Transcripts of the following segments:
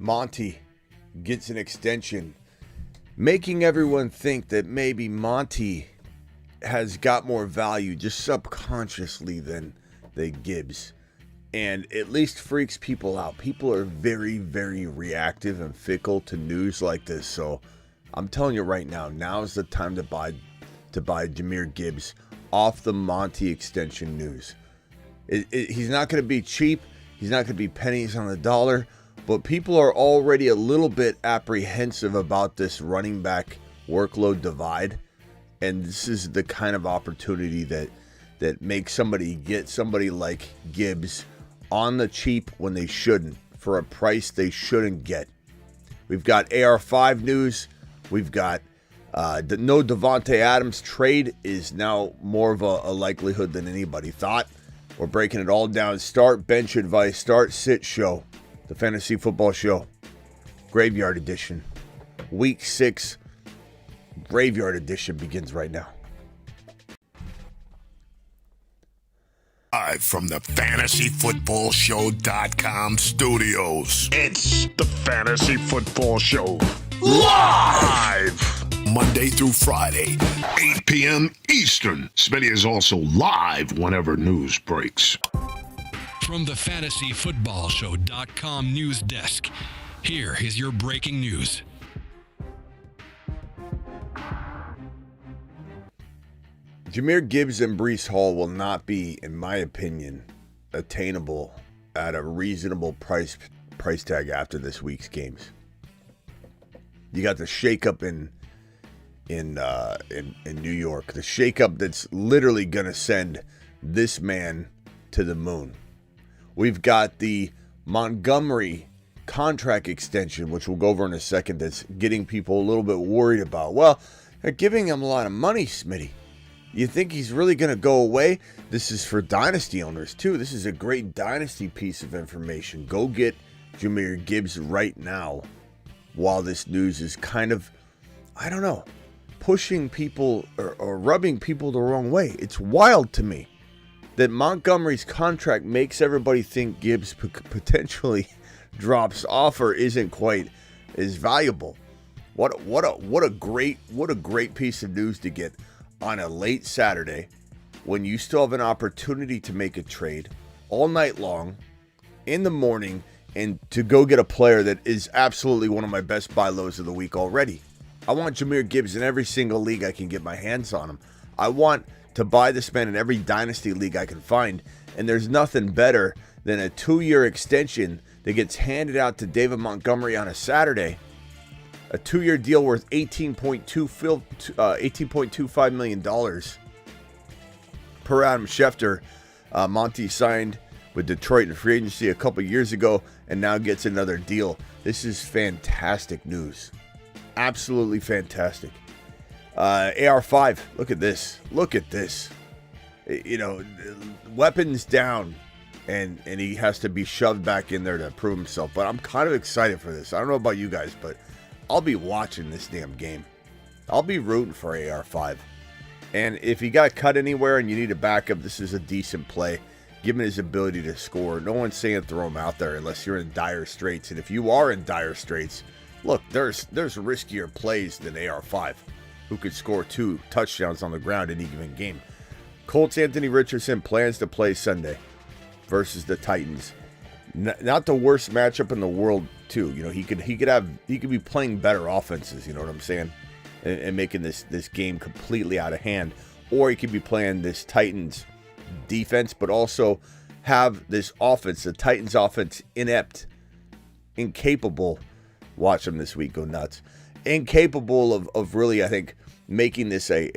Monty gets an extension, making everyone think that maybe Monty has got more value just subconsciously than Gibbs. And at least freaks people out. People are very, very reactive and fickle to news like this. So I'm telling you right now, now's the time to buy Jahmyr Gibbs off the Monty extension news. He's not going to be cheap. He's not going to be pennies on the dollar. But people are already a little bit apprehensive about this running back workload divide. And this is the kind of opportunity that makes somebody get somebody like Gibbs on the cheap when they shouldn't, for a price they shouldn't get. We've got AR5 news. We've got no Davante Adams trade is now more of a likelihood than anybody thought. We're breaking it all down. Start, bench advice, start, sit show. The Fantasy Football Show. Graveyard Edition. Week 6 Graveyard Edition begins right now. Live from the FantasyFootballShow.com studios. It's the Fantasy Football Show. Live! Monday through Friday, 8 p.m. Eastern. Smitty is also live whenever news breaks. From the FantasyFootballShow.com news desk, here is your breaking news. Jahmyr Gibbs and Breece Hall will not be, in my opinion, attainable at a reasonable price tag after this week's games. You got the shakeup in New York, the shakeup that's literally going to send this man to the moon. We've got the Montgomery contract extension, which we'll go over in a second, that's getting people a little bit worried about. Well, they're giving him a lot of money, Smitty. You think he's really going to go away? This is for Dynasty owners, too. This is a great Dynasty piece of information. Go get Jahmyr Gibbs right now while this news is kind of, I don't know, pushing people or rubbing people the wrong way. It's wild to me that Montgomery's contract makes everybody think Gibbs potentially drops off or isn't quite as valuable. What a great piece of news to get on a late Saturday when you still have an opportunity to make a trade all night long in the morning and to go get a player that is absolutely one of my best buy lows of the week already. I want Jahmyr Gibbs in every single league I can get my hands on him. I want to buy this man in every Dynasty league I can find, and there's nothing better than a 2-year extension that gets handed out to David Montgomery on a Saturday. A 2-year deal worth $18.25 million per Adam Schefter. Monty signed with Detroit in free agency a couple years ago and now gets another deal. This is fantastic news. Absolutely fantastic. AR5, look at this. Look at this. You know, weapons down, and he has to be shoved back in there to prove himself. But I'm kind of excited for this. I don't know about you guys, but I'll be watching this damn game. I'll be rooting for AR5. And if he got cut anywhere and you need a backup, this is a decent play, given his ability to score. No one's saying throw him out there unless you're in dire straits. And if you are in dire straits, look, there's riskier plays than AR5, who could score 2 touchdowns on the ground in any given game. Colts Anthony Richardson plans to play Sunday versus the Titans. Not the worst matchup in the world, too. You know, he could be playing better offenses, you know what I'm saying? And making this game completely out of hand. Or he could be playing this Titans defense, but also have this offense, the Titans offense, inept, incapable. Watch them this week go nuts. Incapable of really, I think, making this a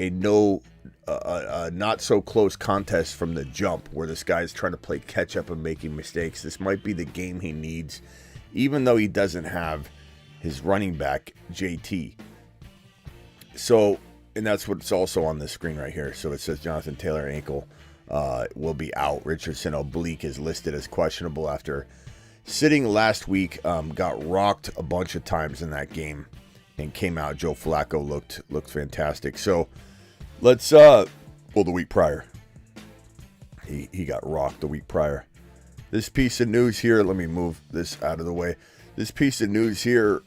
not so close contest from the jump, where this guy's trying to play catch up and making mistakes. This might be the game he needs, even though he doesn't have his running back JT. So, and that's what's also on the screen right here. So it says Jonathan Taylor ankle will be out. Richardson oblique is listed as questionable after sitting last week. Got rocked a bunch of times in that game and came out. Joe Flacco looked fantastic. So let's the week prior he got rocked the week prior. This piece of news here, let me move this out of the way. This piece of news here,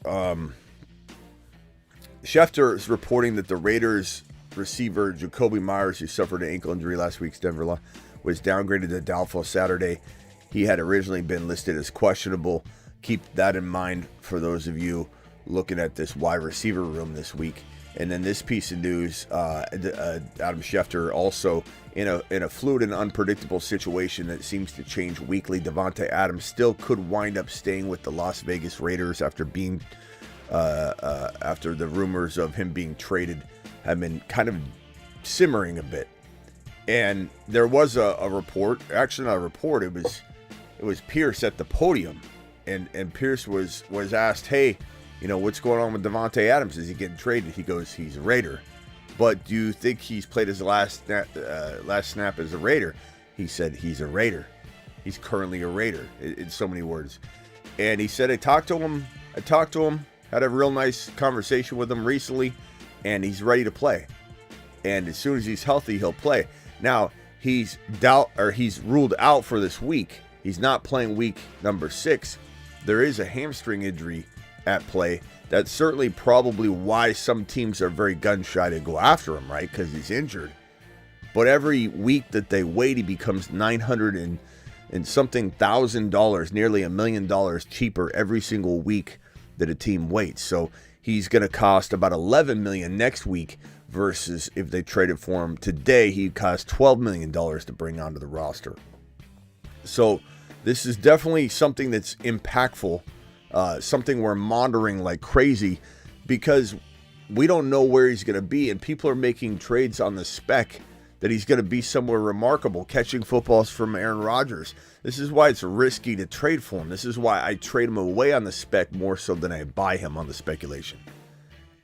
Schefter is reporting that the Raiders receiver Jacoby Myers, who suffered an ankle injury last week's Denver, was downgraded to doubtful Saturday. He had originally been listed as questionable. Keep that in mind for those of you looking at this wide receiver room this week. And then this piece of news, Adam Schefter also in a fluid and unpredictable situation that seems to change weekly. Davante Adams still could wind up staying with the Las Vegas Raiders after being after the rumors of him being traded have been kind of simmering a bit. And there was a report, actually not a report, it was Pierce at the podium, and Pierce was asked, hey, you know, what's going on with Davante Adams? Is he getting traded? He goes, he's a Raider. But do you think he's played his last snap as a Raider? He said he's a Raider. He's currently a Raider, in so many words. And he said, I talked to him, had a real nice conversation with him recently, and he's ready to play. And as soon as he's healthy, he'll play. Now, he's ruled out for this week. He's not playing week number 6. There is a hamstring injury at play. That's certainly probably why some teams are very gun shy to go after him, right? Because he's injured. But every week that they wait, he becomes $900 and something $1,000, nearly $1 million cheaper every single week that a team waits. So he's going to cost about $11 million next week versus if they traded for him today, he'd cost $12 million to bring onto the roster. So this is definitely something that's impactful. Something we're monitoring like crazy because we don't know where he's going to be, and people are making trades on the spec that he's going to be somewhere remarkable, catching footballs from Aaron Rodgers. This is why it's risky to trade for him. This is why I trade him away on the spec more so than I buy him on the speculation.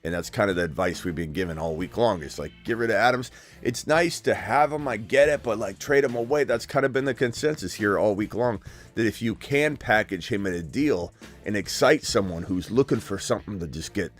And that's kind of the advice we've been given all week long. It's like, get rid of Adams. It's nice to have him, I get it, but like trade him away. That's kind of been the consensus here all week long, that if you can package him in a deal and excite someone who's looking for something to just get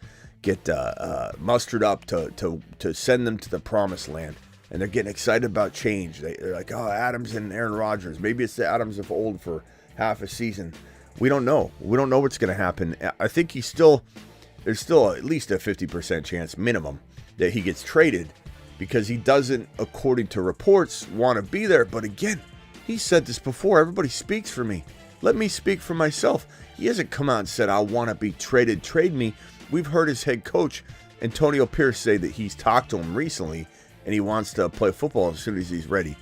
mustered up to send them to the promised land, and they're getting excited about change. They're like, oh, Adams and Aaron Rodgers. Maybe it's the Adams of old for half a season. We don't know. We don't know what's going to happen. I think there's still at least a 50% chance minimum that he gets traded because he doesn't, according to reports, want to be there. But again, he said this before. Everybody speaks for me. Let me speak for myself. He hasn't come out and said, I want to be traded. Trade me. We've heard his head coach, Antonio Pierce, say that he's talked to him recently and he wants to play football as soon as he's ready.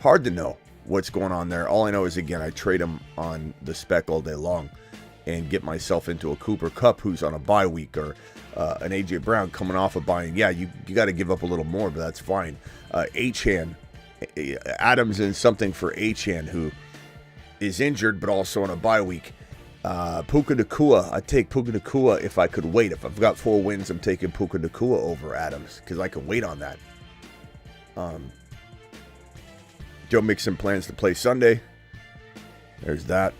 Hard to know what's going on there. All I know is, again, I trade him on the spec all day long and get myself into a Cooper Kupp who's on a bye week, or an A.J. Brown coming off a bye. And yeah, you got to give up a little more, but that's fine. Achane, Adams in something for Achane, who is injured but also on a bye week. Puka Nacua, I'd take Puka Nacua if I could wait. If I've got 4 wins, I'm taking Puka Nacua over Adams because I can wait on that. Joe Mixon plans to play Sunday. There's that.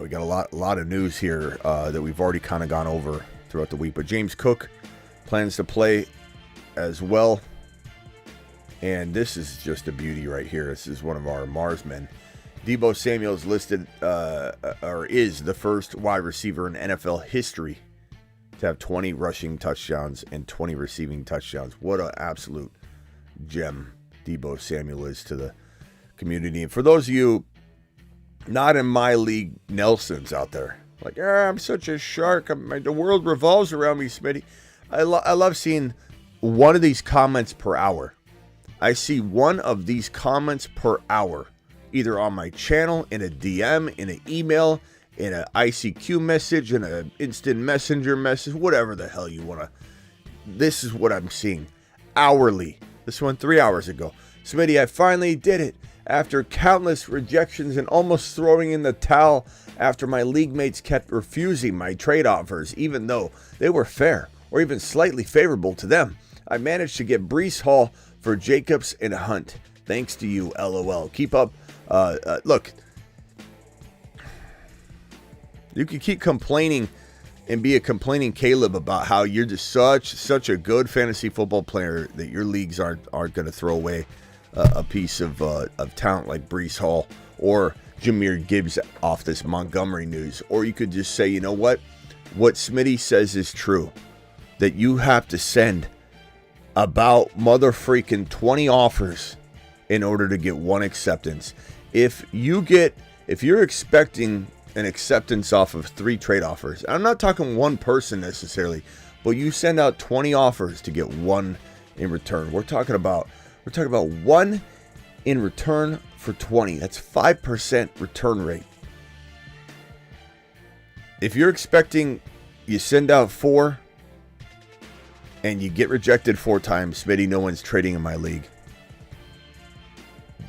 We got a lot of news here that we've already kind of gone over throughout the week. But James Cook plans to play as well. And this is just a beauty right here. This is one of our Marsmen. Deebo Samuel is listed, or is the first wide receiver in NFL history to have 20 rushing touchdowns and 20 receiving touchdowns. What an absolute gem Deebo Samuel is to the community. And for those of you not in my league Nelsons out there, like, I'm such a shark, the world revolves around me, Smitty. I love seeing one of these comments per hour. I see one of these comments per hour, either on my channel, in a DM, in an email, in an ICQ message, in an instant messenger message, whatever the hell you want to. This is what I'm seeing hourly. This one 3 hours ago. Smitty, I finally did it. After countless rejections and almost throwing in the towel after my league mates kept refusing my trade offers, even though they were fair or even slightly favorable to them, I managed to get Breece Hall for Jacobs and Hunt. Thanks to you, LOL. Keep up. Look, you can keep complaining and be a complaining Caleb about how you're just such a good fantasy football player that your leagues aren't going to throw away a piece of talent like Breece Hall or Jahmyr Gibbs off this Montgomery news. Or you could just say, you know what? What Smitty says is true. That you have to send about motherfreaking 20 offers in order to get one acceptance. If you're expecting an acceptance off of 3 trade offers, I'm not talking one person necessarily, but you send out 20 offers to get one in return. We're talking about one in return for 20. That's 5% return rate. If you're expecting you send out 4 and you get rejected 4 times, Smitty, no one's trading in my league,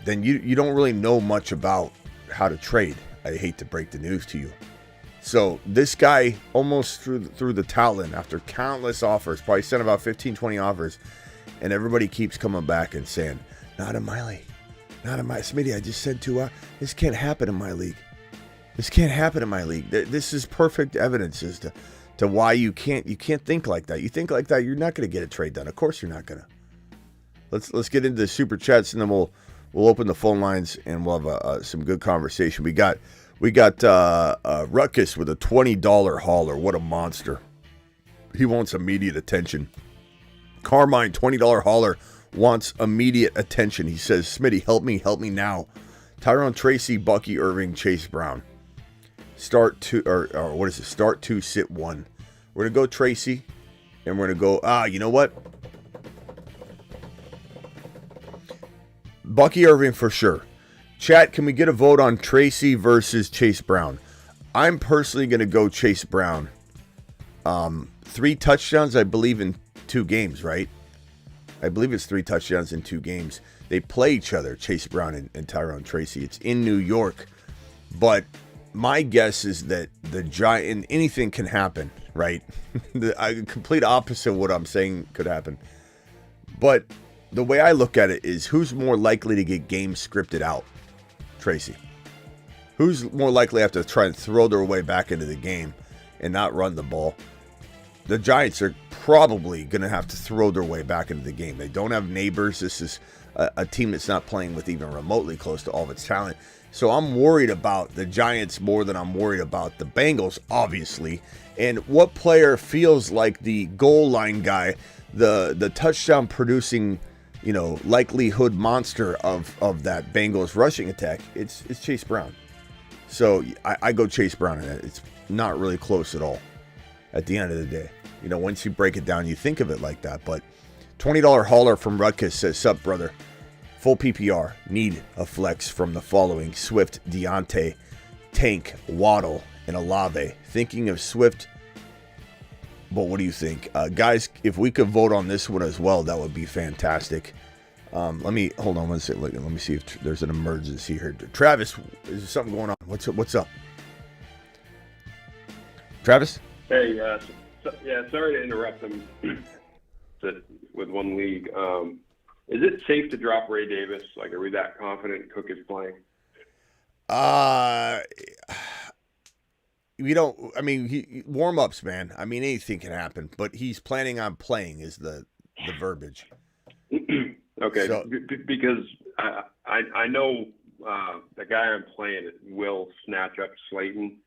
then you don't really know much about how to trade. I hate to break the news to you. So this guy almost threw the towel in after countless offers, probably sent about 15, 20 offers, and everybody keeps coming back and saying, not in my league. Not in my, Smitty, I just said 2 this can't happen in my league. This can't happen in my league. This is perfect evidence as to why you can't think like that. You think like that, you're not going to get a trade done. Of course you're not going to. Let's get into the super chats, and then we'll open the phone lines and we'll have some good conversation. We got Ruckus with a $20 hauler. What a monster. He wants immediate attention. Carmine, $20 hauler, wants immediate attention. He says, Smitty, help me now. Tyrone Tracy, Bucky Irving, Chase Brown. Start 2, or what is it? Start 2, sit 1. We're going to go Tracy, and we're going to go, you know what? Bucky Irving for sure. Chat, can we get a vote on Tracy versus Chase Brown? I'm personally going to go Chase Brown. 3 touchdowns, I believe, in 2 games, right? I believe it's 3 touchdowns in 2 games. They play each other, Chase Brown and Tyrone Tracy. It's in New York. But my guess is that the Giant, anything can happen, right? The complete opposite of what I'm saying could happen. But the way I look at it is, who's more likely to get games scripted out? Tracy. Who's more likely to have to try and throw their way back into the game and not run the ball? The Giants are probably going to have to throw their way back into the game. They don't have neighbors. This is a team that's not playing with even remotely close to all of its talent. So I'm worried about the Giants more than I'm worried about the Bengals, obviously. And what player feels like the goal line guy, the touchdown producing, likelihood monster of that Bengals rushing attack? It's Chase Brown. So I go Chase Brown in it. It's not really close at all at the end of the day. Once you break it down, you think of it like that. But $20 hauler from Rutgers says, sup, brother. Full PPR. Need a flex from the following: Swift, Deontay, Tank, Waddle, and Olave. Thinking of Swift, but what do you think? Guys, if we could vote on this one as well, that would be fantastic. Let me, hold on one second. Let me see if there's an emergency here. Travis, is there something going on? What's up? Travis? Hey, sorry to interrupt them with one league. Is it safe to drop Ray Davis? Are we that confident Cook is playing? We don't. Warm-ups, man. Anything can happen, but he's planning on playing is the verbiage. Okay, so, because I know the guy I'm playing will snatch up Slayton,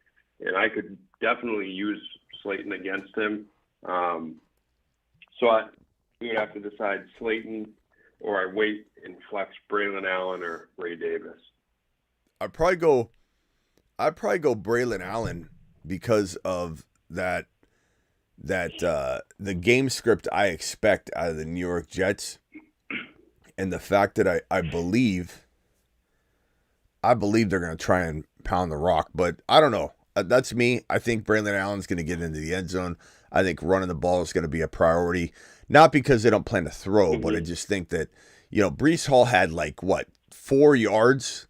and I could definitely use Slayton against him. So we would have to decide Slayton, or I wait and flex Braylon Allen or Ray Davis. I'd probably go Braylon Allen because of that the game script I expect out of the New York Jets, and the fact that I believe they're going to try and pound the rock. But I don't know. That's me. I think Braylon Allen's going to get into the end zone. I think running the ball is going to be a priority. Not because they don't plan to throw, but I just think that, Breece Hall had 4 yards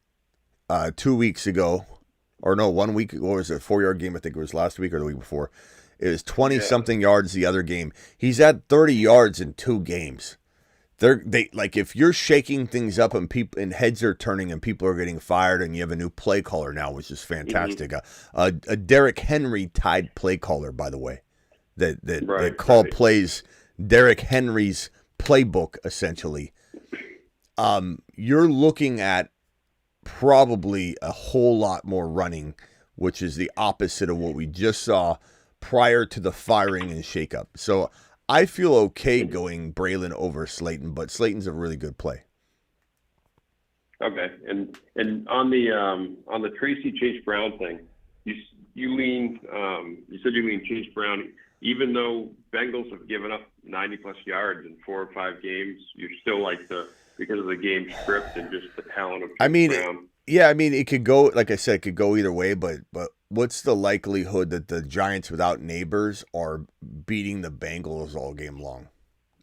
2 weeks ago. Or no, 1 week ago. It was a 4-yard game. I think it was last week or the week before. It was 20-something yards the other game. He's at 30 yards in 2 games. If you're shaking things up and heads are turning and people are getting fired, and you have a new play caller now, which is fantastic. A Derrick Henry tied play caller, by the way, that call plays Derrick Henry's playbook essentially. You're looking at probably a whole lot more running, which is the opposite of what we just saw prior to the firing and shakeup. So I feel okay going Braylon over Slayton, but Slayton's a really good play. Okay, and on the Tracy Chase Brown thing, you said you lean Chase Brown, even though Bengals have given up 90+ yards in 4 or 5 games. You still like because of the game script and just the talent of Chase Brown. Yeah, I mean, it could go, like I said, it could go either way, but what's the likelihood that the Giants without Neighbors are beating the Bengals all game long?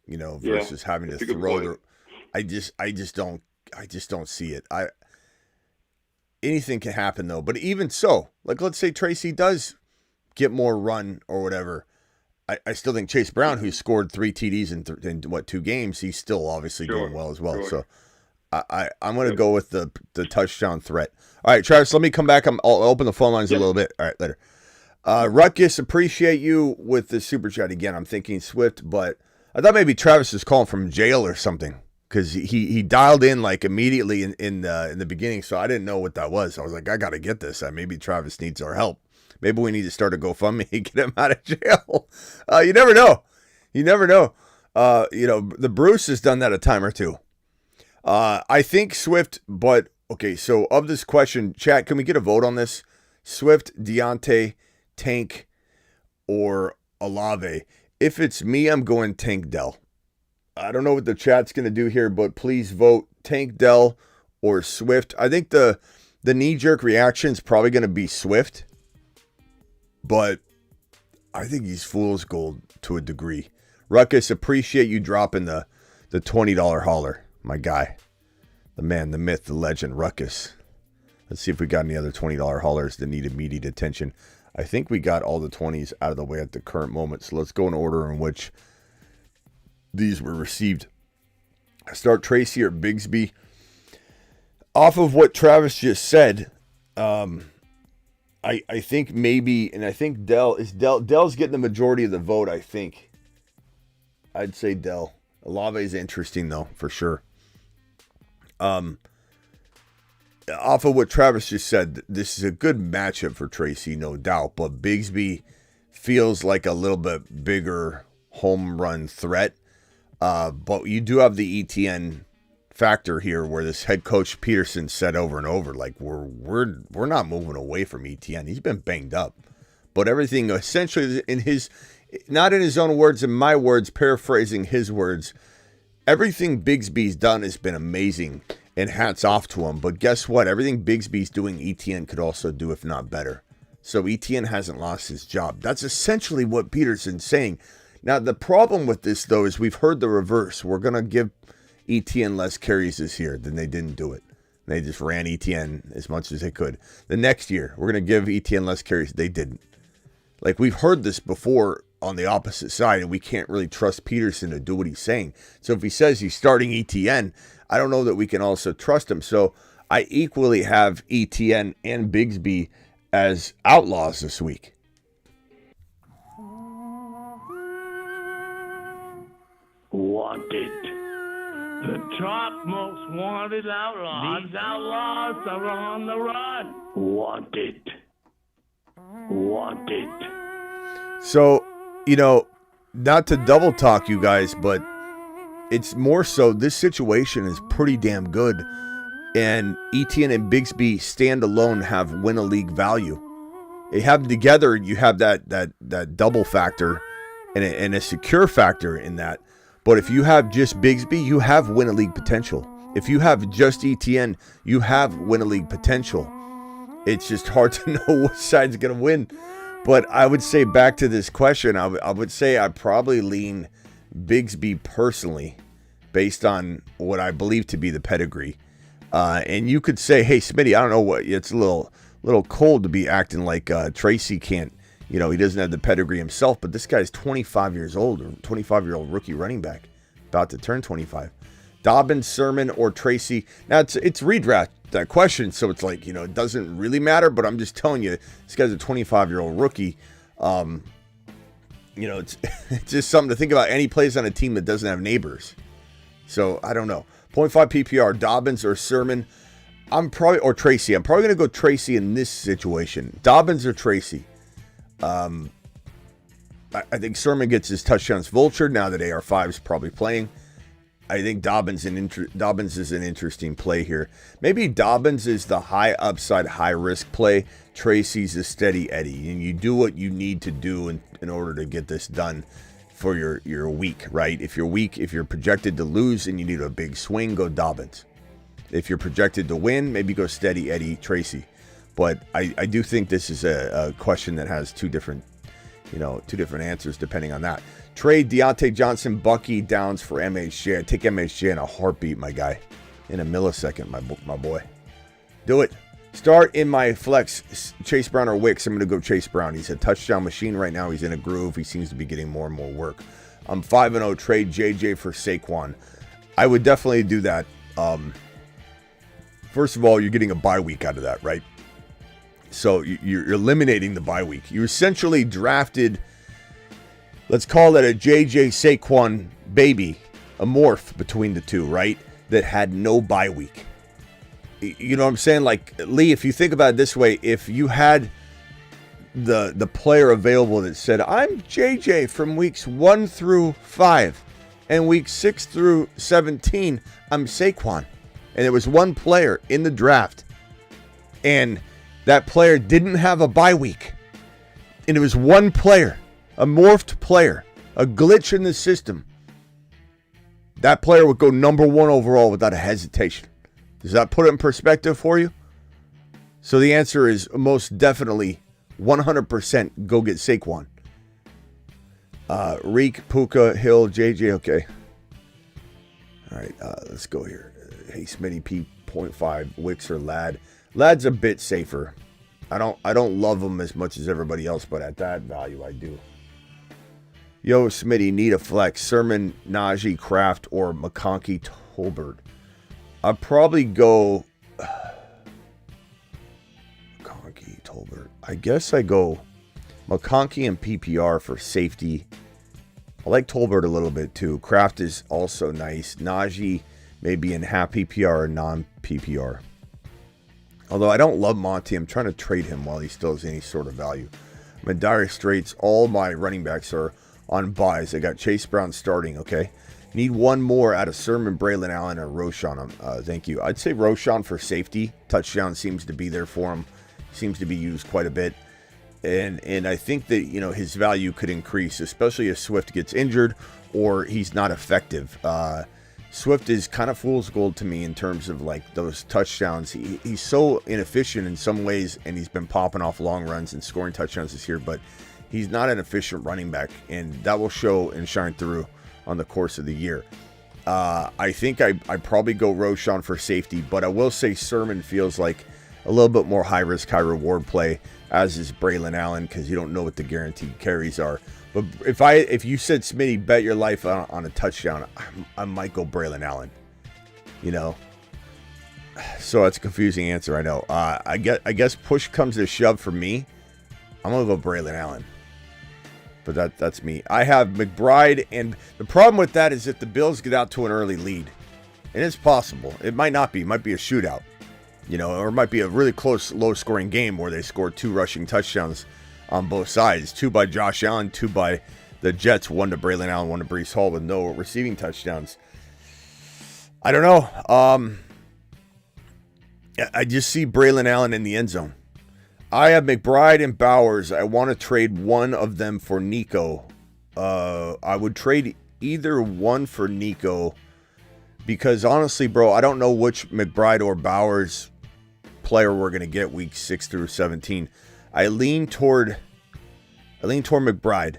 Versus having to throw I just don't see it. Anything can happen though, but even so, like let's say Tracy does get more run or whatever, I still think Chase Brown, who scored 3 TDs in 2 games, he's still obviously doing well as well. Sure. So I'm going to go with the touchdown threat. All right, Travis, let me come back. I'll open the phone lines a little bit. All right, later. Ruckus, appreciate you with the super chat again. I'm thinking Swift, but I thought maybe Travis was calling from jail or something because he dialed in like immediately in the beginning, so I didn't know what that was. I was like, I got to get this. Maybe Travis needs our help. Maybe we need to start a GoFundMe and get him out of jail. You never know. The Bruce has done that a time or two. I think Swift, but okay, so of this question, chat, can we get a vote on this? Swift, Deontay, Tank, or Olave? If it's me, I'm going Tank Dell. I don't know what the chat's going to do here, but please vote Tank Dell or Swift. I think the knee-jerk reaction is probably going to be Swift, but I think he's fool's gold to a degree. Ruckus, appreciate you dropping the $20 holler. My guy, the man, the myth, the legend, Ruckus. Let's see if we got any other $20 haulers that need immediate attention. I think we got all the 20s out of the way at the current moment, so let's go in order in which these were received. I start Tracy or Bigsby. Off of what Travis just said, I think maybe, and I think Dell's getting the majority of the vote, I think. I'd say Dell. Olave is interesting, though, for sure. Off of what Travis just said, this is a good matchup for Tracy, no doubt. But Bigsby feels like a little bit bigger home run threat. But you do have the ETN factor here, where this head coach Peterson said over and over, like we're not moving away from ETN. He's been banged up, but everything essentially in his, not in his own words, in my words, paraphrasing his words, everything Bigsby's done has been amazing, and hats off to him. But guess what? Everything Bigsby's doing, ETN could also do, if not better. So ETN hasn't lost his job. That's essentially what Peterson's saying. Now, the problem with this, though, is we've heard the reverse. We're going to give ETN less carries this year. Then they didn't do it. They just ran ETN as much as they could. The next year, we're going to give ETN less carries. They didn't. Like, we've heard this before on the opposite side, and we can't really trust Peterson to do what he's saying. So if he says he's starting ETN, I don't know that we can also trust him. So I equally have ETN and Bigsby as outlaws this week. Wanted. The top most wanted outlaws. These outlaws are on the run. Wanted. Wanted. So, not to double talk you guys, but it's more so this situation is pretty damn good. And ETN and Bigsby stand alone have win a league value. They have them together, you have that double factor and a secure factor in that. But if you have just Bigsby, you have win a league potential. If you have just ETN, you have win a league potential. It's just hard to know which side's going to win. But I would say, back to this question, I would say I probably lean Bigsby personally, based on what I believe to be the pedigree. And you could say, hey, Smitty, I don't know what, it's a little cold to be acting like Tracy can't, he doesn't have the pedigree himself, but this guy's 25 years old, or 25-year-old rookie running back, about to turn 25. Dobbins, Sermon, or Tracy. Now, it's redraft, that question, so it's like, it doesn't really matter, but I'm just telling you, this guy's a 25-year-old rookie. It's just something to think about. And he plays on a team that doesn't have neighbors. So, I don't know. 0.5 PPR, Dobbins or Sermon. I'm probably going to go Tracy in this situation. Dobbins or Tracy. I think Sermon gets his touchdowns vultured now that AR5 is probably playing. I think Dobbins is an interesting play here. Maybe Dobbins is the high upside, high risk play. Tracy's a steady Eddie, and you do what you need to do in order to get this done for your week, right? If you're projected to lose and you need a big swing, go Dobbins. If you're projected to win, maybe go steady Eddie, Tracy. But I do think this is a question that has two different answers depending on that. Trade Deontay Johnson, Bucky, Downs for MHJ. I take MHJ in a heartbeat, my guy. In a millisecond, my boy. Do it. Start in my flex, Chase Brown or Wicks. I'm going to go Chase Brown. He's a touchdown machine right now. He's in a groove. He seems to be getting more and more work. I'm 5-0. Trade JJ for Saquon. I would definitely do that. First of all, you're getting a bye week out of that, right? So you're eliminating the bye week. You essentially drafted, let's call it a JJ Saquon baby, a morph between the two, right? That had no bye week. You know what I'm saying? Like, Lee, if you think about it this way, if you had the player available that said, I'm JJ from weeks 1 through 5 and weeks 6 through 17, I'm Saquon. And there was one player in the draft, and that player didn't have a bye week. And it was one player, a morphed player, a glitch in the system. That player would go number 1 overall without a hesitation. Does that put it in perspective for you? So the answer is most definitely 100% go get Saquon. Reek, Puka, Hill, JJ, okay. All right, let's go here. Hey, Smitty, P.5, Wicks or Ladd. Ladd's a bit safer. I don't love him as much as everybody else, but at that value, I do. Yo, Smitty, need a flex. Sermon, Najee, Kraft, or McConkey, Tolbert. I'd probably go McConkey, Tolbert. I guess I go McConkey and PPR for safety. I like Tolbert a little bit too. Kraft is also nice. Najee maybe in half PPR or non-PPR. Although I don't love Monty. I'm trying to trade him while he still has any sort of value. I'm in dire straits. All my running backs are on buys. I got Chase Brown starting, okay? Need one more out of Sermon, Braylon Allen, or Roschon. Thank you. I'd say Roschon for safety. Touchdown seems to be there for him. Seems to be used quite a bit. And I think that, his value could increase, especially if Swift gets injured or he's not effective. Swift is kind of fool's gold to me in terms of like those touchdowns. He's so inefficient in some ways, and he's been popping off long runs and scoring touchdowns this year, but he's not an efficient running back, and that will show and shine through on the course of the year. I think I probably go Roschon for safety, but I will say Sermon feels like a little bit more high risk, high reward play, as is Braylon Allen, because you don't know what the guaranteed carries are. But if you said, Smitty, bet your life on a touchdown, I might go Braylon Allen. So that's a confusing answer, I know. I guess push comes to shove for me. I'm gonna go Braylon Allen. But that's me. I have McBride, and the problem with that is if the Bills get out to an early lead, and it's possible, it might not be. It might be a shootout, or it might be a really close, low-scoring game where they score 2 rushing touchdowns on both sides. 2 by Josh Allen, 2 by the Jets, 1 to Braylon Allen, 1 to Breece Hall with no receiving touchdowns. I don't know. I just see Braylon Allen in the end zone. I have McBride and Bowers. I want to trade one of them for Nico. I would trade either one for Nico because honestly, bro, I don't know which McBride or Bowers player we're going to get week 6 through 17. I lean toward McBride.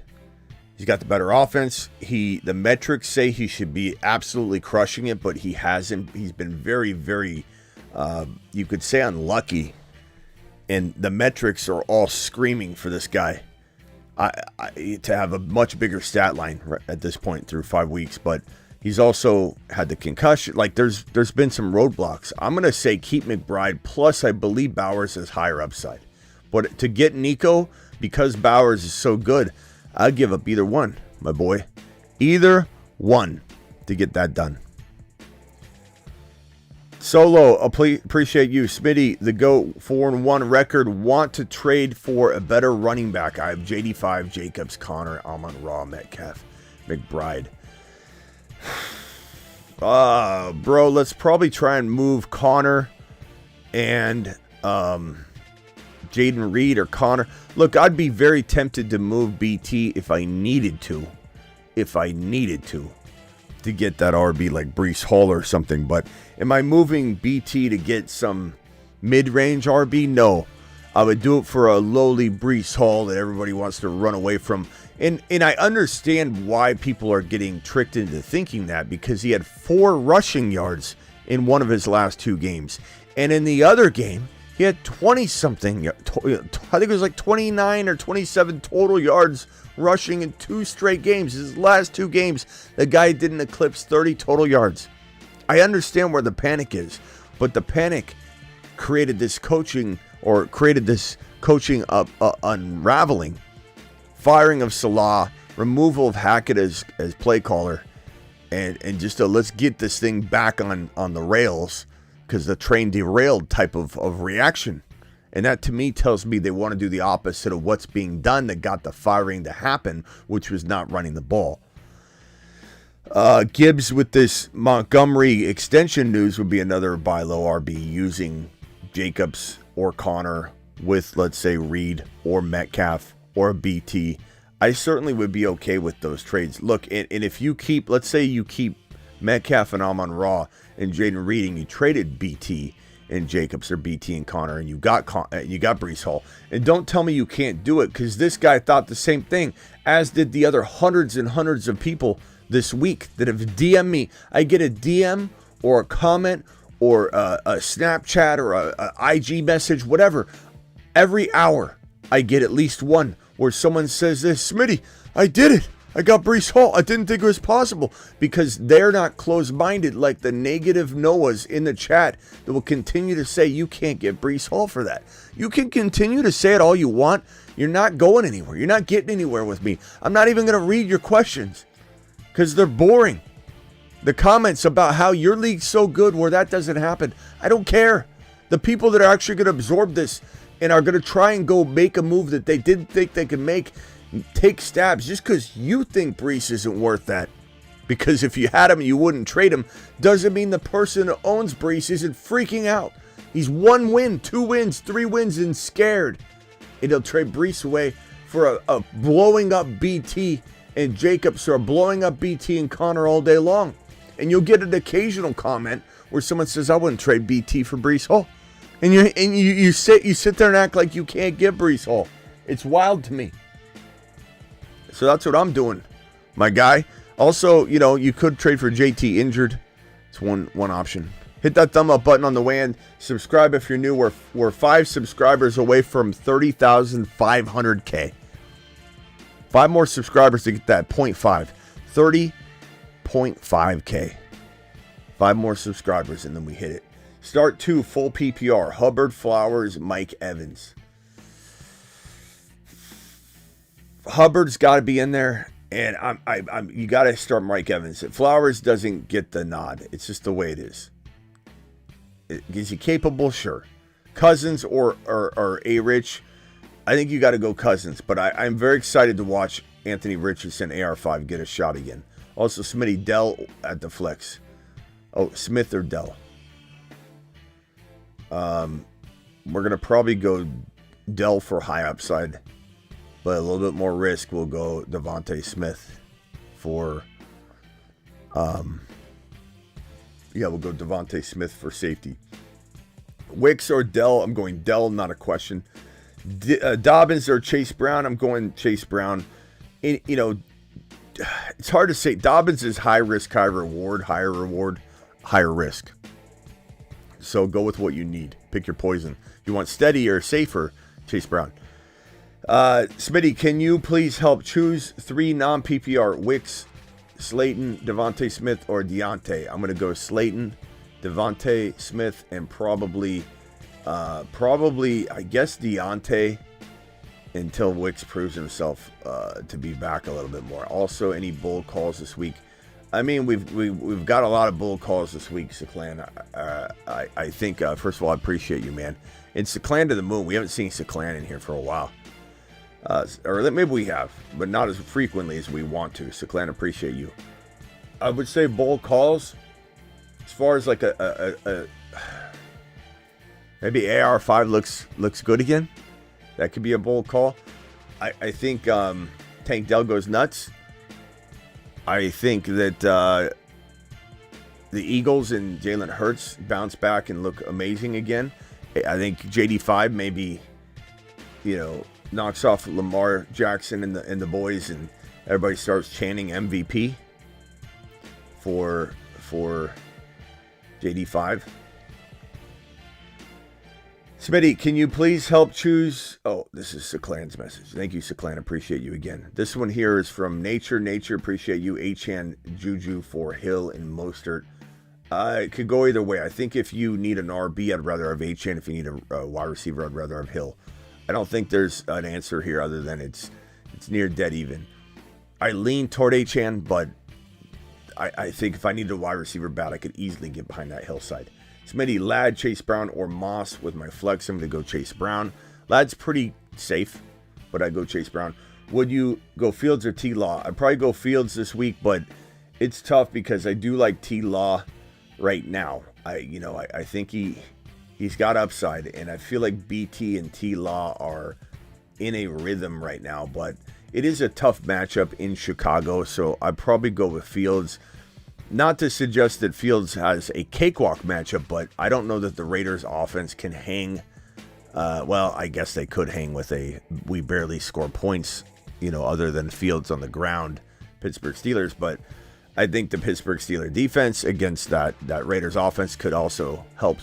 He's got the better offense. The metrics say he should be absolutely crushing it, but he hasn't. He's been very, very, you could say unlucky. And the metrics are all screaming for this guy to have a much bigger stat line at this point through 5 weeks. But he's also had the concussion. Like there's been some roadblocks. I'm going to say keep McBride. Plus, I believe Bowers has higher upside. But to get Nico, because Bowers is so good, I'd give up either one, my boy. Either one to get that done. Solo, appreciate you. Smitty, the GOAT 4-1 record, want to trade for a better running back. I have JD5, Jacobs, Connor, Amon-Ra, Metcalf, McBride. Bro, let's probably try and move Connor and Jaden Reed or Connor. Look, I'd be very tempted to move BT if I needed to. To get that RB like Breece Hall or something. But am I moving BT to get some mid-range RB? No. I would do it for a lowly Breece Hall that everybody wants to run away from. And I understand why people are getting tricked into thinking that, because he had 4 rushing yards in one of his last 2 games. And in the other game, he had 20-something. I think it was like 29 or 27 total yards rushing in 2 straight games. His last 2 games, the guy didn't eclipse 30 total yards. I understand where the panic is, but the panic created this coaching unraveling. Firing of Salah, removal of Hackett as play caller, and just let's get this thing back on the rails, because the train derailed type of reaction. And that to me tells me they want to do the opposite of what's being done that got the firing to happen, which was not running the ball. Gibbs with this Montgomery extension news would be another buy low RB using Jacobs or Connor with, let's say, Reed or Metcalf or BT. I certainly would be okay with those trades. Look, and if you keep, let's say you keep Metcalf and Amon-Ra and Jaden Reed, and you traded BT and Jacobs or BT and Connor, and you got Breece Hall. And don't tell me you can't do it, because this guy thought the same thing, as did the other hundreds and hundreds of people this week that have DM'd me. I get a DM or a comment or a Snapchat or a IG message, whatever. Every hour I get at least one where someone says this: Smitty, I did it. I got Breece Hall. I didn't think it was possible, because they're not closed-minded like the negative Noahs in the chat that will continue to say you can't get Breece Hall for that. You can continue to say it all you want. You're not going anywhere. You're not getting anywhere with me. I'm not even going to read your questions because they're boring. The comments about how your league's so good where that doesn't happen, I don't care. The people that are actually going to absorb this and are going to try and go make a move that they didn't think they could make, take stabs just because you think Breece isn't worth that. Because if you had him, you wouldn't trade him. Doesn't mean the person who owns Breece isn't freaking out. He's 1 win, 2 wins, 3 wins, and scared. And he'll trade Breece away for a blowing up BT and Jacobs, or blowing up BT and Connor all day long. And you'll get an occasional comment where someone says, I wouldn't trade BT for Breece Hall. And you sit there and act like you can't get Breece Hall. It's wild to me. So that's what I'm doing, my guy. Also, you could trade for JT injured. It's one option. Hit that thumb up button on the way in. Subscribe if you're new. We're 5 subscribers away from 30,500K. 5 more subscribers to get that 0.5. 30.5K. 5 more subscribers and then we hit it. Start 2, full PPR. Hubbard, Flowers, Mike Evans. Hubbard's got to be in there, and you got to start Mike Evans. Flowers doesn't get the nod. It's just the way it is. Is he capable? Sure. Cousins or A-Rich, I think you got to go Cousins, but I'm very excited to watch Anthony Richardson, AR5, get a shot again. Also, Smitty, Dell at the flex. Oh, Smith or Dell. We're going to probably go Dell for high upside. But a little bit more risk, we'll go Davante Smith for, we'll go Davante Smith for safety. Wicks or Dell? I'm going Dell, not a question. Dobbins or Chase Brown? I'm going Chase Brown. It's hard to say. Dobbins is high risk, high reward, higher risk. So go with what you need. Pick your poison. If you want steady or safer, Chase Brown. Smitty, can you please help choose 3 non-PPR? Wicks, Slayton, Devontae Smith, or Deontay? I'm going to go Slayton, Devontae Smith, and probably, I guess, Deontay until Wicks proves himself to be back a little bit more. Also, any bold calls this week? I mean, we've got a lot of bull calls this week, Seclan. I think, first of all, I appreciate you, man. It's Seclan to the moon. We haven't seen Seclan in here for a while. Or maybe we have, but not as frequently as we want to. Seclan, appreciate you. I would say bull calls, as far as like maybe AR5 looks good again. That could be a bold call. I think Tank Dell goes nuts. I think that the Eagles and Jalen Hurts bounce back and look amazing again. I think JD5 maybe, knocks off Lamar Jackson and the boys, and everybody starts chanting MVP for JD5. Smitty, can you please help choose? Oh, this is Seclan's message. Thank you, Seclan. Appreciate you again. This one here is from Nature. Nature, appreciate you. Achan, Juju for Hill and Mostert. It could go either way. I think if you need an RB, I'd rather have Achan. If you need a wide receiver, I'd rather have Hill. I don't think there's an answer here other than it's near dead even. I lean toward Achan, but I think if I needed a wide receiver bad, I could easily get behind that Hill side. Smitty, Ladd, Chase Brown, or Moss with my flex. I'm going to go Chase Brown. Ladd's pretty safe, but I go Chase Brown. Would you go Fields or T-Law? I'd probably go Fields this week, but it's tough because I do like T-Law right now. I think he's got upside, and I feel like BT and T-Law are in a rhythm right now, but it is a tough matchup in Chicago, so I'd probably go with Fields. Not to suggest that Fields has a cakewalk matchup, but I don't know that the Raiders offense can hang. Well, I guess they could hang with we barely score points, other than Fields on the ground, Pittsburgh Steelers. But I think the Pittsburgh Steelers defense against that Raiders offense could also help,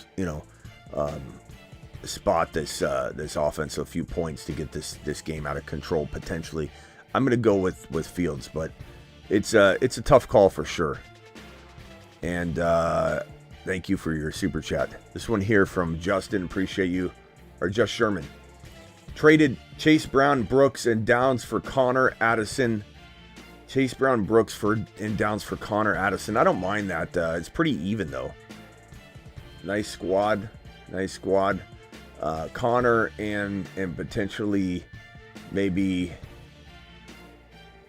spot this offense a few points to get this game out of control potentially. I'm going to go with Fields, but it's a tough call for sure. And thank you for your super chat. This one here from Justin, appreciate you. Or Just Sherman. Traded Chase Brown, Brooks, and Downs for Connor Addison. Chase Brown, Brooks and Downs for Connor Addison. I don't mind that. It's pretty even though. Nice squad. Connor and potentially maybe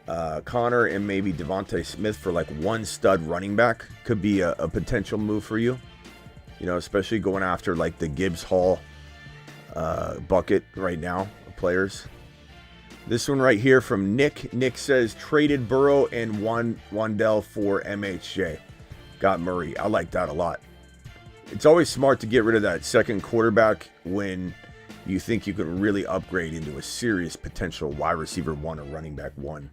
Connor and maybe Devontae Smith for like one stud running back could be a potential move for you. Especially going after like the Gibbs Hall bucket right now of players. This one right here from Nick. Nick says traded Burrow and Wandell for MHJ. Got Murray. I like that a lot. It's always smart to get rid of that second quarterback when you think you can really upgrade into a serious potential wide receiver 1 or running back 1.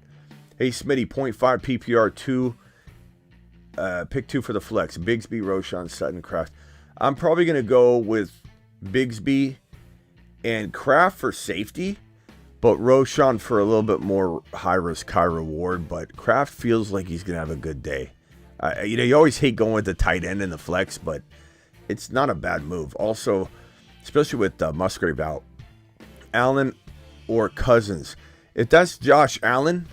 Hey, Smitty, 0.5 PPR 2. Pick 2 for the flex. Bigsby, Roschon, Sutton, Kraft. I'm probably going to go with Bigsby and Kraft for safety, but Roschon for a little bit more high risk, high reward. But Kraft feels like he's going to have a good day. You always hate going with the tight end in the flex, but it's not a bad move. Also, especially with Musgrave out, Allen or Cousins. If that's Josh Allen,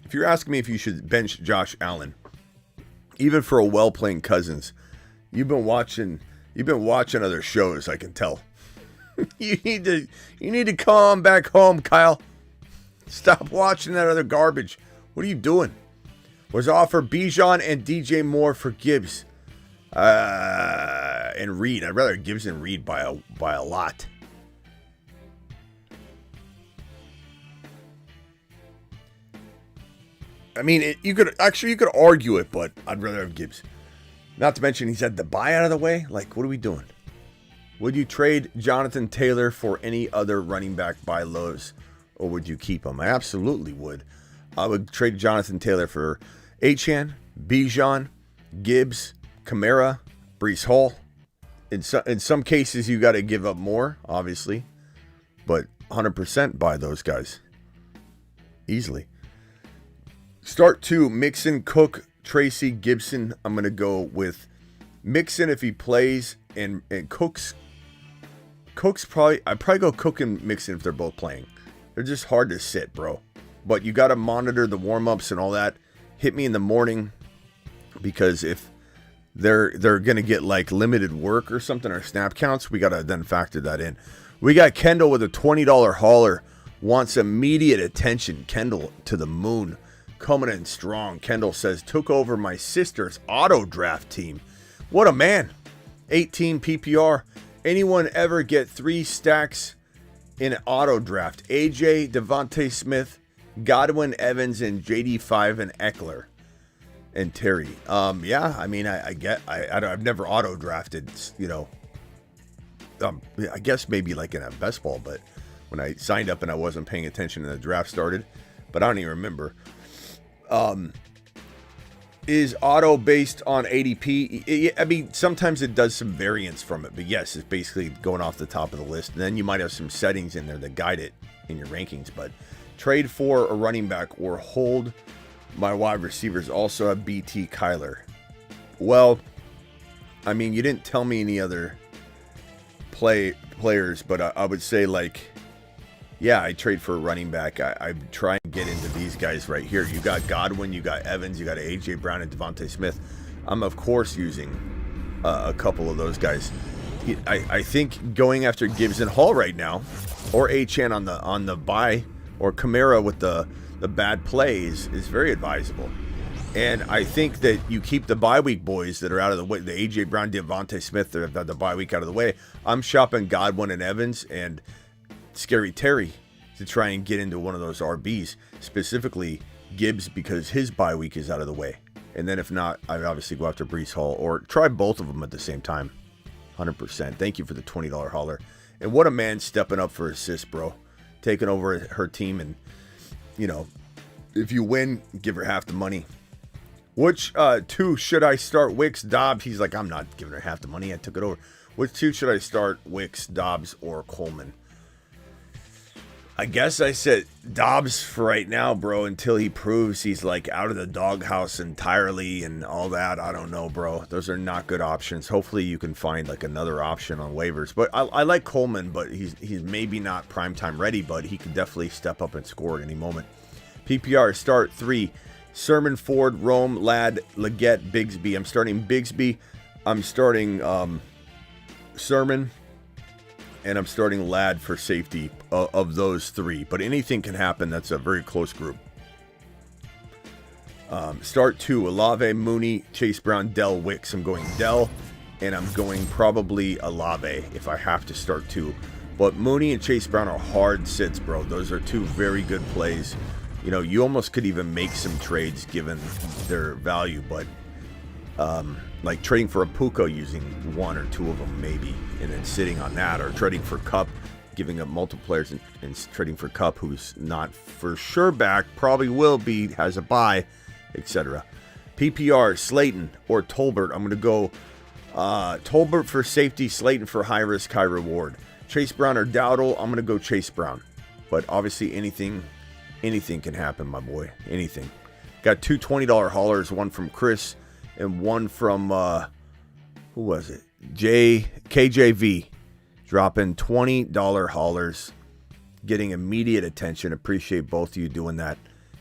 if you're asking me if you should bench Josh Allen, even for a well-playing Cousins, you've been watching other shows, I can tell. You need to come back home, Kyle. Stop watching that other garbage. What are you doing? Was offered Bijan and DJ Moore for Gibbs and Reed. I'd rather Gibbs and Reed by a lot. I mean, you could argue it, but I'd rather have Gibbs. Not to mention he's had the buy out of the way. Like, what are we doing? Would you trade Jonathan Taylor for any other running back buy lows, or would you keep him? I absolutely would. I would trade Jonathan Taylor for Achan, Bijan, Gibbs, Kamara, Breece Hall. In some cases, you got to give up more, obviously, but 100% buy those guys easily. Start 2, Mixon, Cook, Tracy, Gibson. I'm going to go with Mixon if he plays, and Cook's I'd probably go Cook and Mixon if they're both playing. They're just hard to sit, bro. But you got to monitor the warm-ups and all that. Hit me in the morning, because if they're going to get like limited work or something, or snap counts, we got to then factor that in. We got Kendall with a $20 hauler. Wants immediate attention. Kendall to the moon. Coming in strong. Kendall says, took over my sister's Autodraft team. What a man. 18 PPR. Anyone ever get 3 stacks in Autodraft? AJ, Davante Smith, Godwin, Evans, and JD5 and Eckler and Terry. Yeah, I mean, I've never auto-drafted, you know. I guess maybe like in a best ball, but when I signed up and I wasn't paying attention and the draft started, but I don't even remember. Is auto based on ADP? I mean, sometimes it does some variance from it, but yes, it's basically going off the top of the list. And then you might have some settings in there that guide it in your rankings, but trade for a running back or hold my wide receivers. Also have BT Kyler. Well, I mean, you didn't tell me any other players, but I would say, like, yeah, I trade for a running back. I try and get into these guys right here. You got Godwin, you got Evans, you got AJ Brown and Davante Smith. I'm of course using a couple of those guys. I think going after Gibbs and Hall right now, or HN on the bye, or Kamara with the bad plays is very advisable. And I think that you keep the bye week boys that are out of the way, the AJ Brown, Davante Smith that have the bye week out of the way. I'm shopping Godwin and Evans and Scary Terry to try and get into one of those RBs, specifically Gibbs, because his bye week is out of the way. And then if not, I'd obviously go after Breece Hall or try both of them at the same time. 100%. Thank you for the $20 hauler. And what a man stepping up for assists, bro. Taking over her team, and, you know, if you win, give her half the money. Which 2 should I start? Wicks, Dobbs? He's like, I'm not giving her half the money. I took it over. Which 2 should I start? Wicks, Dobbs, or Coleman? I guess I said Dobbs for right now, bro, until he proves he's like out of the doghouse entirely and all that. I don't know, bro. Those are not good options. Hopefully you can find like another option on waivers. But I like Coleman, but he's maybe not primetime ready, but he could definitely step up and score at any moment. PPR start 3. Sermon, Ford, Rome, Ladd, Leggett, Bigsby. I'm starting Bigsby. I'm starting Sermon. And I'm starting Ladd for safety of those 3. But anything can happen. That's a very close group. Start 2. Olave, Mooney, Chase Brown, Dell, Wicks. I'm going Dell. And I'm going probably Olave if I have to start 2. But Mooney and Chase Brown are hard sits, bro. Those are 2 very good plays. You know, you almost could even make some trades given their value. But like trading for a Puka using 1 or 2 of them maybe, and then sitting on that, or trading for Cup, giving up multiple players and trading for Cup, who's not for sure back, probably will be, has a bye, etc. PPR, Slayton or Tolbert. I'm going to go Tolbert for safety, Slayton for high risk, high reward. Chase Brown or Dowdle. I'm going to go Chase Brown. But obviously anything can happen, my boy. Anything. Got 2 $20 haulers, one from Chris and one from, who was it? KJV. Dropping $20 haulers. Getting immediate attention. Appreciate both of you doing that.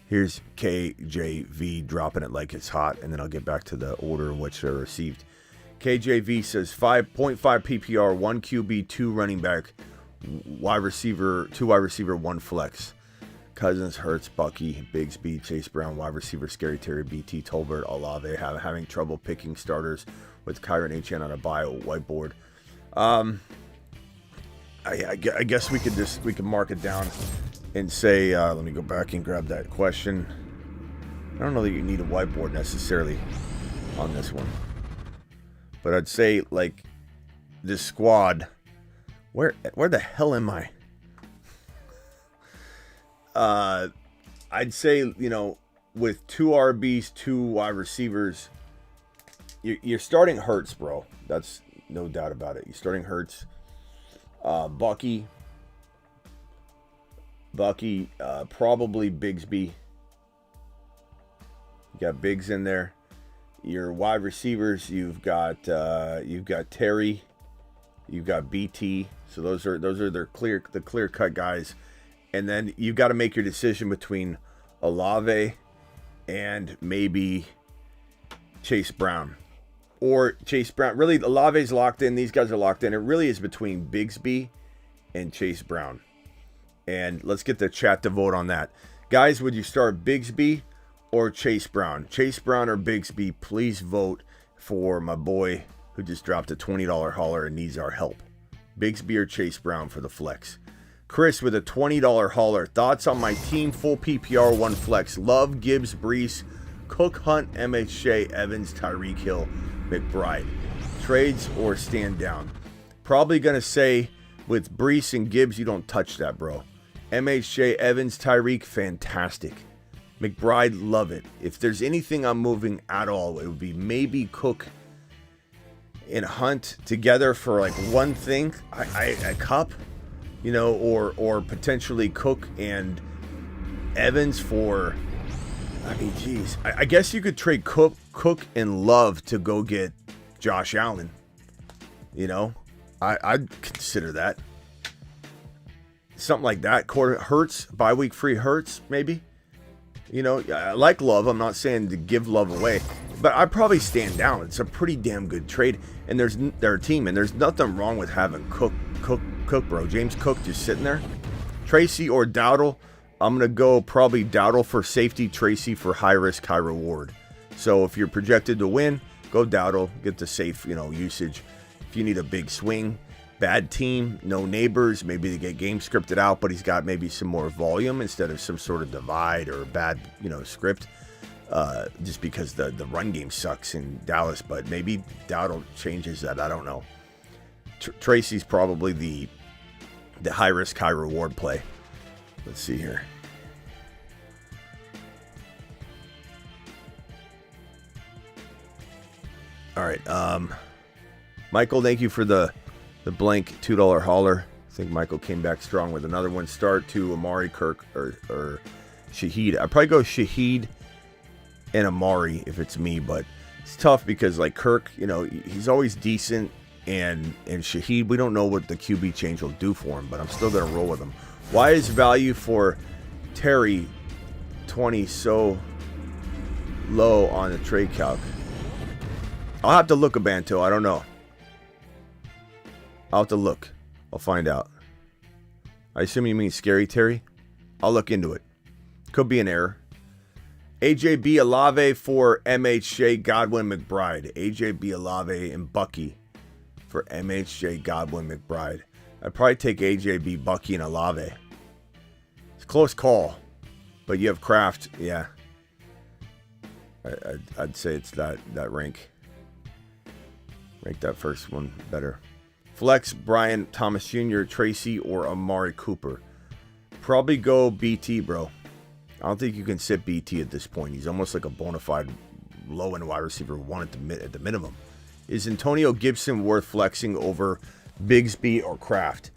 Here's KJV dropping it like it's hot, and then I'll get back to the order in which they're received. KJV says 5.5 PPR, 1 QB, 2 running back, wide receiver, 2 wide receiver, 1 flex. Cousins, Hurts, Bucky, Bigsby, Chase Brown, wide receiver, Scary Terry, BT, Tolbert, Olave. Having trouble picking starters with Kyron HN on a bio whiteboard. I guess we could mark it down and say, let me go back and grab that question. I don't know that you need a whiteboard necessarily on this one, but I'd say like this squad. Where the hell am I? I'd say, you know, with 2 RBs, 2 wide receivers, you're starting Hurts, bro. That's no doubt about it. You're starting Hurts. Bucky, probably Bigsby. You got Biggs in there. Your wide receivers, you've got Terry, You've got BT. So those are the clear cut guys. And then you've got to make your decision between Olave and maybe Chase Brown. Or Chase Brown. Really, Olave's locked in. These guys are locked in. It really is between Bigsby and Chase Brown. And let's get the chat to vote on that. Guys, would you start Bigsby or Chase Brown? Chase Brown or Bigsby, please vote for my boy who just dropped a $20 hauler and needs our help. Bigsby or Chase Brown for the flex. Chris with a $20 hauler. Thoughts on my team full PPR 1 flex. Love, Gibbs, Brees, Cook, Hunt, MHJ, Evans, Tyreek Hill, McBride. Trades or stand down. Probably going to say with Brees and Gibbs, you don't touch that, bro. MHJ, Evans, Tyreek, fantastic. McBride, love it. If there's anything I'm moving at all, it would be maybe Cook and Hunt together for like one thing, a cup, you know, or potentially Cook and Evans for, I mean, geez. I guess you could trade Cook and Love to go get Josh Allen. You know, I'd consider that. Something like that. Hurts, bye week free Hurts, maybe. You know, I like Love. I'm not saying to give Love away, but I'd probably stand down. It's a pretty damn good trade, and they're a team, and there's nothing wrong with having Cook, bro. James Cook just sitting there. Tracy or Dowdle. I'm gonna go probably Dowdle for safety, Tracy for high risk, high reward. So if you're projected to win, go Dowdle, get the safe, you know, usage. If you need a big swing, bad team, no neighbors, maybe they get game scripted out, but he's got maybe some more volume instead of some sort of divide or bad, you know, script. Just because the run game sucks in Dallas, but maybe Dowdle changes that. I don't know. Tracy's probably the high risk, high reward play. Let's see here. All right. Michael, thank you for the blank $2 hauler. I think Michael came back strong with another one. Start to Amari, Kirk, or Shaheed. I'd probably go Shaheed and Amari if it's me, but it's tough because like Kirk, you know, he's always decent, and Shaheed, we don't know what the QB change will do for him, but I'm still going to roll with him. Why is value for Terry 20 so low on the trade calc? I'll have to look, Abanto. I don't know. I'll have to look. I'll find out. I assume you mean Scary Terry? I'll look into it. Could be an error. AJB Olave for MHJ, Godwin, McBride. AJB Olave and Bucky for MHJ, Godwin, McBride. I'd probably take AJB, Bucky, and Olave. It's a close call, but you have Kraft. Yeah. I'd say it's that rank. Rank that first one better. Flex, Brian Thomas Jr., Tracy, or Amari Cooper. Probably go BT, bro. I don't think you can sit BT at this point. He's almost like a bona fide low-end wide receiver one at the minimum. Is Antonio Gibson worth flexing over Bigsby or Kraft?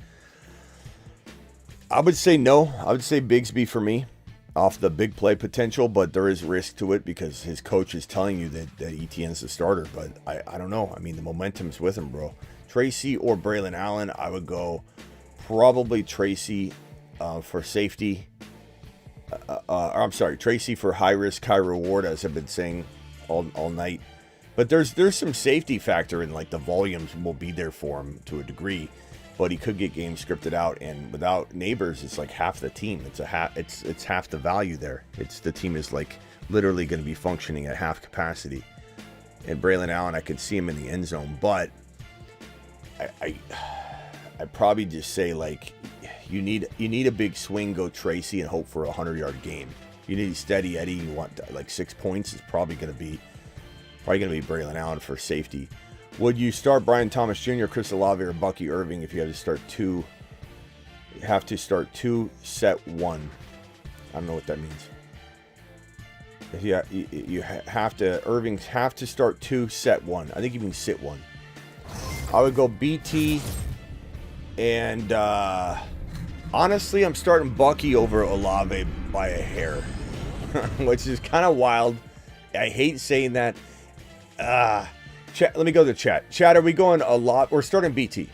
I would say no. I would say Bigsby for me off the big play potential, but there is risk to it because his coach is telling you that Etienne's the starter. But I don't know. I mean, the momentum's with him, bro. Tracy or Braylon Allen, I would go probably Tracy for safety. I'm sorry, Tracy for high risk, high reward, as I've been saying all night. But there's some safety factor in, like, the volumes will be there for him to a degree, but he could get game scripted out, and without Neighbors, it's like half the team. It's half the value there. The team is like literally going to be functioning at half capacity. And Braylon Allen, I could see him in the end zone, but I'd probably just say, like, you need a big swing, go Tracy, and hope for a 100-yard game. You need steady Eddie. You want like 6 points. It's probably gonna be Braylon Allen for safety. Would you start Brian Thomas Jr., Chris Olave, or Bucky Irving if you had to start two? You have to start two, set one. I don't know what that means. You have to. Irving have to start two, set one. I think you can sit one. I would go BT, and honestly, I'm starting Bucky over Olave by a hair, which is kind of wild. I hate saying that. Chat, let me go to chat. Chat, are we going a lot? We're starting BT.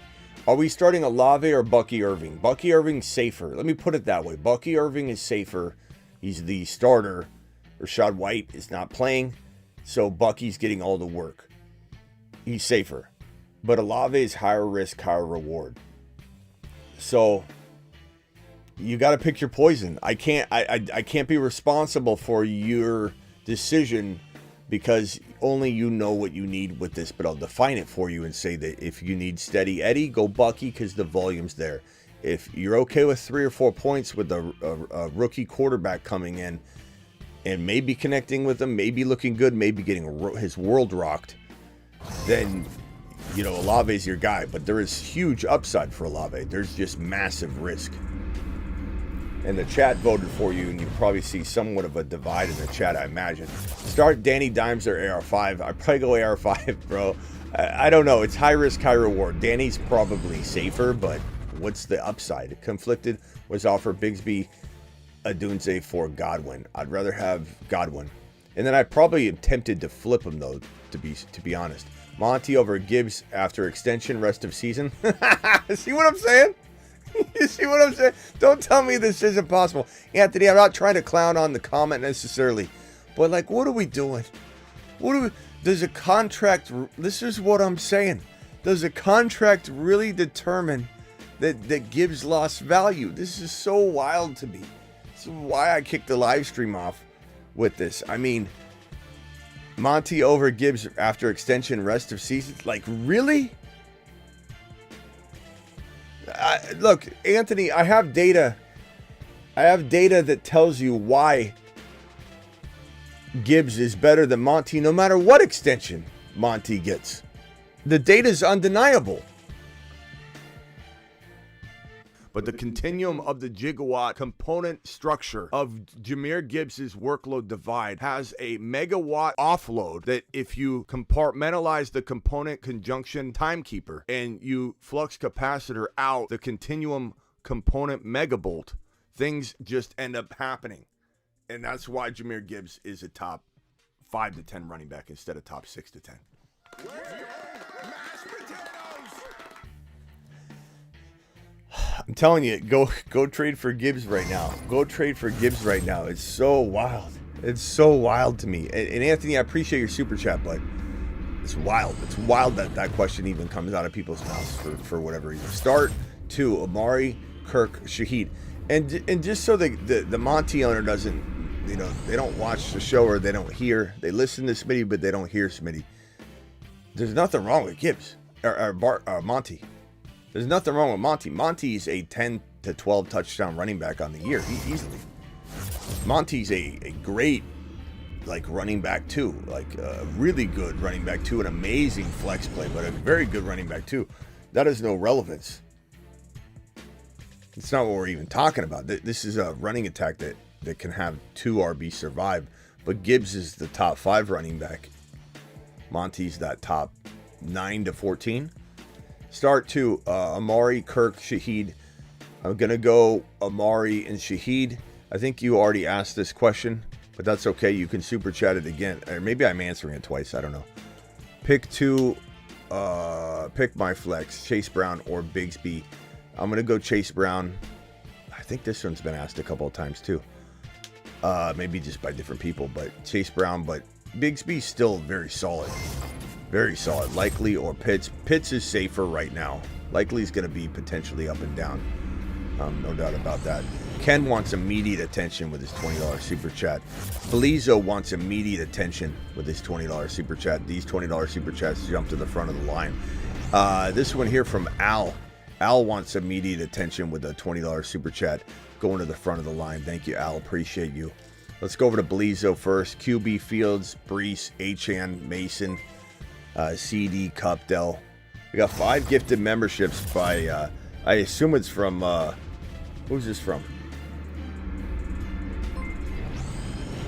Are we starting Olave or Bucky Irving? Bucky Irving's safer. Let me put it that way. Bucky Irving is safer. He's the starter. Rashad White is not playing, so Bucky's getting all the work. He's safer. But Olave is higher risk, higher reward. So you got to pick your poison. I can't be responsible for your decision because only you know what you need with this, but I'll define it for you and say that if you need steady Eddie, go Bucky because the volume's there. If you're okay with 3 or 4 points with a rookie quarterback coming in and maybe connecting with him, maybe looking good, maybe getting his world rocked, then, you know, Olave's your guy. But there is huge upside for Olave. There's just massive risk. And the chat voted for you, and you probably see somewhat of a divide in the chat, I imagine. Start Danny Dimes or AR5. I'd probably go AR5, bro. I don't know. It's high risk, high reward. Danny's probably safer, but what's the upside? Conflicted was offered Bigsby Adunze for Godwin. I'd rather have Godwin. And then I probably am tempted to flip him, though, to be honest. Monty over Gibbs after extension, rest of season. See what I'm saying? You see what I'm saying? Don't tell me this isn't possible. Anthony, I'm not trying to clown on the comment necessarily, but like, what are we doing? Does a contract, this is what I'm saying. Does a contract really determine that Gibbs lost value? This is so wild to me. This is why I kicked the live stream off with this. I mean, Monty over Gibbs after extension, rest of season. Like, really? Look, Anthony, I have data. I have data that tells you why Gibbs is better than Monty no matter what extension Monty gets. The data is undeniable. But the continuum of the gigawatt component structure of Jahmyr Gibbs' workload divide has a megawatt offload that if you compartmentalize the component conjunction timekeeper and you flux capacitor out the continuum component megabolt, things just end up happening. And that's why Jahmyr Gibbs is a top 5 to 10 running back instead of top 6 to 10. I'm telling you, go trade for Gibbs right now. Go trade for Gibbs right now. It's so wild. It's so wild to me. And Anthony, I appreciate your super chat, but it's wild. It's wild that that question even comes out of people's mouths for whatever reason. Start 2, Amari, Kirk, Shaheed. And just so the Monty owner doesn't, you know, they don't watch the show or they don't hear. They listen to Smitty, but they don't hear Smitty. There's nothing wrong with Gibbs or Monty. There's nothing wrong with Monty. Monty's a 10 to 12 touchdown running back on the year, easily. Monty's a great, like, running back too, like a really good running back too, an amazing flex play, but a very good running back too. That has no relevance. It's not what we're even talking about. This is a running attack that can have 2 RB survive, but Gibbs is the top 5 running back. Monty's that top 9 to 14. Start 2, Amari, Kirk, Shaheed. I'm going to go Amari and Shaheed. I think you already asked this question, but that's okay. You can super chat it again. Or maybe I'm answering it twice. I don't know. Pick 2, pick my flex, Chase Brown or Bigsby. I'm going to go Chase Brown. I think this one's been asked a couple of times too. Maybe just by different people, but Chase Brown. But Bigsby's still very solid. Very solid. Likely or Pitts. Pitts is safer right now. Likely is going to be potentially up and down. No doubt about that. Ken wants immediate attention with his $20 super chat. Blizzo wants immediate attention with his $20 super chat. These $20 super chats jump to the front of the line. This one here from Al. Al wants immediate attention with a $20 super chat going to the front of the line. Thank you, Al. Appreciate you. Let's go over to Blizzo first. QB Fields, Brees, Achan, Mason, CD, Cup, Dell. We got 5 gifted memberships by, I assume it's from, who's this from?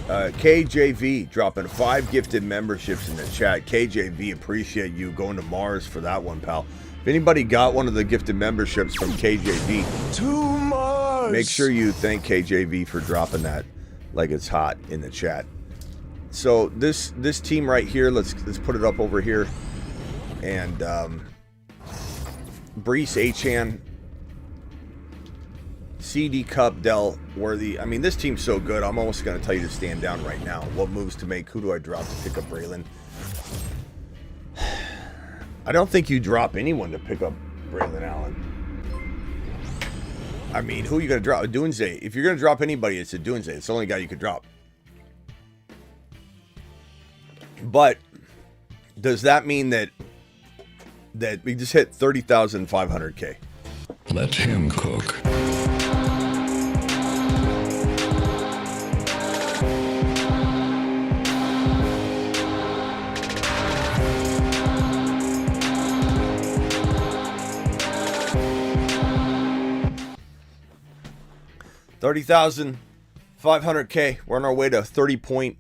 KJV dropping 5 gifted memberships in the chat. KJV, appreciate you going to Mars for that one, pal. If anybody got one of the gifted memberships from KJV, to Mars, make sure you thank KJV for dropping that like it's hot in the chat. So this team right here, let's put it up over here, and Brees, Achane, CD, Cup, Dell, Worthy. I mean, this team's so good, I'm almost going to tell you to stand down right now. What moves to make? Who do I drop to pick up Braylon? I don't think you drop anyone to pick up Braylon Allen. I mean, who are you going to drop? Dunze. If you're going to drop anybody, it's a Dunze. It's the only guy you could drop. But does that mean that we just hit 30,500K? Let him cook. $30,500K. We're on our way to 31.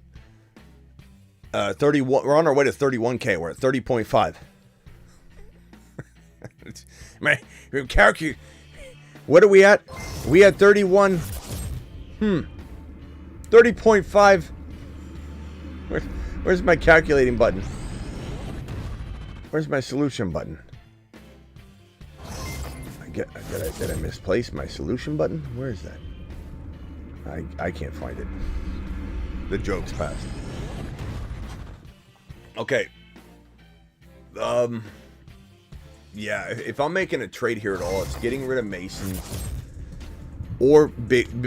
We're on our way to 31K. We're at 30.5. What are we at? We at 31. 30.5. Where's my calculating button? Where's my solution button? Did I misplace my solution button? Where is that? I can't find it. The joke's passed. Okay. Yeah, if I'm making a trade here at all, it's getting rid of Mason. Or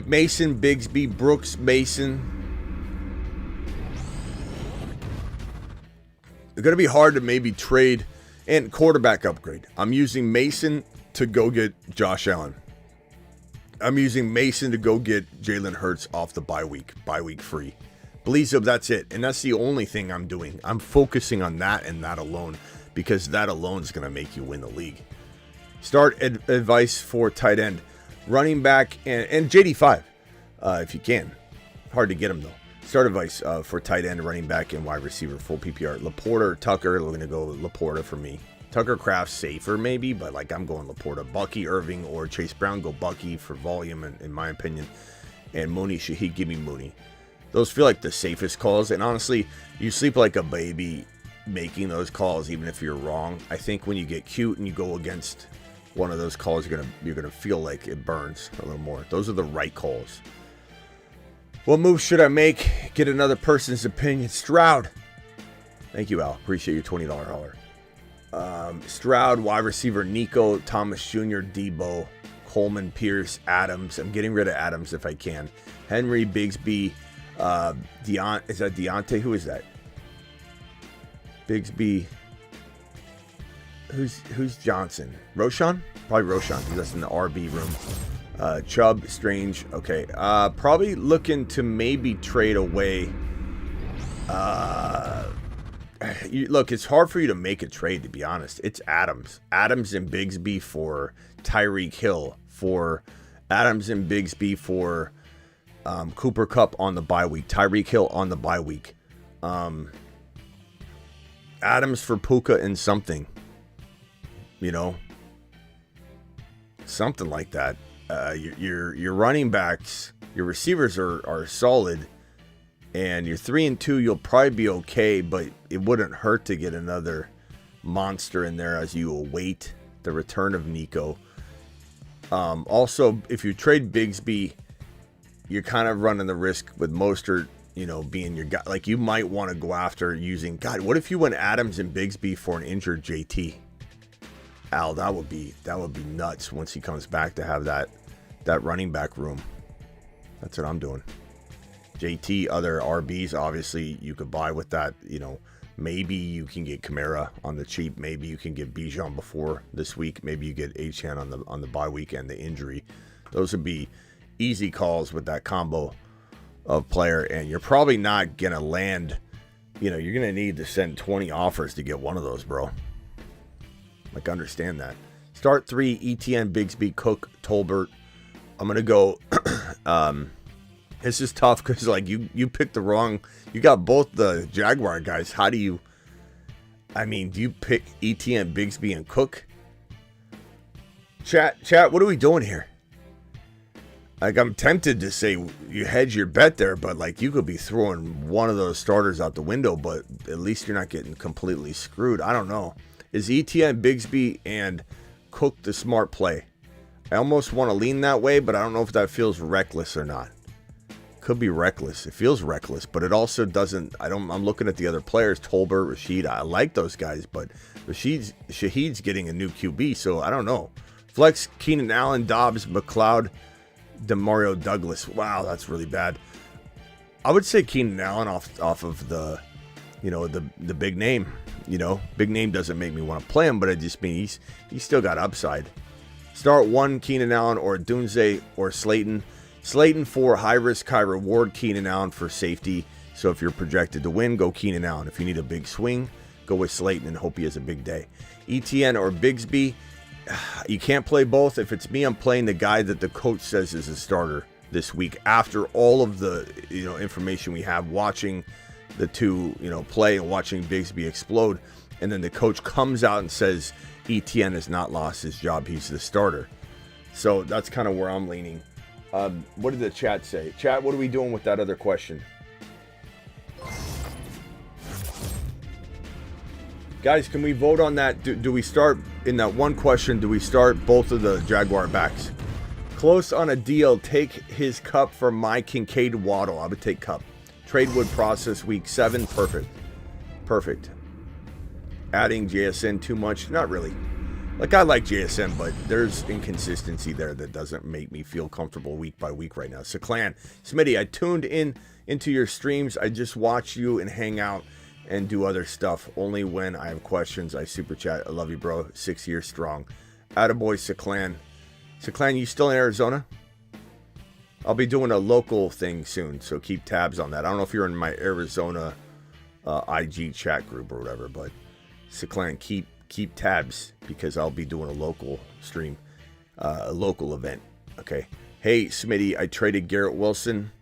Mason, Bigsby, Brooks, Mason. It's going to be hard to maybe trade and quarterback upgrade. I'm using Mason to go get Josh Allen. I'm using Mason to go get Jalen Hurts off the bye week free. Bledsoe, that's it. And that's the only thing I'm doing. I'm focusing on that and that alone, because that alone is going to make you win the league. Start advice for tight end, running back, and JD5, if you can. Hard to get him, though. Start advice for tight end, running back, and wide receiver, full PPR. Laporta or Tucker, we're going to go Laporta for me. Tucker Kraft's safer, maybe, but like I'm going Laporta. Bucky, Irving, or Chase Brown, go Bucky for volume, in my opinion. And Mooney, Shaheed, give me Mooney. Those feel like the safest calls, and honestly, you sleep like a baby making those calls, even if you're wrong. I think when you get cute and you go against one of those calls, you're gonna feel like it burns a little more. Those are the right calls. What move should I make? Get another person's opinion. Stroud. Thank you, Al. Appreciate your $20 holler. Stroud, wide receiver, Nico, Thomas Jr., Deebo, Coleman, Pierce, Adams. I'm getting rid of Adams if I can. Henry, Bigsby, is that Deontay? Who is that? Bigsby. Who's Johnson? Roshan? Probably Roshan, because that's in the RB room. Chubb, Strange. Okay. Probably looking to maybe trade away. Look, it's hard for you to make a trade, to be honest. It's Adams. Adams and Bigsby for Tyreek Hill. For Adams and Bigsby for Cooper Kupp on the bye week. Tyreek Hill on the bye week. Adams for Puka and something. You know? Something like that. Your running backs, your receivers are solid. And you're 3-2, you'll probably be okay, but it wouldn't hurt to get another monster in there as you await the return of Nico. Also, if you trade Bigsby, you're kind of running the risk with Mostert, being your guy. Like, you might want to go after using, God, what if you went Adams and Bigsby for an injured JT? Al, that would be nuts once he comes back to have that running back room. That's what I'm doing. JT, other RBs, obviously you could buy with that. Maybe you can get Kamara on the cheap. Maybe you can get Bijan before this week. Maybe you get Achane on the bye week and the injury. Those would be easy calls with that combo of player, and you're probably not gonna land. You're gonna need to send 20 offers to get one of those, bro. Like, understand that. Start 3: ETN, Bigsby, Cook, Tolbert. I'm gonna go. This is tough because, like, you picked the wrong. You got both the Jaguar guys. How do you? Do you pick ETN, Bigsby, and Cook? Chat. What are we doing here? Like, I'm tempted to say you hedge your bet there, but like, you could be throwing one of those starters out the window. But at least you're not getting completely screwed. I don't know. Is ETN, Bigsby, and Cook the smart play. I almost want to lean that way, but I don't know if that feels reckless or not. Could be reckless. It feels reckless, but it also doesn't. I'm looking at the other players, Tolbert, Rashid. I like those guys, but Shaheed's getting a new QB, so I don't know. Flex, Keenan Allen, Dobbs, McLeod, Demario Douglas. Wow, that's really bad. I would say Keenan Allen off of the, the big name. Big name doesn't make me want to play him, but it just means he's still got upside. Start one, Keenan Allen or Dunze or Slayton. Slayton for high risk, high reward. Keenan Allen for safety. So if you're projected to win, go Keenan Allen. If you need a big swing, go with Slayton and hope he has a big day. ETN or Bigsby. You can't play both. If it's me, I'm playing the guy that the coach says is a starter this week. After all of the information we have, watching the two play and watching Bigsby explode, and then the coach comes out and says ETN has not lost his job. He's the starter. So that's kind of where I'm leaning. What did the chat say? Chat, what are we doing with that other question? Guys, can we vote on that? Do we start in that one question? Do we start both of the Jaguar backs? Close on a deal. Take his Cup for my Kincaid Waddle. I would take Cup. Trade would process week 7. Perfect. Adding JSN too much? Not really. I like JSN, but there's inconsistency there that doesn't make me feel comfortable week by week right now. So, Clan, Smitty, I tuned into your streams. I just watch you and hang out and do other stuff. Only when I have questions, I super chat. I love you, bro. 6 years strong. Attaboy, Seclan. Seclan, you still in Arizona? I'll be doing a local thing soon, so keep tabs on that. I don't know if you're in my Arizona IG chat group or whatever, but Seclan, keep tabs because I'll be doing a local stream, a local event. Okay. Hey, Smitty, I traded Garrett Wilson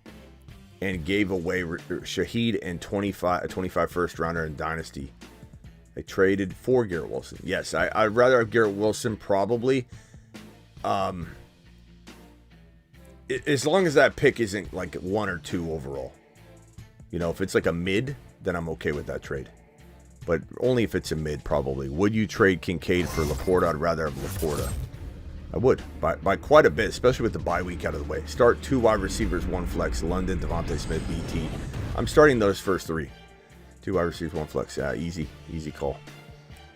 and gave away Shaheed and a 25 first rounder in Dynasty. I traded for Garrett Wilson. Yes, I'd rather have Garrett Wilson probably. As long as that pick isn't 1 or 2 overall. If it's a mid, then I'm okay with that trade. But only if it's a mid, probably. Would you trade Kincaid for Laporta? I'd rather have Laporta. I would, by quite a bit, especially with the bye week out of the way. Start 2 wide receivers, 1 flex. London, Davante Smith, BT. I'm starting those first 3. 2 wide receivers, 1 flex. Yeah, easy call.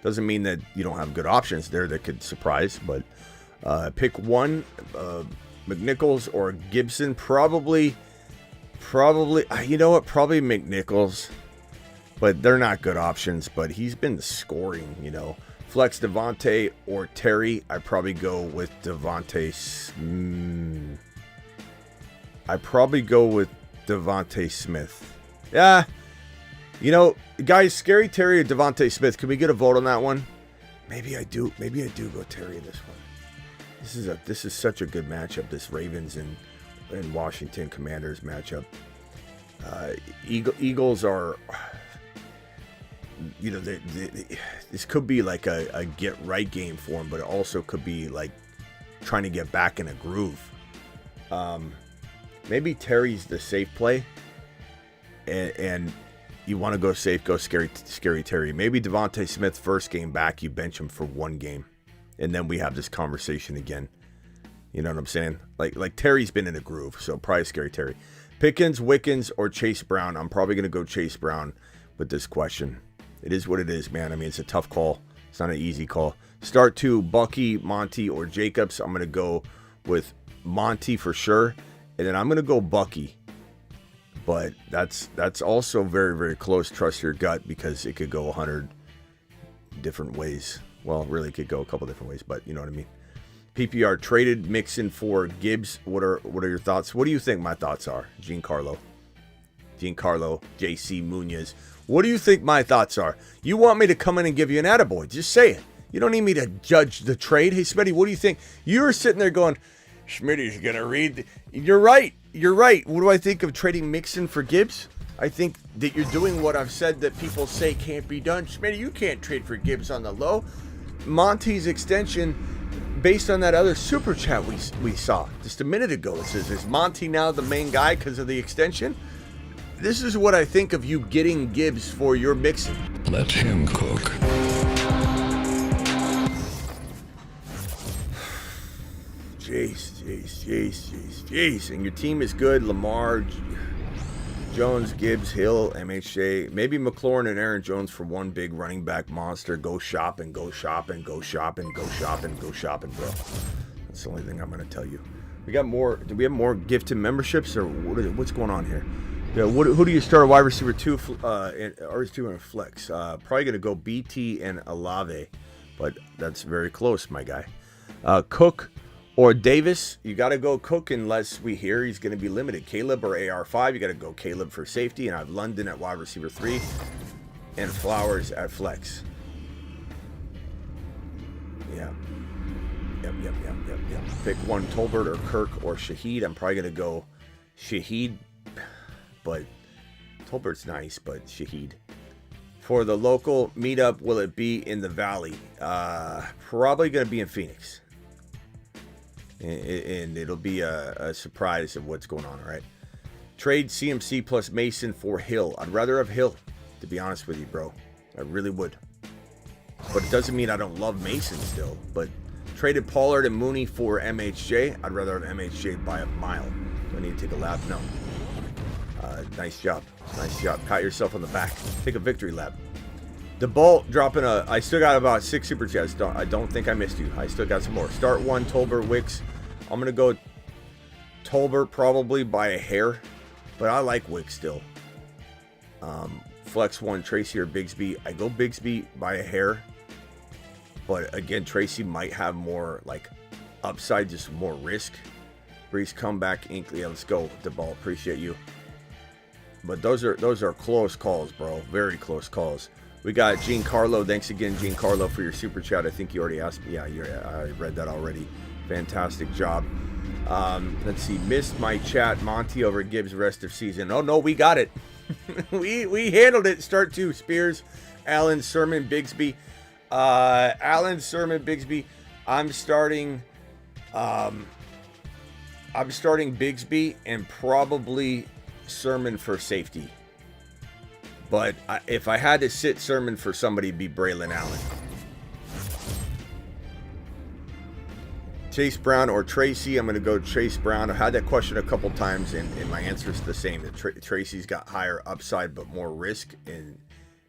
Doesn't mean that you don't have good options there that could surprise, but pick 1, McNichols or Gibson. Probably, you know what? Probably McNichols. But they're not good options, but he's been scoring, Flex Davante or Terry. I'd probably go with Davante. I'd probably go with Davante Smith. Yeah. Guys, Scary Terry or Davante Smith. Can we get a vote on that one? Maybe I do go Terry in this one. This is such a good matchup, this Ravens and Washington Commanders matchup. Eagles are... this could be a get right game for him, but it also could be trying to get back in a groove. Maybe Terry's the safe play, and you want to go safe, go scary Terry. Maybe Davante Smith first game back, you bench him for 1 game, and then we have this conversation again. You know what I'm saying? Like Terry's been in a groove, so probably scary Terry. Pickens, Wickens, or Chase Brown. I'm probably gonna go Chase Brown with this question. It is what it is, man. I mean, it's a tough call. It's not an easy call. Start 2, Bucky, Monty, or Jacobs. I'm going to go with Monty for sure. And then I'm going to go Bucky. But that's also very, very close. Trust your gut because it could go 100 different ways. Well, really, it could go a couple different ways, but you know what I mean. PPR traded Mixon for Gibbs. What are your thoughts? What do you think my thoughts are? Giancarlo, JC Munoz. What do you think my thoughts are? You want me to come in and give you an attaboy. Just say it. You don't need me to judge the trade. Hey, Smitty, what do you think? You're sitting there going, Smitty's going to read. You're right. What do I think of trading Mixon for Gibbs? I think that you're doing what I've said that people say can't be done. Smitty, you can't trade for Gibbs on the low. Monty's extension, based on that other super chat we saw just a minute ago, it says, is Monty now the main guy because of the extension? This is what I think of you getting Gibbs for your Mixon. Let him cook. Jeez. And your team is good. Lamar, Jones, Gibbs, Hill, MHJ. Maybe McLaurin and Aaron Jones for one big running back monster. Go shopping, bro. That's the only thing I'm going to tell you. We got more. Do we have more gifted memberships, or what's going on here? Yeah, who do you start at wide receiver 2 and RS2 and flex? Probably going to go BT and Olave, but that's very close, my guy. Cook or Davis, you got to go Cook unless we hear he's going to be limited. Caleb or AR5, you got to go Caleb for safety, and I have London at wide receiver 3 and Flowers at flex. Yeah. Yep. Pick one, Tolbert or Kirk or Shaheed. I'm probably going to go Shaheed, but Tolbert's nice, but Shaheed. For the local meetup, will it be in the Valley? Probably going to be in Phoenix. And it'll be a surprise of what's going on, all right? Trade CMC plus Mason for Hill. I'd rather have Hill, to be honest with you, bro. I really would. But it doesn't mean I don't love Mason still. But traded Pollard and Mooney for MHJ. I'd rather have MHJ by a mile. Do I need to take a lap? No. Nice job. Pat yourself on the back. Take a victory lap. The ball dropping I still got about 6 super chats. I don't think I missed you. I still got some more. Start one, Tolbert, Wicks. I'm going to go Tolbert probably by a hair, but I like Wicks still. Flex one, Tracy or Bigsby. I go Bigsby by a hair, but again, Tracy might have more like upside, just more risk. Breeze comeback, Inc. Yeah, let's go. The ball, appreciate you. But those are close calls, bro. Very close calls. We got Giancarlo. Thanks again, Giancarlo, for your super chat. I think you already asked me. Yeah, I read that already. Fantastic job. Let's see. Missed my chat. Monty over Gibbs rest of season. Oh, no, we got it. we handled it. Start 2. Spears, Allen, Sermon, Bigsby. Allen, Sermon, Bigsby. I'm starting Bigsby and probably Sermon for safety. But if I had to sit Sermon for somebody, it'd be Braylon Allen. Chase Brown or Tracy. I'm going to go Chase Brown. I've had that question a couple times, and my answer is the same. Tracy's got higher upside but more risk, and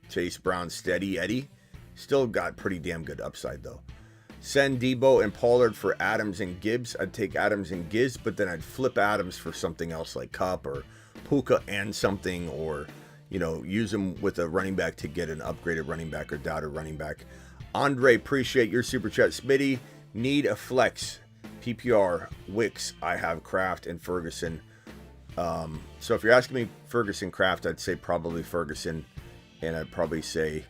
Chase Brown steady Eddie. Still got pretty damn good upside, though. Send Deebo and Pollard for Adams and Gibbs. I'd take Adams and Gibbs, but then I'd flip Adams for something else like Cup or Puka and something, or use them with a running back to get an upgraded running back or doubted running back. Andre, appreciate your super chat. Smitty, need a flex. PPR, Wicks, I have Kraft and Ferguson. So if you're asking me Ferguson, Kraft, I'd say probably Ferguson, and I'd probably say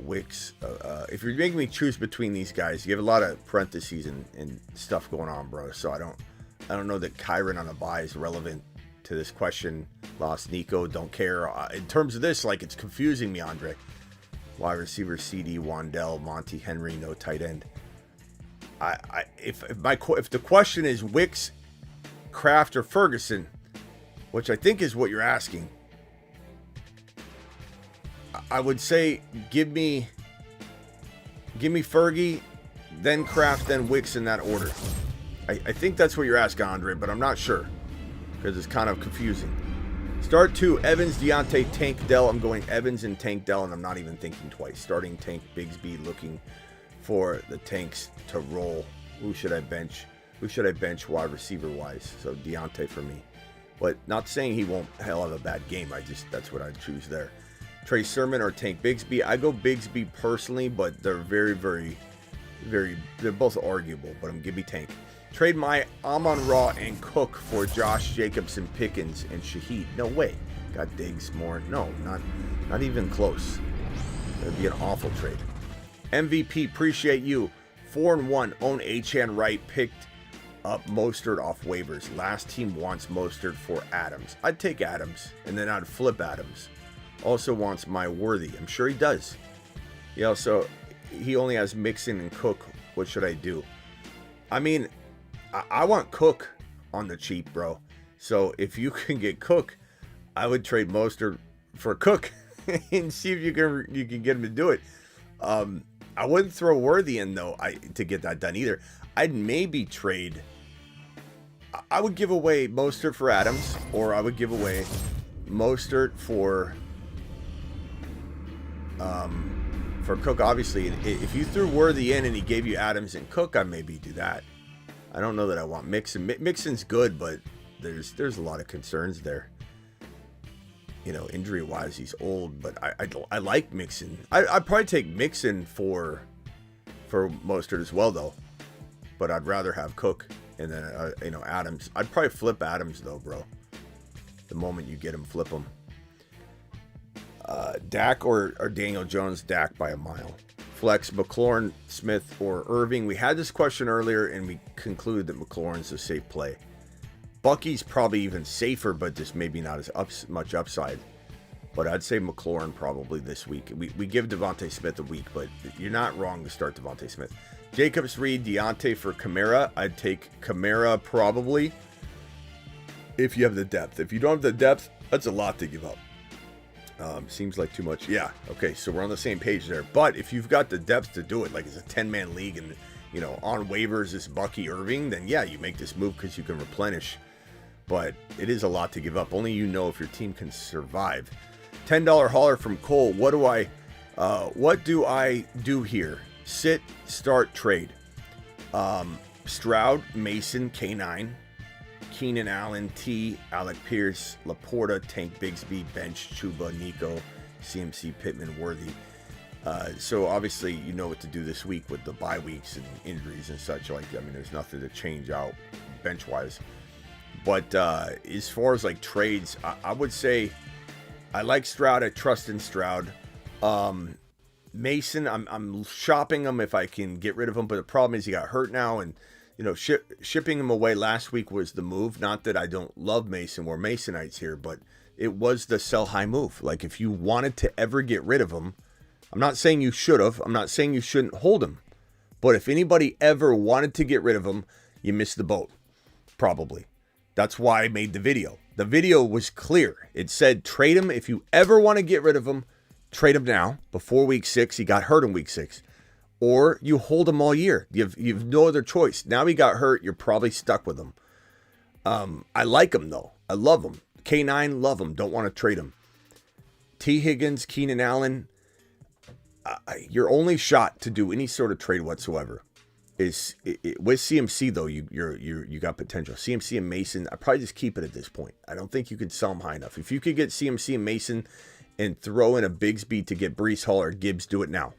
Wicks. If you're making me choose between these guys, you have a lot of parentheses and stuff going on, bro. So I don't know that Kyron on a buy is relevant to this question. Lost Nico, don't care. In terms of this, like, it's confusing me, Andre. Wide receiver, CD, Wandell, Monty, Henry, no tight end. If the question is Wicks, Kraft, or Ferguson, which I think is what you're asking, I would say give me Fergie, then Kraft, then Wicks in that order. I think that's what you're asking, Andre, but I'm not sure because it's kind of confusing. Start 2, Evans, Deontay, Tank, Dell. I'm going Evans and Tank, Dell, and I'm not even thinking twice. Starting Tank, Bigsby, looking for the Tanks to roll. Who should I bench? Wide receiver wise? So Deontay for me. But not saying he'll have a bad game. That's what I'd choose there. Trey Sermon or Tank Bigsby. I go Bigsby personally, but they're very, very, very, they're both arguable, but give me Tank. Trade my Amon-Ra and Cook for Josh Jacobson, Pickens, and Shaheed. No way. Got Diggs more. No, not even close. That'd be an awful trade. MVP, appreciate you. 4-1, own Achane Wright, picked up Mostert off waivers. Last team wants Mostert for Adams. I'd take Adams, and then I'd flip Adams. Also wants my Worthy. I'm sure he does. He only has Mixon and Cook. What should I do? I mean, I want Cook on the cheap, bro. So if you can get Cook, I would trade Mostert for Cook and see if you can get him to do it. I wouldn't throw Worthy in, though, to get that done either. I'd maybe trade. I would give away Mostert for Adams, or I would give away Mostert for Cook, obviously. If you threw Worthy in and he gave you Adams and Cook, I'd maybe do that. I don't know that I want Mixon. Mixon's good, but there's a lot of concerns there. You know, injury-wise, he's old, but I like Mixon. I'd probably take Mixon for Mostert as well, though. But I'd rather have Cook and then, Adams. I'd probably flip Adams, though, bro. The moment you get him, flip him. Dak or Daniel Jones? Dak by a mile. Flex, McLaurin, Smith, or Irving. We had this question earlier, and we concluded that McLaurin's a safe play. Bucky's probably even safer, but just maybe not as much upside. But I'd say McLaurin probably this week. We give Davante Smith a week, but you're not wrong to start Davante Smith. Jacobs, Reed, Deontay for Kamara. I'd take Kamara probably if you have the depth. If you don't have the depth, that's a lot to give up. Seems like too much. Yeah, okay, so we're on the same page there. But if you've got the depth to do it, like it's a 10-man league and, on waivers is Bucky Irving, then yeah, you make this move because you can replenish. But it is a lot to give up. Only you know if your team can survive. $10 hauler from Cole. What do I do here? Sit, start, trade. Stroud, Mason, K9, Keenan Allen, T, Alec Pierce, Laporta, Tank Bigsby, Bench, Chuba, Nico, CMC, Pittman, Worthy. So obviously you know what to do this week with the bye weeks and injuries and such. There's nothing to change out bench-wise. But as far as like trades, I would say I like Stroud. I trust in Stroud. Mason, I'm shopping him if I can get rid of him. But the problem is he got hurt now, and shipping him away last week was the move. Not that I don't love Mason. We're Masonites here, but it was the sell high move. Like if you wanted to ever get rid of him, I'm not saying you should have. I'm not saying you shouldn't hold him. But if anybody ever wanted to get rid of him, you missed the boat. Probably. That's why I made the video. The video was clear. It said trade him. If you ever want to get rid of him, trade him now. Before week 6, he got hurt in week 6. Or you hold him all year. You've no other choice. Now he got hurt. You're probably stuck with him. I like him, though. I love him. K9, love him. Don't want to trade him. T. Higgins, Keenan Allen. Your only shot to do any sort of trade whatsoever is with CMC, though. You got potential. CMC and Mason, I probably just keep it at this point. I don't think you could sell them high enough. If you could get CMC and Mason and throw in a Bigsby to get Breece Hall or Gibbs, do it now.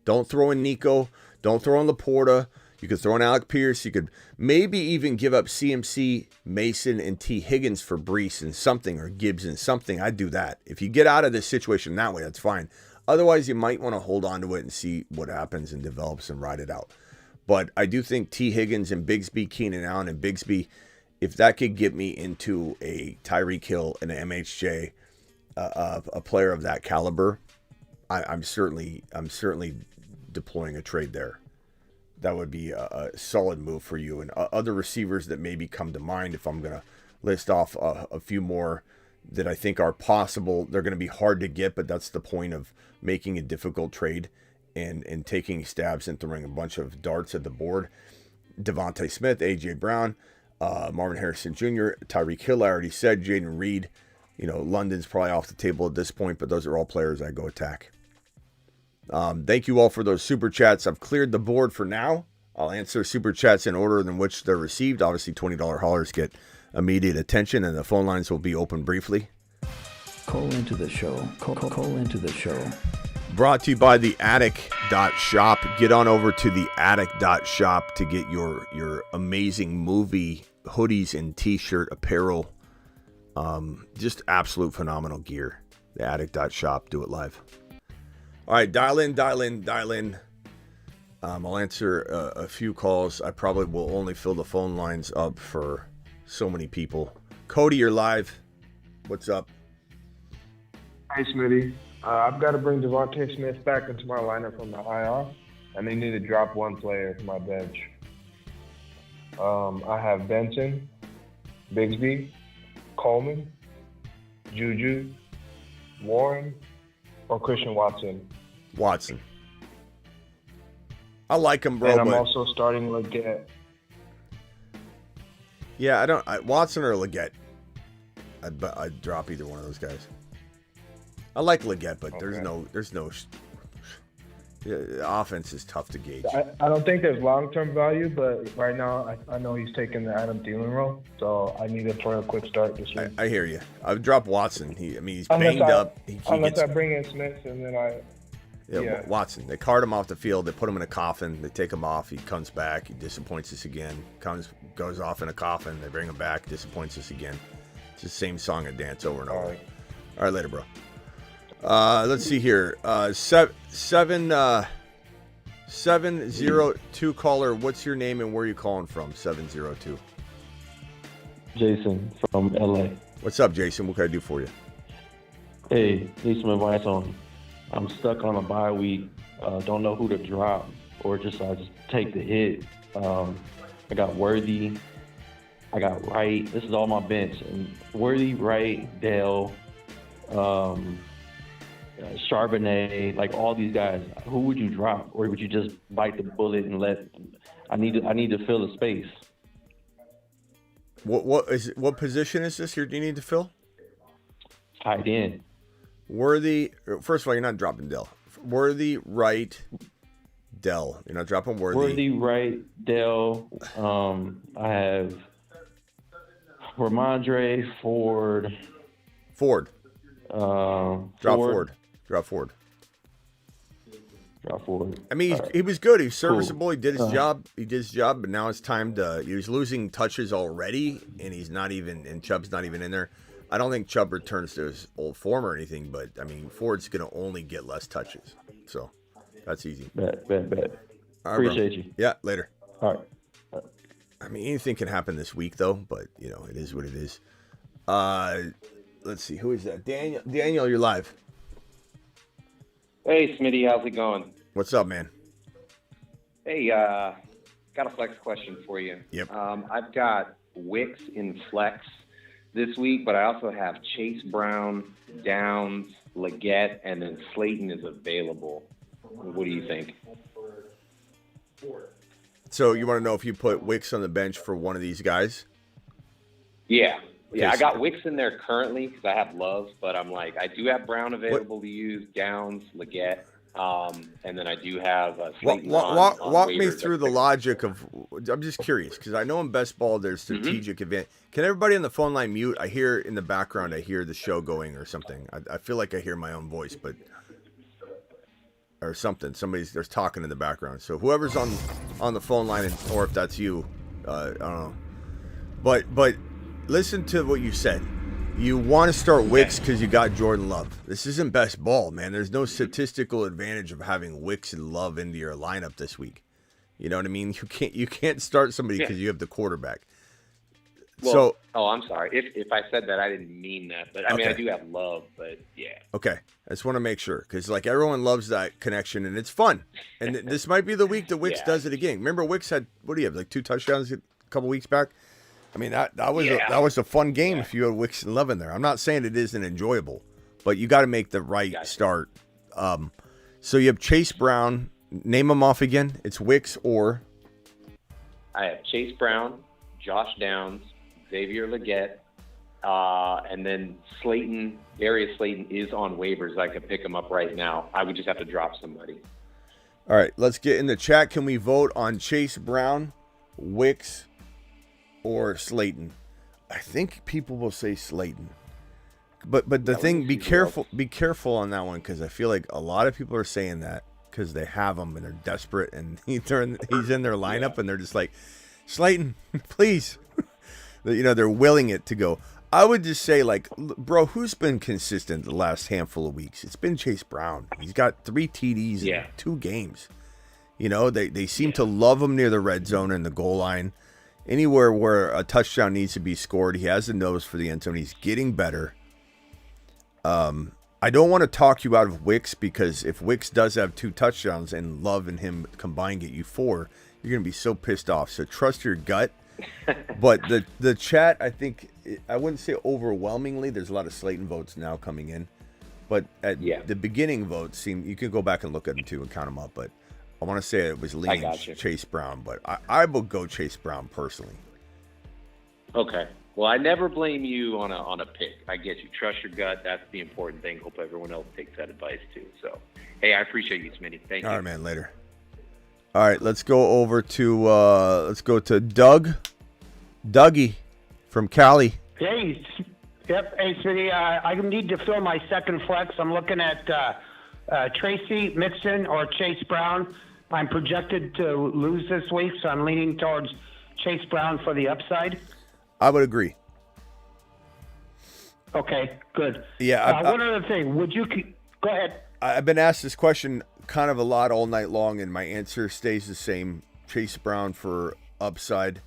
Don't throw in Nico. Don't throw in Laporta. You could throw in Alec Pierce. You could maybe even give up CMC, Mason, and T. Higgins for Breece and something, or Gibbs and something. I'd do that. If you get out of this situation that way, that's fine. Otherwise, you might want to hold on to it and see what happens and develops and ride it out. But I do think T. Higgins and Bigsby, Keenan Allen and Bigsby, if that could get me into a Tyreek Hill and an MHJ, a player of that caliber, I'm certainly deploying a trade there. That would be a solid move for you. And other receivers that maybe come to mind, if I'm going to list off a few more that I think are possible. They're going to be hard to get, but that's the point of making a difficult trade and taking stabs and throwing a bunch of darts at the board. Devontae Smith, A.J. Brown, Marvin Harrison Jr., Tyreek Hill, I already said, Jaden Reed. London's probably off the table at this point, but those are all players I go attack. Thank you all for those super chats. I've cleared the board for now. I'll answer super chats in order in which they're received. Obviously, $20 haulers get immediate attention, and the phone lines will be open briefly. Call into the show. Call into the show. Brought to you by theattic.shop. Get on over to theattic.shop to get your amazing movie hoodies and t-shirt apparel. Just absolute phenomenal gear. Theattic.shop. Do it live. All right, dial in. I'll answer a few calls. I probably will only fill the phone lines up for so many people. Cody, you're live. What's up? Hey, Smitty. I've got to bring Davante Smith back into my lineup from the IR, and they need to drop one player from my bench. I have Benson, Bigsby, Coleman, Juju, Warren, or Christian Watson. Watson. I like him, bro. And I'm but also starting Leggett. yeah, Watson or Leggett. I'd drop either one of those guys. I like Leggett, but there's no. Offense is tough to gauge. I don't think there's long-term value, but right now I know he's taking the Adam Thielen role, so I need him for a quick start this week. I hear you. I would drop Watson. He's banged up. Unless I bring in Smith and then Watson. They cart him off the field. They put him in a coffin. They take him off. He comes back. He disappoints us again. Goes off in a coffin. They bring him back. Disappoints us again. It's the same song and dance over and over. All right, later, bro. Let's see here. 702 caller. What's your name and where are you calling from? 702. Jason from LA. What's up, Jason? What can I do for you? Hey, need some advice on. I'm stuck on a bye week. Don't know who to drop or just take the hit. I got Worthy. I got Wright. This is all my bench. And Worthy, Wright, Dell, Charbonnet, like all these guys. Who would you drop, or would you just bite the bullet and let? I need to fill the space. What position is this you need to fill? Tight end. Worthy. First of all, you're not dropping Dell. Worthy, Wright, Dell. You're not dropping Worthy. Worthy, Wright, Dell. I have Ramondre, Ford. Drop Ford. I mean, he was good. He was serviceable. Cool. He did his job. But now it's time to. He was losing touches already, and Chubb's not even in there. I don't think Chubb returns to his old form or anything, but I mean, Ford's going to only get less touches, so that's easy. Bet. Right, Appreciate you. Yeah, later. All right. I mean, anything can happen this week, though, but it is what it is. Let's see, who is that? Daniel, you're live. Hey, Smitty, how's it going? What's up, man? Hey, got a flex question for you. Yep. I've got Wicks in flex this week, but I also have Chase Brown, Downs, Leggett, and then Slayton is available. What do you think? So you want to know if you put Wicks on the bench for one of these guys? Yeah. Yeah, I got Wicks in there currently because I have Love, but I'm like, I do have Brown available to use, Downs, Leggett, and then I do have Slayton walk me through the logic of. I'm just curious because I know in best ball there's strategic event. Can everybody on the phone line mute? I hear in the background, I hear the show going or something. I feel like I hear my own voice, but or something. There's talking in the background. So whoever's on the phone line, or if that's you, I don't know. But listen to what you said. You want to start Wicks because you got Jordan Love. This isn't best ball, man. There's no statistical advantage of having Wicks and Love into your lineup this week. You know what I mean? You can't start somebody because you have the quarterback. Well, I'm sorry. If I said that, I didn't mean that. But I mean, I do have Love, but yeah. Okay. I just want to make sure because like everyone loves that connection and it's fun. And this might be the week that Wicks does it again. Remember Wicks had, what do you have, like 2 touchdowns a couple weeks back? I mean, that was a fun game if you had Wicks and Love in there. I'm not saying it isn't enjoyable, but you got to make the right start. So you have Chase Brown. Name them off again. It's Wicks or? I have Chase Brown, Josh Downs, Xavier Leggett, and then Slayton. Darius Slayton is on waivers. I could pick him up right now. I would just have to drop somebody. All right, let's get in the chat. Can we vote on Chase Brown, Wicks, or Slayton? I think people will say Slayton. But the thing, be careful on that one because I feel like a lot of people are saying that because they have him and they're desperate and he's in their lineup and they're just like, Slayton, please. They're willing it to go. I would just say, like, bro, who's been consistent the last handful of weeks? It's been Chase Brown. He's got 3 TDs in 2 games. They seem to love him near the red zone and the goal line. Anywhere where a touchdown needs to be scored, he has the nose for the end zone. He's getting better. I don't want to talk you out of Wicks because if Wicks does have 2 touchdowns and Love and him combined get you 4, you're going to be so pissed off. So trust your gut. But the chat, I think, I wouldn't say overwhelmingly. There's a lot of Slayton votes now coming in. But at the beginning votes, you can go back and look at them too and count them up. But I want to say it was leaning gotcha. Chase Brown, but I will go Chase Brown personally. Okay. Well, I never blame you on a pick. I get you. Trust your gut. That's the important thing. Hope everyone else takes that advice too. So, hey, I appreciate you, Smitty. Thank you. All right, man. Later. All right, let's go over to Doug. Dougie from Cali. Hey, yep. Hey, Smitty, I need to fill my second flex. I'm looking at Tracy, Mixon, or Chase Brown. I'm projected to lose this week, so I'm leaning towards Chase Brown for the upside. I would agree. Okay, good. Yeah. One other thing. Go ahead. I've been asked this question kind of a lot all night long, and my answer stays the same. Chase Brown for upside.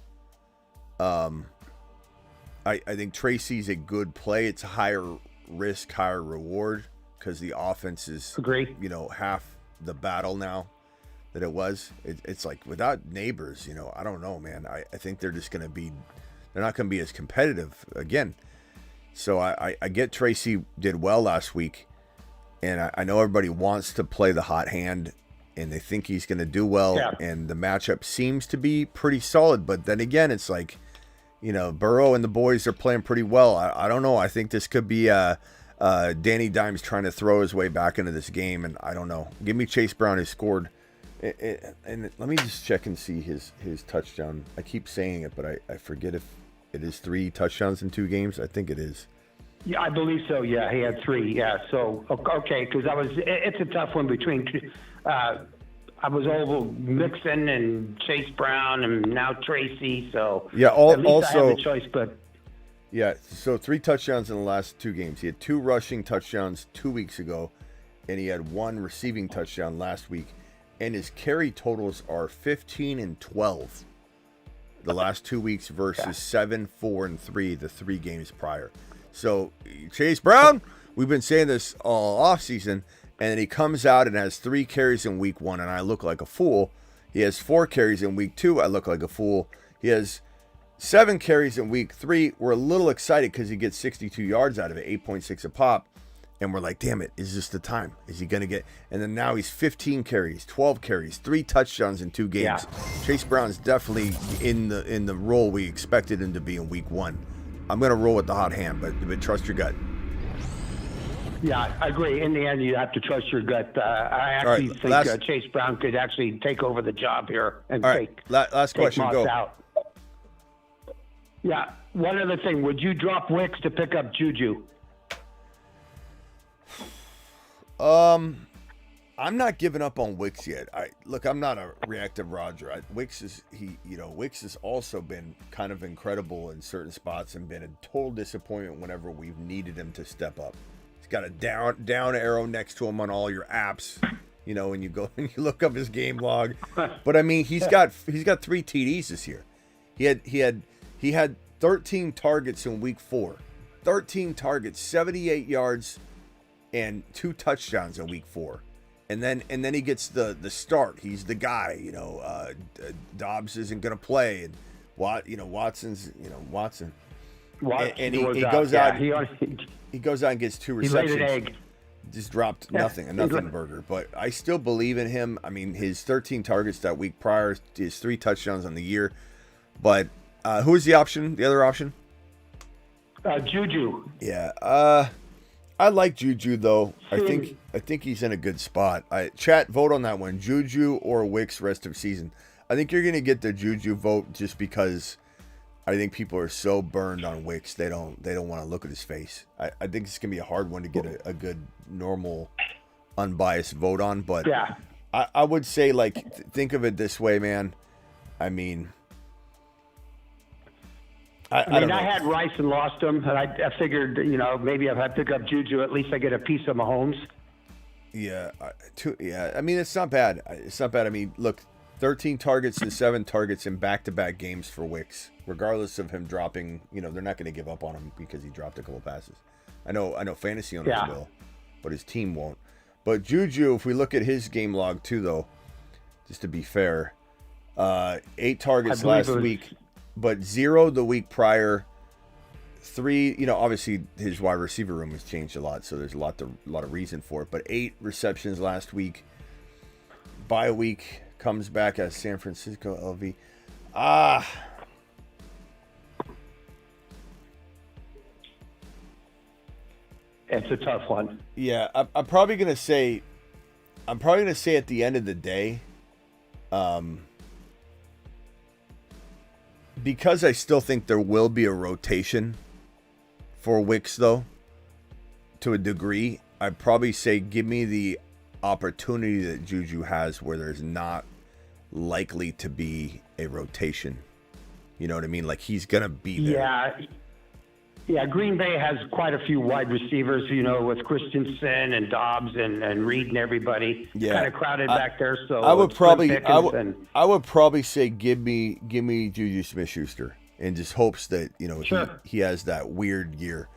I think Tracy's a good play. It's a higher risk, higher reward because the offense is, Agree. Half the battle now that it was. It's like without Neighbors, I don't know, man. I think they're just going to be, they're not going to be as competitive again. So I get Tracy did well last week, and I know everybody wants to play the hot hand, and they think he's going to do well, and the matchup seems to be pretty solid. But then again, it's like, Burrow and the boys are playing pretty well. I don't know. I think this could be Danny Dimes trying to throw his way back into this game, and I don't know. Give me Chase Brown, who scored. And let me just check and see his touchdown. I keep saying it, but I forget if it is 3 touchdowns in 2 games. I think it is. Yeah, I believe so. Yeah, he had 3. Yeah, so okay, because it's a tough one between. I was over Mixon and Chase Brown, and now Tracy. So yeah, at least also I have a choice, but yeah. So 3 touchdowns in the last 2 games. He had 2 rushing touchdowns 2 weeks ago, and he had 1 receiving touchdown last week. And his carry totals are 15 and 12 the last 2 weeks versus 7, 4, and 3 the 3 games prior. So Chase Brown, we've been saying this all offseason, and then he comes out and has 3 carries in week 1, and I look like a fool. He has 4 carries in week 2. I look like a fool. He has 7 carries in week 3. We're a little excited because he gets 62 yards out of it, 8.6 a pop. And we're like, damn it, is this the time? Is he going to get? And then now he's 15 carries, 12 carries, 3 touchdowns in 2 games. Yeah. Chase Brown's definitely in the role we expected him to be in week 1. I'm going to roll with the hot hand, but trust your gut. Yeah, I agree. In the end, you have to trust your gut. I actually think Chase Brown could actually take over the job here and take last question. Moss Go. Out. Yeah. One other thing. Would you drop Wicks to pick up Juju? I'm not giving up on Wicks yet. I'm not a reactive Roger. Wicks has also been kind of incredible in certain spots and been a total disappointment whenever we've needed him to step up. He's got a down arrow next to him on all your apps, when you go and you look up his game log. But I mean, he's got 3 TDs this year. He had 13 targets in week 4. 13 targets, 78 yards, and 2 touchdowns in week 4. And then he gets the start. He's the guy, Dobbs isn't going to play, and Watson's, Watson. And he goes out. He goes out and gets 2 receptions. He laid an egg. Just dropped a nothing burger. But I still believe in him. I mean, his 13 targets that week prior, his 3 touchdowns on the year. But who is the option? The other option? Juju. Yeah. I like Juju though. I think he's in a good spot. Chat, vote on that one. Juju or Wicks rest of season. I think you're gonna get the Juju vote just because I think people are so burned on Wicks they don't want to look at his face. I think it's gonna be a hard one to get a good normal unbiased vote on. But yeah. I would say think of it this way, man. I mean. I don't know. I had Rice and lost him, and I figured, maybe if I pick up Juju, at least I get a piece of Mahomes. Yeah, I mean, it's not bad. I mean, look, 13 targets and 7 targets in back-to-back games for Wicks, regardless of him dropping. They're not going to give up on him because he dropped a couple passes. I know, fantasy owners will, but his team won't. But Juju, if we look at his game log too, though, just to be fair, 8 targets last week. But 0 the week prior, 3. Obviously his wide receiver room has changed a lot, so there's a lot of reason for it. But 8 receptions last week, bye week, comes back as San Francisco LV. It's a tough one. Yeah, I'm probably gonna say at the end of the day, because I still think there will be a rotation for Wicks, though, to a degree, I'd probably say give me the opportunity that Juju has where there's not likely to be a rotation. You know what I mean? Like, he's going to be there. Yeah, Green Bay has quite a few wide receivers, with Christensen and Dobbs and Reed and everybody. Yeah. Kind of crowded back there. So I would probably say give me Juju Smith-Schuster in just hopes that, Sure. he has that weird year.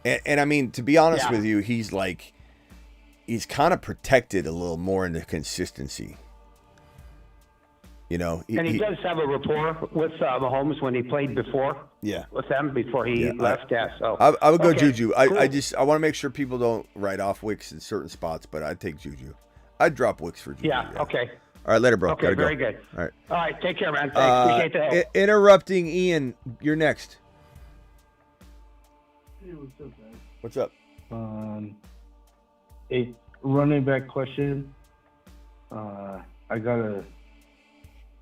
And I mean, to be honest with you, he's kind of protected a little more in the consistency. He does have a rapport with Mahomes when he played before. Yeah. With them before he left. So I would go okay, Juju. cool. I want to make sure people don't write off Wicks in certain spots, but I'd take Juju. I'd drop Wicks for Juju. Yeah. Okay. All right, later, bro. Okay. Gotta Very go. good. All right. All right. Take care, man. Thanks. Appreciate the help. Interrupting Ian, you're next. Hey, what's up, guys? What's up? A running back question. I got a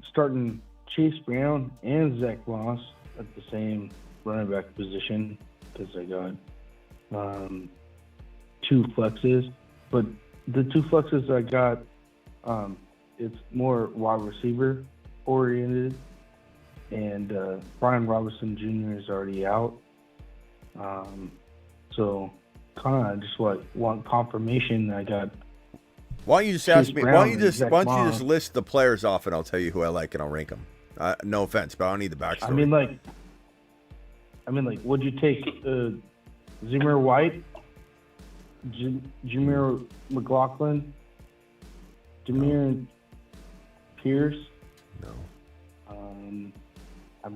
starting Chase Brown and Zach Moss at the same running back position because I got 2 flexes. But the 2 flexes I got, it's more wide receiver oriented, and Brian Robinson Jr. is already out. So kind of just want confirmation that I got. Why don't you just ask me? Why don't you just list the players off and I'll tell you who I like and I'll rank them. No offense, but I don't need the backstory. I mean, would you take Jahmyr White, Jameer McLaughlin, Jameer Pierce? No.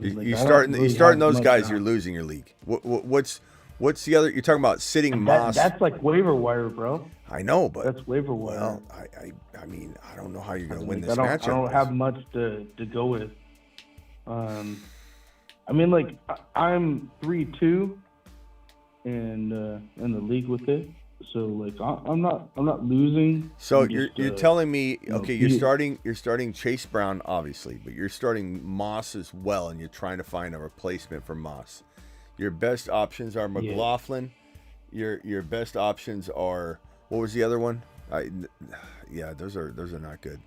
You starting those guys, you're losing your league. What's the other? You're talking about sitting Moss. That's like waiver wire, bro. I know, but that's waiver wire. Well, I mean, I don't know how you're going to win this matchup. I don't have much to go with. I mean, I'm 3-2 and in the league with it, so I'm not losing. So you're telling me, okay, you're starting Chase Brown obviously, but you're starting Moss as well, and you're trying to find a replacement for Moss. Your best options are McLaughlin. Yeah. Your best options are, what was the other one? Those are not good.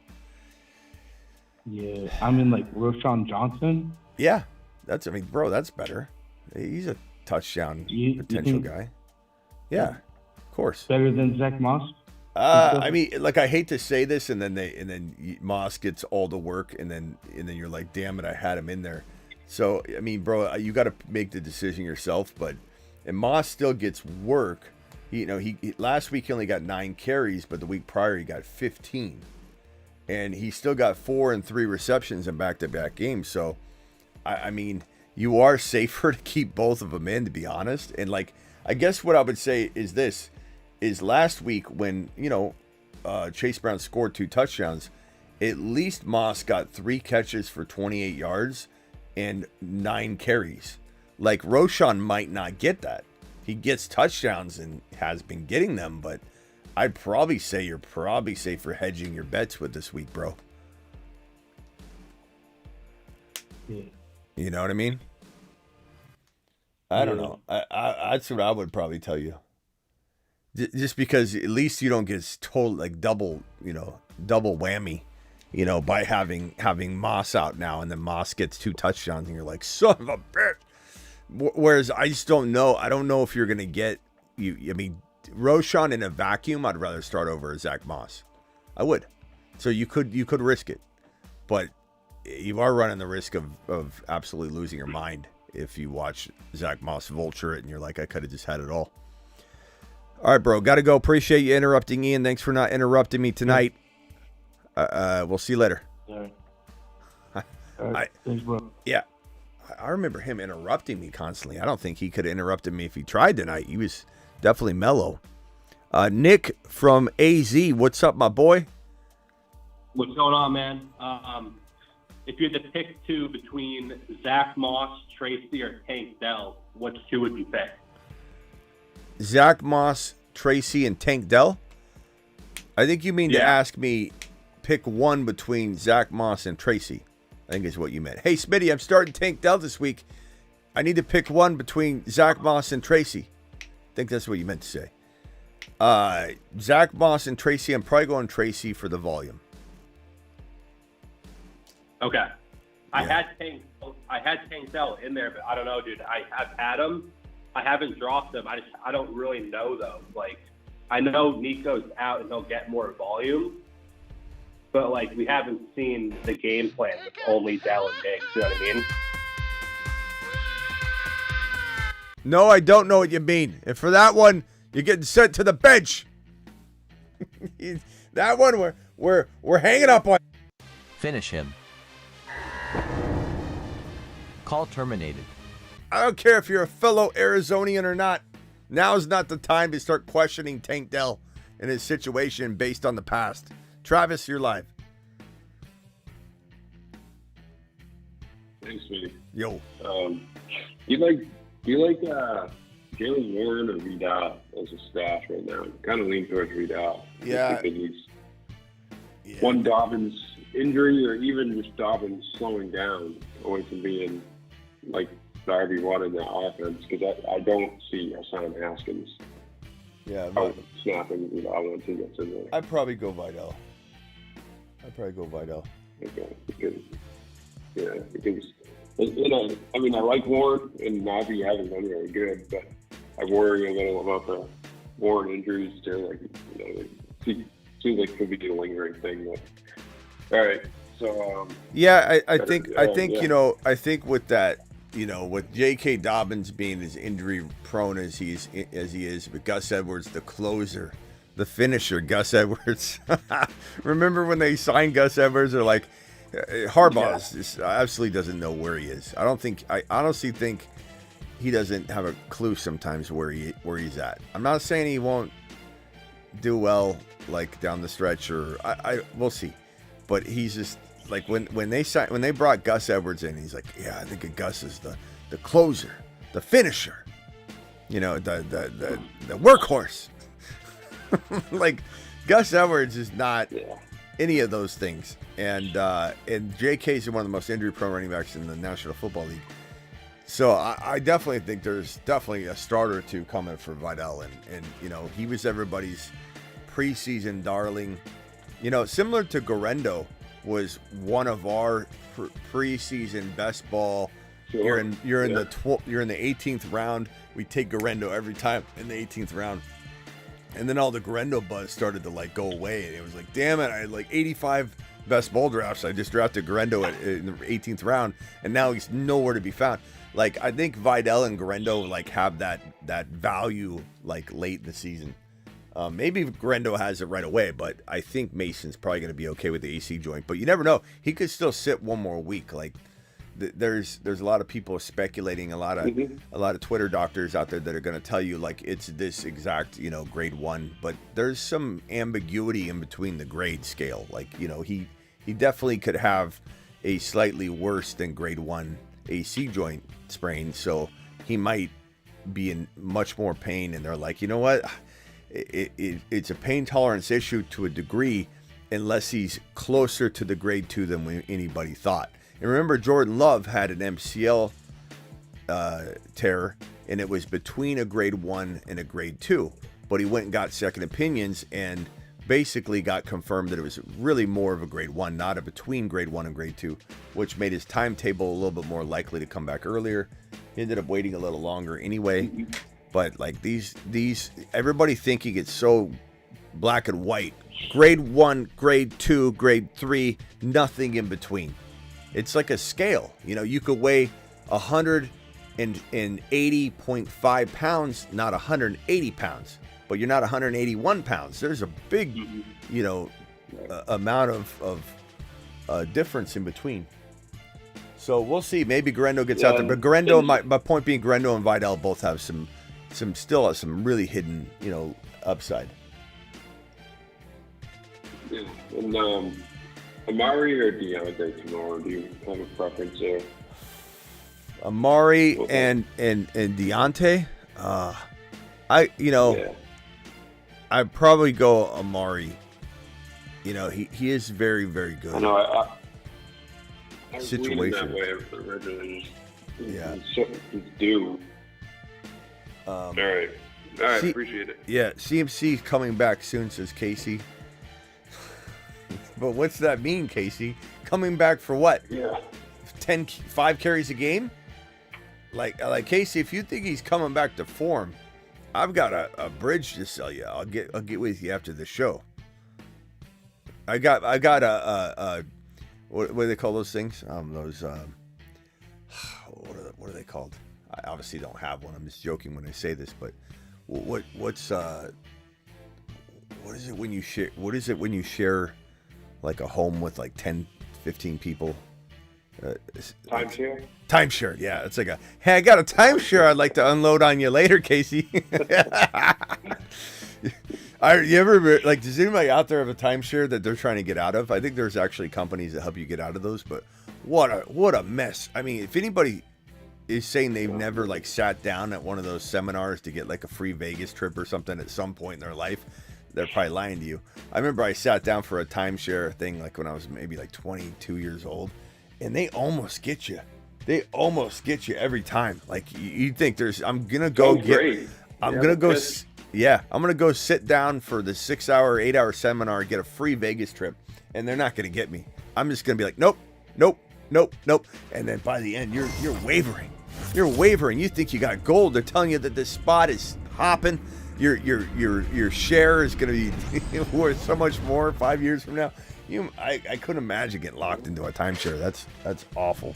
Yeah, I mean Roschon Johnson. Yeah, that's better. He's a touchdown potential guy. Yeah, of course. Better than Zach Moss. I mean, I hate to say this, and then Moss gets all the work, and then you're like, damn it, I had him in there. So I mean, bro, you got to make the decision yourself. And Moss still gets work. He last week he only got 9 carries, but the week prior he got 15, and he still got 4 and 3 receptions in back-to-back games. So, I mean, you are safer to keep both of them in, to be honest. And I guess what I would say is this: is last week when Chase Brown scored 2 touchdowns, at least Moss got 3 catches for 28 yards and 9 carries. Roschon might not get that. He gets touchdowns and has been getting them, but I'd probably say you're probably safer hedging your bets with this week, bro. Yeah. You know what I mean? I don't know. That's what I would probably tell you. Just because at least you don't get total double whammy, by having Moss out now, and then Moss gets 2 touchdowns, and you're like, son of a bitch. Whereas I just don't know. I don't know if you're gonna get I mean, Roschon in a vacuum, I'd rather start over Zach Moss. I would. So you could risk it, but you are running the risk of absolutely losing your mind if you watch Zach Moss vulture it and you're like, I could have just had it all. All right, bro. Got to go. Appreciate you interrupting, Ian. Thanks for not interrupting me tonight. We'll see you later. All right. Thanks, bro. Yeah. I remember him interrupting me constantly. I don't think he could have interrupted me if he tried tonight. He was definitely mellow. Nick from AZ, what's up, my boy? What's going on, man? If you had to pick two between Zach Moss, Tracy, or Tank Dell, which two would you pick? Zach Moss, Tracy, and Tank Dell? I think you mean to ask me pick one between Zach Moss and Tracy. I think is what you meant. Hey, Smitty, I'm starting Tank Dell this week. I need to pick one between Zach Moss and Tracy. I think that's what you meant to say. Zach Moss and Tracy. I'm probably going Tracy for the volume. Okay. I had Tank Dell in there, but I don't know, dude. I have Adams. I haven't dropped him. I don't really know, though. Like, I know Nico's out and he'll get more volume, but, like, we haven't seen the game plan with only Dell and Diggs. You know what I mean? No, I don't know what you mean. And for that one, you're getting sent to the bench. That one, we're hanging up on. Finish him. Call terminated. I don't care if you're a fellow Arizonian or not. Now's not the time to start questioning Tank Dell and his situation based on the past. Travis, you're live. Thanks, Smitty. Yo. You like Jalen Warren or Redraft as a stash right now? Kind of lean towards Redraft. Yeah. One Dobbins injury or even just Dobbins slowing down away from being like the RB1 in that offense, because I don't see Hassan Haskins snapping once he gets in there. I'd probably go Vidal. Okay. Because I mean, I like Warren, and Najee hasn't been very good, but I worry a little about the Warren injuries too. Like, it seems like it could be a lingering thing. But all right, so I think with that, with J.K. Dobbins being as injury prone as he is, but Gus Edwards, the closer, the finisher, Gus Edwards. Remember when they signed Gus Edwards? They're like, Harbaugh just absolutely doesn't know where he is. I honestly think he doesn't have a clue sometimes where he's at. I'm not saying he won't do well like down the stretch, or we'll see. But he's just like when they brought Gus Edwards in, he's like, yeah, I think Gus is the closer, the finisher, the workhorse. Like Gus Edwards is not any of those things, and JK is one of the most injury-prone running backs in the National Football League. So I definitely think there's definitely a starter or two coming for Vidal, and he was everybody's preseason darling. Similar to Garendo was one of our preseason best ball. Sure. You're in the 18th round. We take Garendo every time in the 18th round. And then all the Garendo buzz started to go away, and it was like, damn it! I had 85 best ball drafts. I just drafted Garendo in the 18th round, and now he's nowhere to be found. I think Vidal and Garendo have that value late in the season. Maybe Garendo has it right away, but I think Mason's probably going to be okay with the AC joint. But you never know; he could still sit one more week. There's a lot of people speculating, a lot of Twitter doctors out there that are going to tell you it's this exact grade 1, but there's some ambiguity in between the grade scale. He definitely could have a slightly worse than grade 1 AC joint sprain, so he might be in much more pain. And they're like, you know what, it's a pain tolerance issue to a degree, unless he's closer to the grade 2 than anybody thought. And remember, Jordan Love had an MCL tear, and it was between a grade 1 and a grade 2. But he went and got second opinions and basically got confirmed that it was really more of a grade 1, not a between grade 1 and grade 2, which made his timetable a little bit more likely to come back earlier. He ended up waiting a little longer anyway. But these everybody thinking it's so black and white. Grade 1, grade 2, grade 3, nothing in between. It's like a scale. You could weigh 180.5 pounds, not 180 pounds, but you're not 181 pounds. There's a big, amount of difference in between. So we'll see. Maybe Garendo gets out there, but Garendo, my point being, Garendo and Vidal both have some really hidden, upside. Yeah, and Amari or Deontay tomorrow? Do you have a preference there? Amari and Deontay. I'd probably go Amari. He is very, very good. I know. I Situation. that way originally. Yeah. It's due. All right. Appreciate it. Yeah, CMC coming back soon, says Casey. But what's that mean, Casey? Coming back for what? Yeah. 5 carries a game? Like Casey, if you think he's coming back to form, I've got a bridge to sell you. I'll get with you after the show. I got a what do they call those things? What are they called? I obviously don't have one. I'm just joking when I say this, but what is it when you share? What is it when you share like a home with like 10, 15 people? Timeshare? Timeshare, yeah. It's like hey, I got a timeshare I'd like to unload on you later, Casey. You ever, like, does anybody out there have a timeshare that they're trying to get out of? I think there's actually companies that help you get out of those, but what a mess. I mean, if anybody is saying they've never, like, sat down at one of those seminars to get, like, a free Vegas trip or something at some point in their life, they're probably lying to you. I remember I sat down for a timeshare thing, like, when I was maybe, like, 22 years old, and they almost get you. They almost get you every time. Like, you think I'm going to go get... I'm going to go... Yeah, I'm going to go sit down for the 6-hour, 8-hour seminar, get a free Vegas trip, and they're not going to get me. I'm just going to be like, nope. And then by the end, you're wavering. You're wavering. You think you got gold. They're telling you that this spot is hopping. Your share is going to be worth so much more 5 years from now. I couldn't imagine getting locked into a timeshare. That's awful.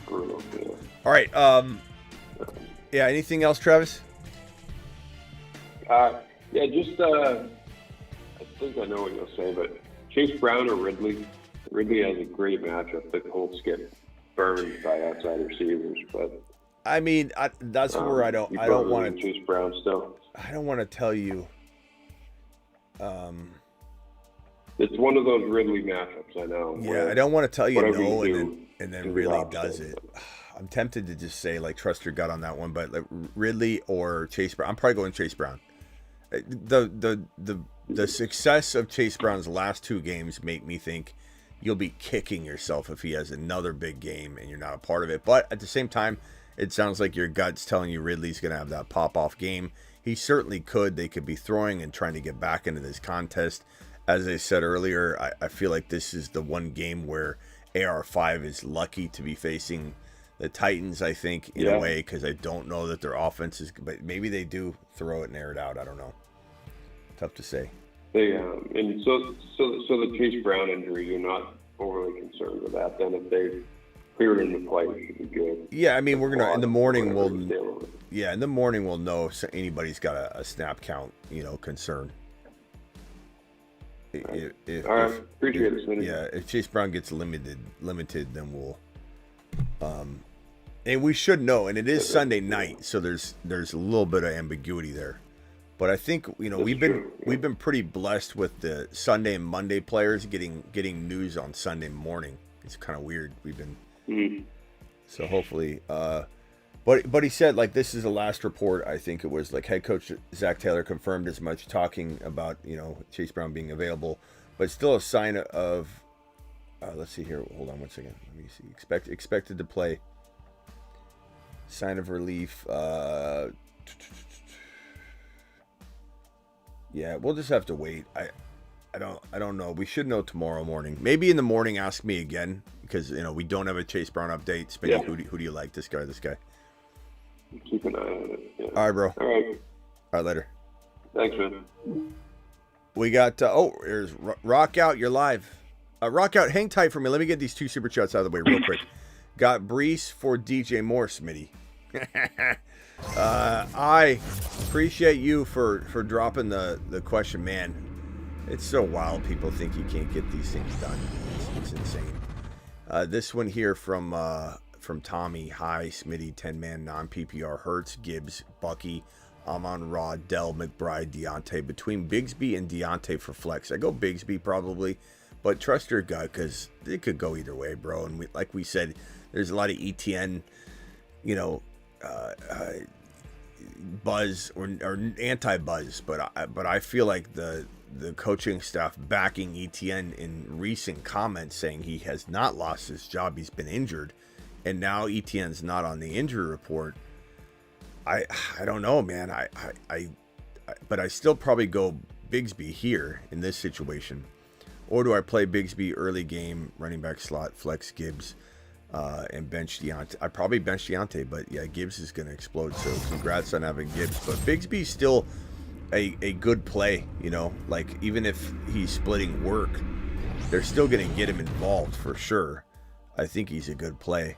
Brutal, yeah. All right. Yeah, anything else, Travis? Yeah, just I think I know what you'll say, but Chase Brown or Ridley? Ridley has a great matchup. The Colts get burned by outside receivers, but I mean, that's where I don't want to Chase Brown still. I don't want to tell you. It's one of those Ridley matchups, I know. Yeah, I don't want to tell you no, and then really does it. I'm tempted to just say, like, trust your gut on that one, but like Ridley or Chase Brown, I'm probably going Chase Brown. The success of Chase Brown's last 2 games make me think you'll be kicking yourself if he has another big game and you're not a part of it. But at the same time, it sounds like your gut's telling you Ridley's going to have that pop-off game. He certainly could. They could be throwing and trying to get back into this contest. As I said earlier, I feel like this is the one game where AR5 is lucky to be facing the Titans, I think, in a way, because I don't know that their offense is, but maybe they do throw it and air it out. I don't know. Tough to say. And so the Chase Brown injury, you're not overly concerned with that. Then if they clear it into play, it should be good. Yeah, I mean, we're gonna in the morning we'll know if anybody's got a snap count, concern. If, all right, appreciate it, Smitty. Yeah, if Chase Brown gets limited, then we'll. And we should know, and it is Sunday night, so there's a little bit of ambiguity there. But I think we've been pretty blessed with the Sunday and Monday players getting news on Sunday morning. It's kind of weird. We've been so hopefully. But he said, like, this is the last report. I think it was like head coach Zach Taylor confirmed as much, talking about Chase Brown being available, but still a sign of. Let's see here. Hold on one second. Let me see. Expected to play. Sign of relief. Yeah, we'll just have to wait. I don't know. We should know tomorrow morning. Maybe in the morning. Ask me again, because we don't have a Chase Brown update. Smitty, yeah. Who do you like? This guy or this guy? Keep an eye on it. Yeah. All right, bro. All right. All right, later. Thanks, man. We got there's Rock Out. You're live. Rock Out, hang tight for me. Let me get these 2 super chats out of the way real quick. Got Brees for DJ Moore, Smitty. I appreciate you for dropping the question, man. It's so wild. People think you can't get these things done. It's insane. This one here from Tommy. Hi, Smitty, 10-man non-PPR. Hurts, Gibbs, Bucky, Amon-Ra, Dell, McBride, Deontay. Between Bigsby and Deontay for flex, I go Bigsby probably, But trust your gut because it could go either way, bro. And like we said, there's a lot of ETN, buzz or anti-buzz. But I feel like the coaching staff backing ETN in recent comments saying he has not lost his job. He's been injured. And now ETN's not on the injury report. I don't know, man. But I still probably go Bigsby here in this situation. Or do I play Bigsby early game, running back slot, flex Gibbs, and bench Deontay? I probably bench Deontay, but yeah, Gibbs is going to explode. So congrats on having Gibbs. But Bigsby's still a good play, like even if he's splitting work, they're still going to get him involved for sure. I think he's a good play.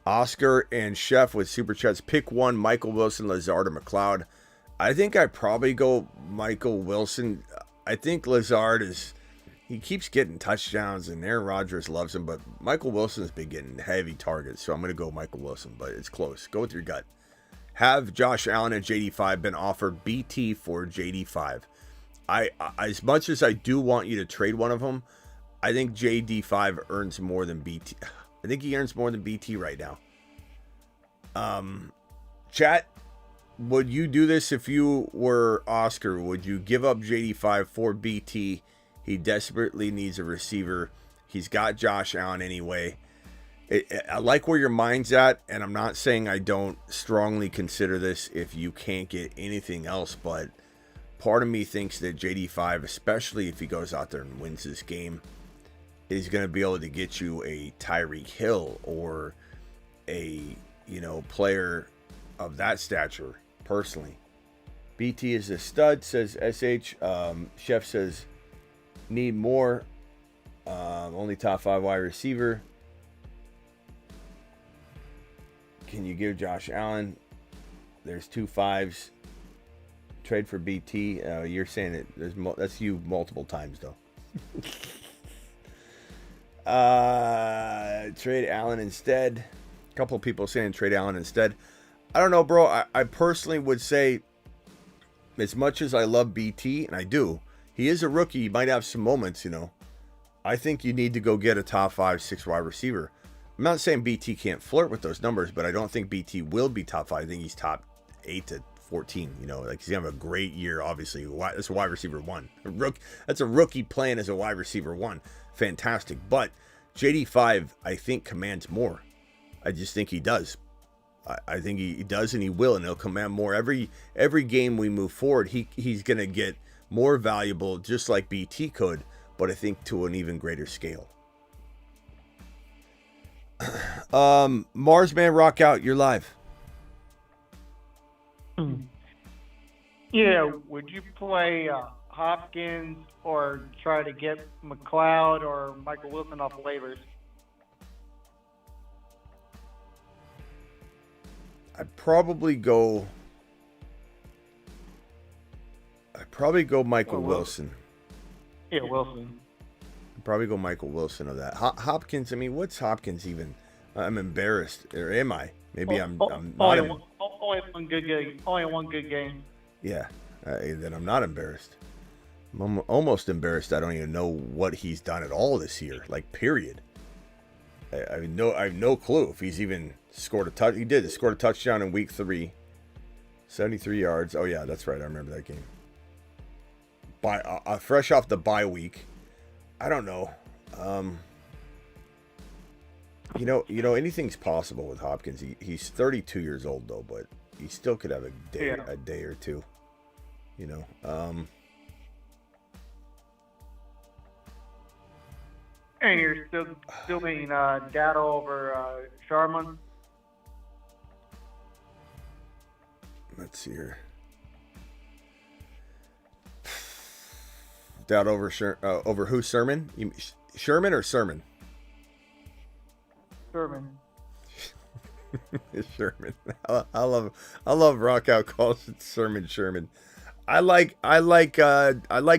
Oscar and Chef with Super Chats. Pick one, Michael Wilson, Lazard, or McLeod. I think I probably go Michael Wilson. I think Lazard he keeps getting touchdowns, and Aaron Rodgers loves him, but Michael Wilson's been getting heavy targets, so I'm going to go Michael Wilson, but it's close. Go with your gut. Have Josh Allen and JD5 been offered BT for JD5? As much as I do want you to trade one of them, I think JD5 earns more than BT. I think he earns more than BT right now. Chat, would you do this if you were Oscar? Would you give up JD5 for BT? He desperately needs a receiver. He's got Josh Allen anyway. I like where your mind's at, and I'm not saying I don't strongly consider this if you can't get anything else, but part of me thinks that JD5, especially if he goes out there and wins this game, is going to be able to get you a Tyreek Hill or a, player of that stature, personally. BT is a stud, says SH. Chef says, need more. Only top 5 wide receiver. Can you give Josh Allen? There's 2 5s. Trade for BT. You're saying it. That's you multiple times, though. Trade Allen instead. A couple of people saying trade Allen instead. I don't know, bro. I personally would say, as much as I love BT, and I do, he is a rookie. He might have some moments, I think you need to go get a top 5, 6 wide receiver. I'm not saying BT can't flirt with those numbers, but I don't think BT will be top 5. I think he's top 8 to 14. He's gonna have a great year. Obviously, that's a wide receiver 1. That's a rookie playing as a wide receiver 1. Fantastic. But JD5, I think, commands more. I just think he does. I think he does, and he will, and he'll command more every game we move forward. He's gonna get more valuable, just like BT could, but I think to an even greater scale. Marsman, rock out. You're live. Yeah, would you play Hopkins or try to get McLeod or Michael Wilson off waivers? I'd probably go Michael Wilson. Yeah, Wilson. I'd probably go Michael Wilson of that. Hopkins, what's Hopkins even? I'm embarrassed. Or am I? Maybe I'm not. Only one good game. Yeah, then I'm not embarrassed. I'm almost embarrassed. I don't even know what he's done at all this year. Like, period. I have no clue if he's even scored a touch. He did. He scored a touchdown in week 3. 73 yards. Oh yeah, that's right. I remember that game. Fresh off the bye week. I don't know. Anything's possible with Hopkins. He's 32 years old though, but he still could have a day or two. And you're still being data over Sharman. Let's see here. Doubt over who? Sermon? Sherman or Sermon? Sherman. Sherman. I love rock out calls it Sherman. I like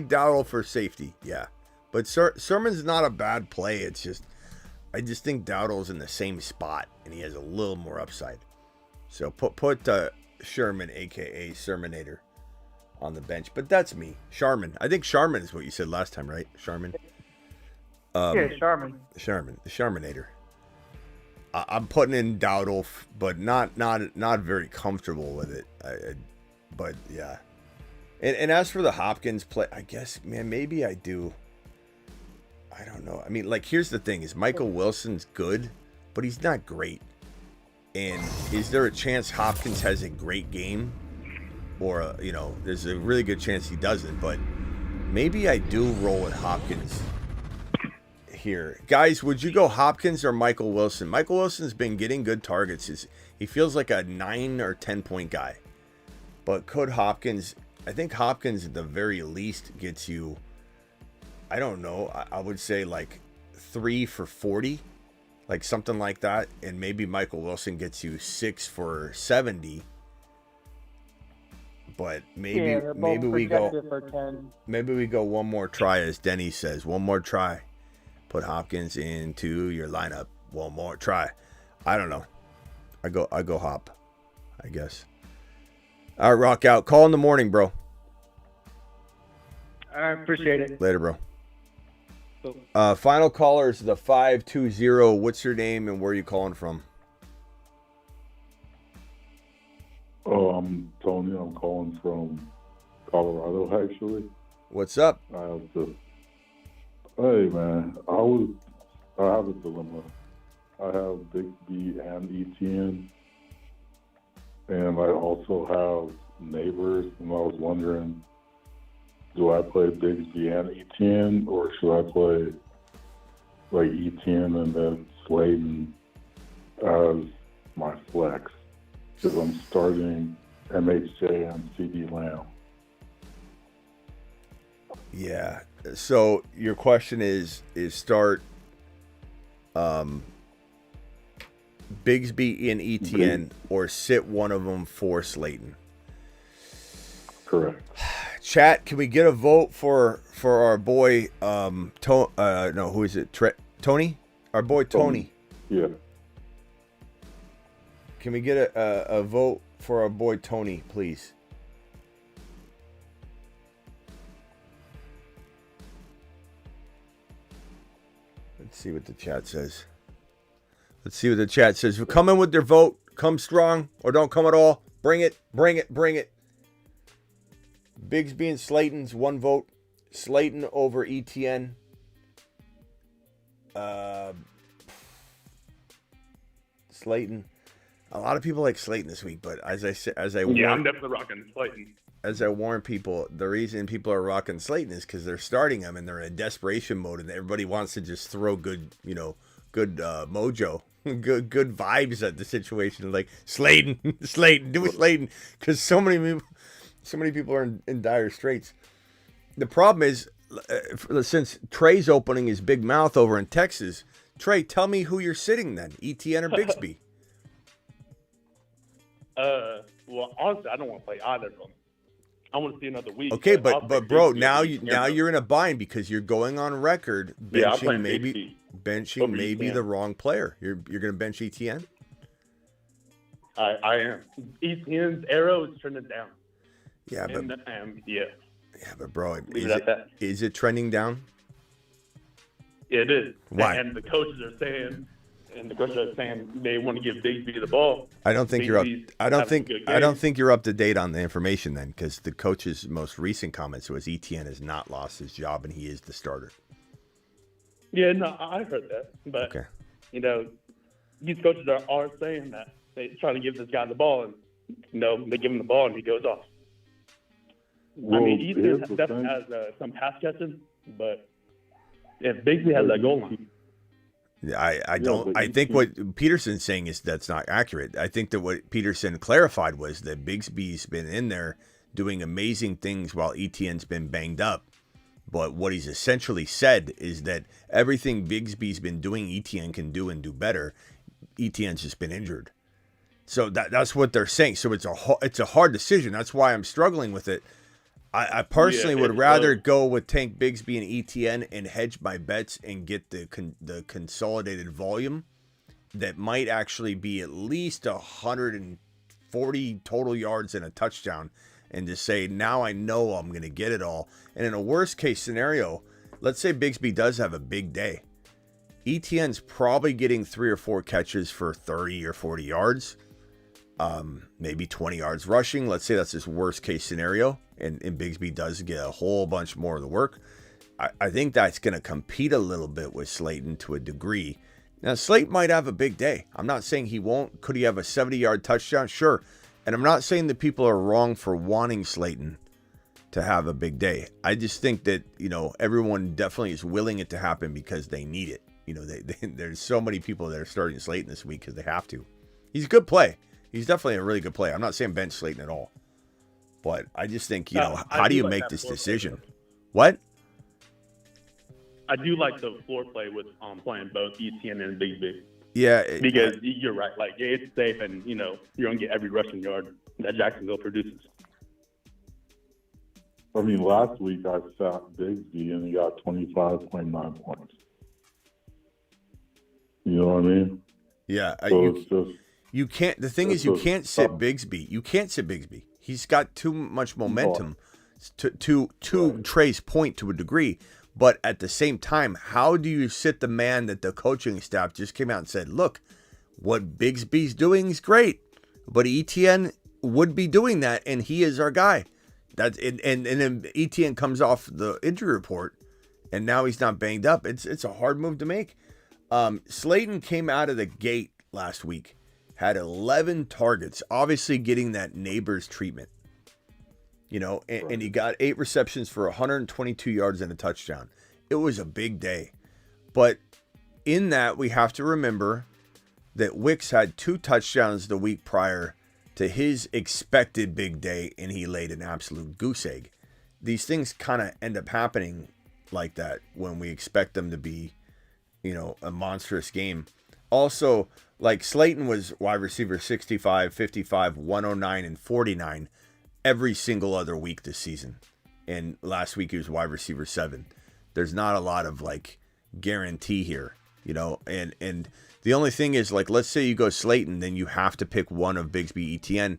Dowell for safety. Yeah. But Sermon's not a bad play. It's just, I just think Dowdle's in the same spot and he has a little more upside. So put Sherman, aka Sermonator, on the bench. But that's me, Sharman. I think Sharman is what you said last time, right? Sharman. Sharman. The Sharmanator. I'm putting in Dowdle, but not very comfortable with it. But yeah. And as for the Hopkins play, I guess, man, maybe I do. I don't know. I mean, like, here's the thing: is Michael Wilson's good, but he's not great. And is there a chance Hopkins has a great game? Or, there's a really good chance he doesn't. But maybe I do roll with Hopkins here. Guys, would you go Hopkins or Michael Wilson? Michael Wilson's been getting good targets. He feels like a 9 or 10 point guy. But could Hopkins... I think Hopkins at the very least gets you... I don't know. I would say like 3 for 40. Like something like that. And maybe Michael Wilson gets you 6 for 70. But maybe we go... For 10. Maybe we go one more try, as Denny says. One more try. Put Hopkins into your lineup. One more try. I don't know. I go Hop, I guess. All right, rock out. Call in the morning, bro. I appreciate it. Later, bro. Final caller is the 520. What's your name and where are you calling from? Oh, I'm Tony. I'm calling from Colorado, actually. What's up? Hey, man. I have a dilemma. I have Bigsby and ETN, and I also have Neighbors, and I was wondering, do I play Bigsby and ETN, or should I play like ETN and then Slayton as my flex? Because I'm starting MHJ and CD Lamb. Yeah. So your question is start Bigsby and ETN or sit one of them for Slayton? Correct. Chat, can we get a vote for our boy who is it? Tony? Our boy Tony. Yeah. Can we get a vote for our boy Tony, please? Let's see what the chat says. Come in with their vote. Come strong or don't come at all. Bring it. Bigsby and Slayton's 1 vote. Slayton over ETN. Slayton. A lot of people like Slayton this week, but I'm definitely rocking Slayton. As I warn people, the reason people are rocking Slayton is because they're starting him and they're in desperation mode, and everybody wants to just throw good mojo, good vibes at the situation. Like Slayton, do it, Slayton, because so many people are in dire straits. The problem is, since Trey's opening his big mouth over in Texas, Trey, tell me who you're sitting then, ETN or Bigsby? Well, honestly, I don't want to play either of them. I want to see another week. Okay, but bro, now you're in a bind because you're going on record benching maybe the wrong player. You're going to bench ETN? I am. ETN's arrow is trending down. Yeah, yeah. Yeah, but bro, is it trending down? It is. Why? And the coaches are saying they want to give Bigsby the ball. I don't think you're up. I don't think you're up to date on the information then, because the coach's most recent comments was ETN has not lost his job and he is the starter. Yeah, no, I heard that, but okay. These coaches are saying that they're trying to give this guy the ball, and they give him the ball and he goes off. Well, ETN definitely has some pass catching, but if Bigsby has that goal line. I think what Peterson's saying is that's not accurate. I think that what Peterson clarified was that Bigsby's been in there doing amazing things while ETN's been banged up. But what he's essentially said is that everything Bigsby's been doing, ETN can do and do better. ETN's just been injured. So that's what they're saying. So it's a hard decision. That's why I'm struggling with it. I personally would rather go with Tank Bigsby and ETN and hedge my bets and get the consolidated volume that might actually be at least 140 total yards and a touchdown, and to say, now I know I'm going to get it all. And in a worst case scenario, let's say Bigsby does have a big day. ETN's probably getting 3 or 4 catches for 30 or 40 yards, maybe 20 yards rushing. Let's say that's his worst case scenario, and Bigsby does get a whole bunch more of the work. I think that's going to compete a little bit with Slayton to a degree. Now, Slayton might have a big day. I'm not saying he won't. Could he have a 70-yard touchdown? Sure. And I'm not saying that people are wrong for wanting Slayton to have a big day. I just think that, everyone definitely is willing it to happen because they need it. There's so many people that are starting Slayton this week because they have to. He's a good play. He's definitely a really good play. I'm not saying bench Slayton at all. But I just think, how do you make this decision? What? I do like the floor play with playing both ETN and Bigsby. Yeah. Because you're right. Like, it's safe and, you're going to get every rushing yard that Jacksonville produces. I mean, last week I sat Bigsby and he got 25.9 points. You know what I mean? Yeah. So you can't. The thing is, you can't sit Bigsby. You can't sit Bigsby. He's got too much momentum to Trey's point to a degree. But at the same time, how do you sit the man that the coaching staff just came out and said, look, what Bigsby's doing is great, but ETN would be doing that, and he is our guy. That's and then ETN comes off the injury report, and now he's not banged up. It's a hard move to make. Slayton came out of the gate last week, had 11 targets, obviously getting that neighbors treatment. And he got 8 receptions for 122 yards and a touchdown. It was a big day. But in that, we have to remember that Wicks had 2 touchdowns the week prior to his expected big day, and he laid an absolute goose egg. These things kind of end up happening like that when we expect them to be, a monstrous game. Also, like Slayton was wide receiver 65, 55, 109, and 49 every single other week this season. And last week he was wide receiver 7. There's not a lot of guarantee here, and the only thing is, let's say you go Slayton, then you have to pick one of Bigsby, ETN.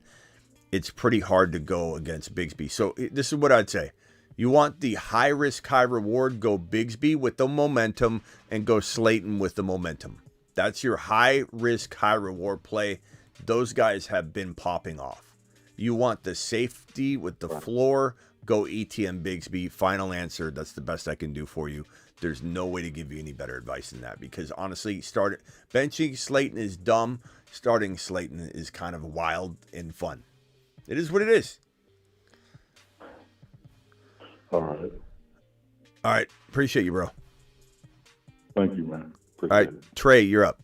It's pretty hard to go against Bigsby. So this is what I'd say. You want the high risk, high reward, go Bigsby with the momentum and go Slayton with the momentum. That's your high risk, high reward play. Those guys have been popping off. You want the safety with the floor, go ETN Bigsby. Final answer. That's the best I can do for you. There's no way to give you any better advice than that, because honestly, benching Slayton is dumb. Starting Slayton is kind of wild and fun. It is what it is. All right. All right. Appreciate you, bro. Thank you, man. All right. Trey, you're up.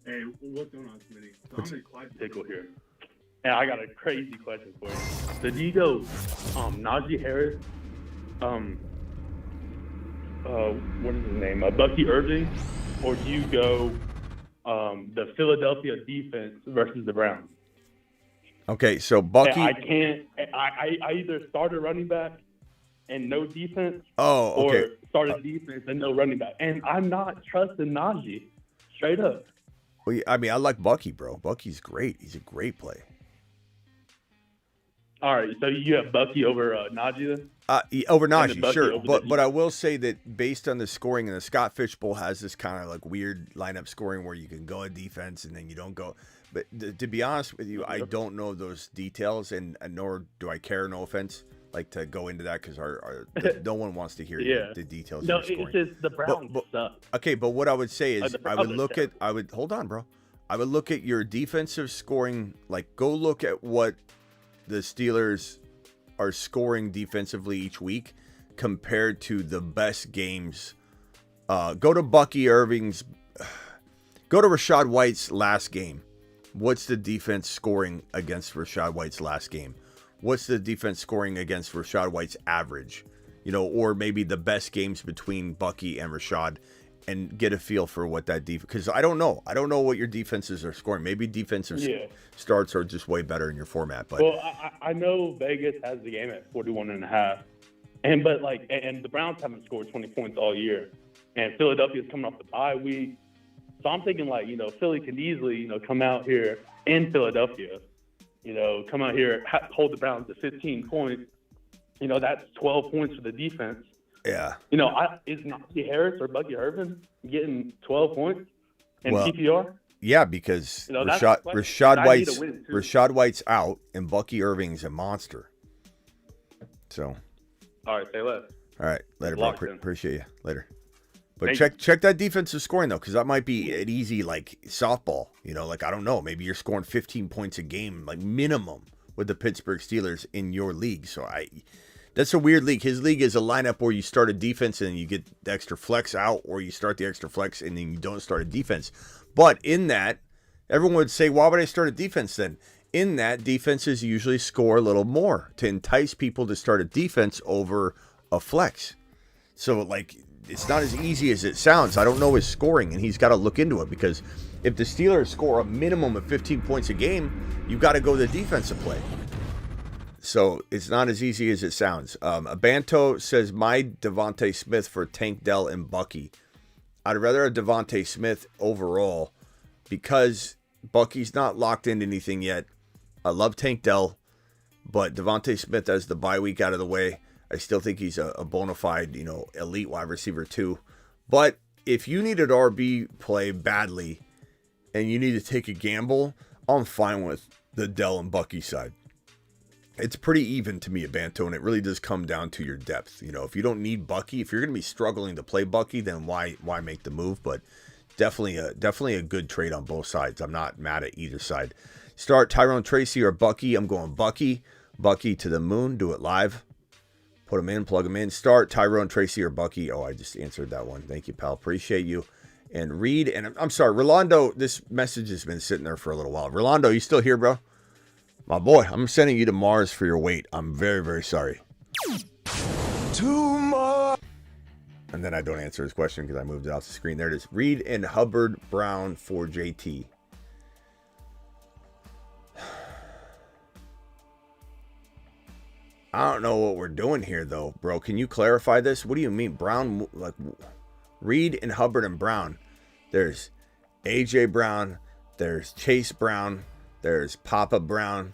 Hey, what's going on, Smitty? So I'm going to Clyde Pickle here. And I got a crazy question for you. So do you go Najee Harris, what is his name? Bucky Irving, or do you go the Philadelphia defense versus the Browns? Okay, so Bucky. I either start a running back and no defense, or start a defense and no running back. And I'm not trusting Najee, straight up. Well, I mean, I like Bucky, bro. Bucky's great. He's a great play. All right, so you have Bucky over Najee then? Over Najee, sure. But I will say that based on the scoring, and the Scott Fish Bowl has this kind of weird lineup scoring where you can go a defense and then you don't go. But to be honest with you, I don't know those details, and nor do I care, no offense, to go into that, because no one wants to hear the details. No, of scoring. it's just the Browns suck. Okay, but what I would say is hold on, bro. I would look at your defensive scoring, go look at what the Steelers are scoring defensively each week compared to the best games. Go to Rachaad White's last game. What's the defense scoring against Rachaad White's last game? What's the defense scoring against Rachaad White's average? Or maybe the best games between Bucky and Rachaad, and get a feel for what that defense, because I don't know. I don't know what your defenses are scoring. Maybe defensive starts are just way better in your format. But I know Vegas has the game at 41.5, and the Browns haven't scored 20 points all year, and Philadelphia's coming off the bye week. So I'm thinking Philly can easily come out here in Philadelphia, come out here, hold the Browns to 15 points. That's 12 points for the defense. Yeah. You know, is Najee Harris or Bucky Irvin getting 12 points in PPR? Yeah, because You know, that's the question. Rashad White's out and Bucky Irving's a monster. So. All right, say less. All right, later, bro. Locked in. Appreciate you. Later. But Thank check that defensive scoring though, because that might be an easy like softball. You know, like I don't know, maybe you're scoring 15 points a game, like minimum, with the Pittsburgh Steelers in your league. So that's a weird league. His league is a lineup where you start a defense and you get the extra flex out, or you start the extra flex and then you don't start a defense. But in that, everyone would say, why would I start a defense then? In that, defenses usually score a little more to entice people to start a defense over a flex. So, like, it's not as easy as it sounds. I don't know his scoring, and he's got to look into it, because if the Steelers score a minimum of 15 points a game, you've got to go the defensive play. So it's not as easy as it sounds. Abanto says, my Davante Smith for Tank, Dell, and Bucky. I'd rather have Davante Smith overall because Bucky's not locked into anything yet. I love Tank Dell, but Davante Smith has the bye week out of the way. I still think he's a bona fide, elite wide receiver too. But if you need an RB play badly and you need to take a gamble, I'm fine with the Dell and Bucky side. It's pretty even to me, Abanto, and it really does come down to your depth. If you don't need Bucky, if you're going to be struggling to play Bucky, then why make the move? But definitely a good trade on both sides. I'm not mad at either side. Start Tyrone Tracy or Bucky. I'm going Bucky. Bucky to the moon. Do it live. Put him in, plug him in. Start Tyrone Tracy or Bucky. Oh, I just answered that one. Thank you, pal. Appreciate you. And Reed, and I'm sorry, Rolando, this message has been sitting there for a little while. Rolando, you still here, bro? My boy, I'm sending you to Mars for your weight. I'm very, very sorry. And then I don't answer his question because I moved it off the screen. There it is. Reed and Hubbard Brown for JT. I don't know what we're doing here, though, bro. Can you clarify this? What do you mean? Brown, like Reed and Hubbard and Brown. There's AJ Brown. There's Chase Brown. There's Papa Brown.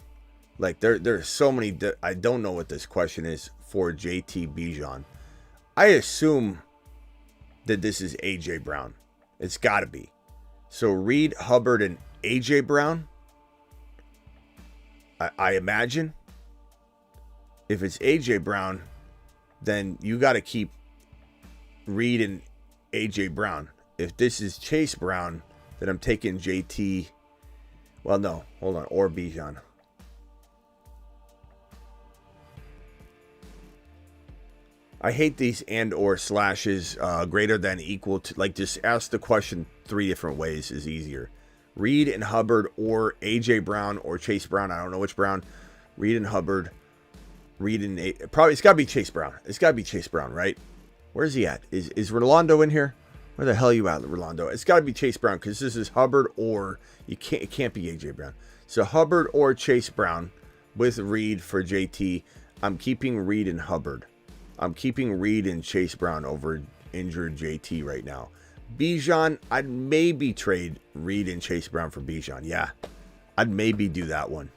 Like, there's so many. I don't know what this question is for JT Bijan. I assume that this is AJ Brown. It's got to be. So Reed, Hubbard, and AJ Brown. I imagine. If it's AJ Brown, then you got to keep Reed and AJ Brown. If this is Chase Brown, then I'm taking JT. Well, no, hold on, or Bijan. I hate these and or slashes, greater than, equal to. Like, just ask the question 3 different ways is easier. Reed and Hubbard or AJ Brown or Chase Brown. I don't know which Brown. Reed and Hubbard. Reed and probably it's got to be Chase Brown. It's got to be Chase Brown, right? Where's he at? Is Rolando in here? Where the hell are you at, Rolando? It's got to be Chase Brown because this is Hubbard or it can't be AJ Brown. So Hubbard or Chase Brown with Reed for JT. I'm keeping Reed and Hubbard. I'm keeping Reed and Chase Brown over injured JT right now. Bijan, I'd maybe trade Reed and Chase Brown for Bijan. Yeah, I'd maybe do that one.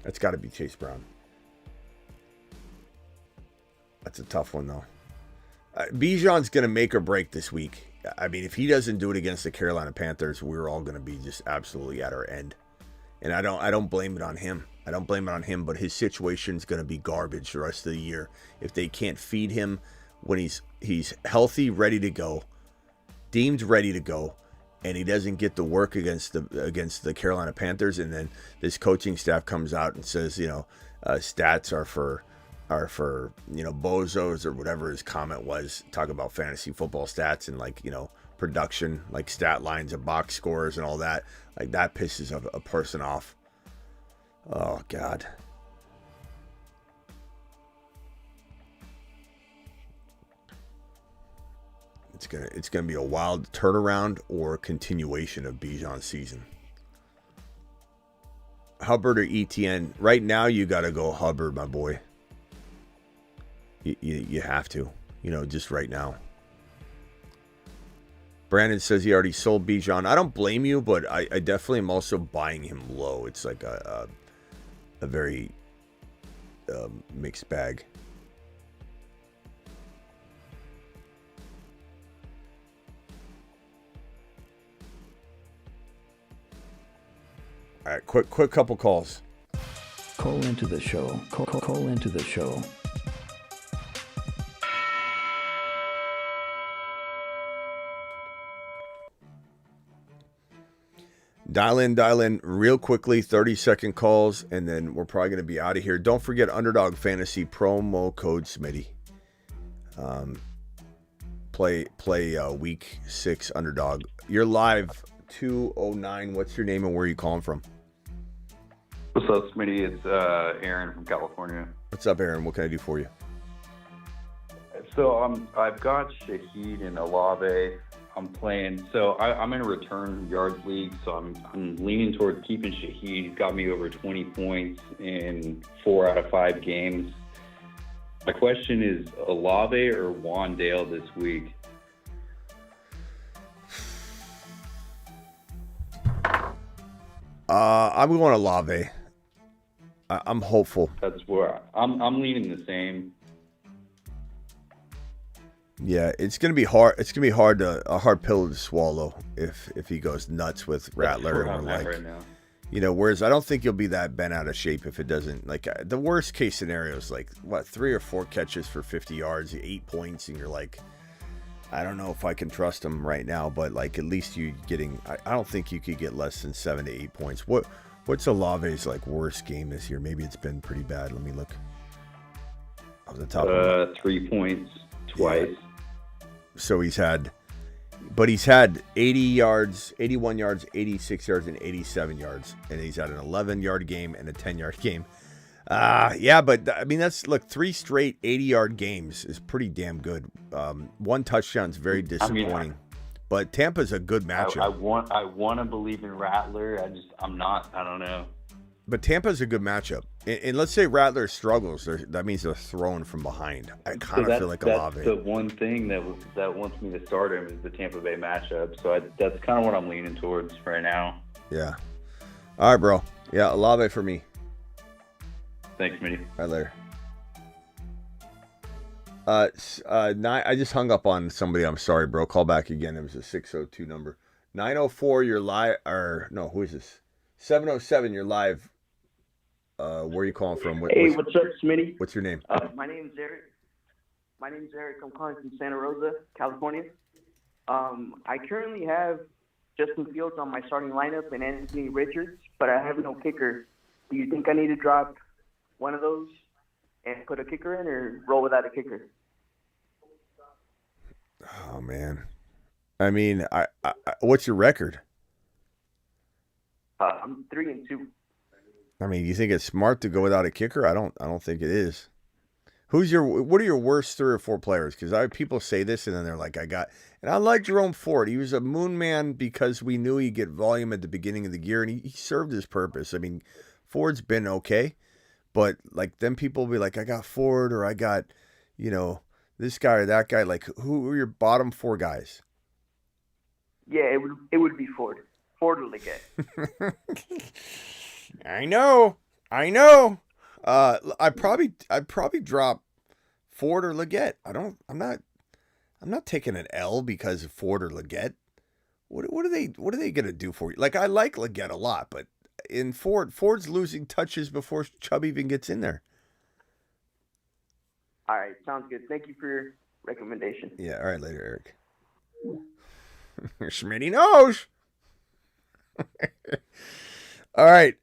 That's got to be Chase Brown. That's a tough one, though. Bijan's going to make or break this week. I mean, if he doesn't do it against the Carolina Panthers, we're all going to be just absolutely at our end. And I don't blame it on him. I don't blame it on him, but his situation's going to be garbage the rest of the year. If they can't feed him when he's healthy, ready to go, deemed ready to go, and he doesn't get the work against the Carolina Panthers, and then this coaching staff comes out and says, stats are for bozos or whatever his comment was, talk about fantasy football stats and production, like stat lines and box scores and all that. Like, that pisses a person off. Oh God. It's gonna be a wild turnaround or continuation of Bijan's season. Hubbard or ETN. Right now you gotta go Hubbard, my boy. You have to, just right now. Brandon says he already sold Bijan. I don't blame you, but I definitely am also buying him low. It's like a very mixed bag. All right, quick couple calls. Call into the show. Call into the show. Dial in real quickly, 30-second calls, and then we're probably going to be out of here. Don't forget Underdog Fantasy promo code Smitty. Play week 6 Underdog. You're live 209. What's your name and where are you calling from? What's up, Smitty? It's Aaron from California. What's up, Aaron? What can I do for you? So I've got Shaheed and Olave. I'm playing. So I'm in a return yards league. So I'm leaning towards keeping Shaheed. He's got me over 20 points in 4 out of 5 games. My question is Olave or Wandale this week? I'm going Olave. I'm hopeful. That's where I'm leaning the same. Yeah, it's gonna be hard. It's gonna be a hard pill to swallow if he goes nuts with Rattler or like, right now. You know. Whereas I don't think you'll be that bent out of shape if it doesn't. Like the worst case scenario is like 3 or 4 catches for 50 yards, 8 points, and you're like, I don't know if I can trust him right now. But like at least you getting. I don't think you could get less than 7 to 8 points. What's Olave's like worst game this year? Maybe it's been pretty bad. Let me look. Off the top. 3 points twice. Yeah. So he's had 80 yards, 81 yards, 86 yards, and 87 yards. And he's had an 11-yard game and a 10-yard game. Yeah, but I mean, 3 straight 80-yard games is pretty damn good. 1 touchdown is very disappointing. But Tampa's a good matchup. I want to believe in Rattler. I'm not. I don't know. But Tampa's a good matchup. And let's say Rattler struggles. That means they're throwing from behind. I kind of feel like Olave. That's the one thing that wants me to start him is the Tampa Bay matchup. So that's kind of what I'm leaning towards right now. Yeah. All right, bro. Yeah, Olave for me. Thanks, Smitty. All right, later. I just hung up on somebody. I'm sorry, bro. Call back again. It was a 602 number. 904, you're live. Or no, who is this? 707, you're live. Where are you calling from? What's up, Smitty? What's your name? My name's Eric. I'm calling from Santa Rosa, California. I currently have Justin Fields on my starting lineup and Anthony Richards, but I have no kicker. Do you think I need to drop one of those and put a kicker in, or roll without a kicker? Oh man, I mean, I what's your record? I'm 3-2. I mean, you think it's smart to go without a kicker? I don't think it is. What are your worst 3 or 4 players? Because people say this and then they're like, and I like Jerome Ford. He was a moon man because we knew he'd get volume at the beginning of the year, and he served his purpose. I mean, Ford's been okay, but like then people will be like, I got Ford, or I got, this guy or that guy. Like, who are your bottom 4 guys? Yeah, it would be Ford. Ford or Leggett. I know. I'd probably drop Ford or Leggett. I'm not taking an L because of Ford or Leggett. What are they gonna do for you? Like, I like Leggett a lot, but in Ford's losing touches before Chubb even gets in there. All right, sounds good. Thank you for your recommendation. Yeah, all right, later, Eric. Smitty knows. All right,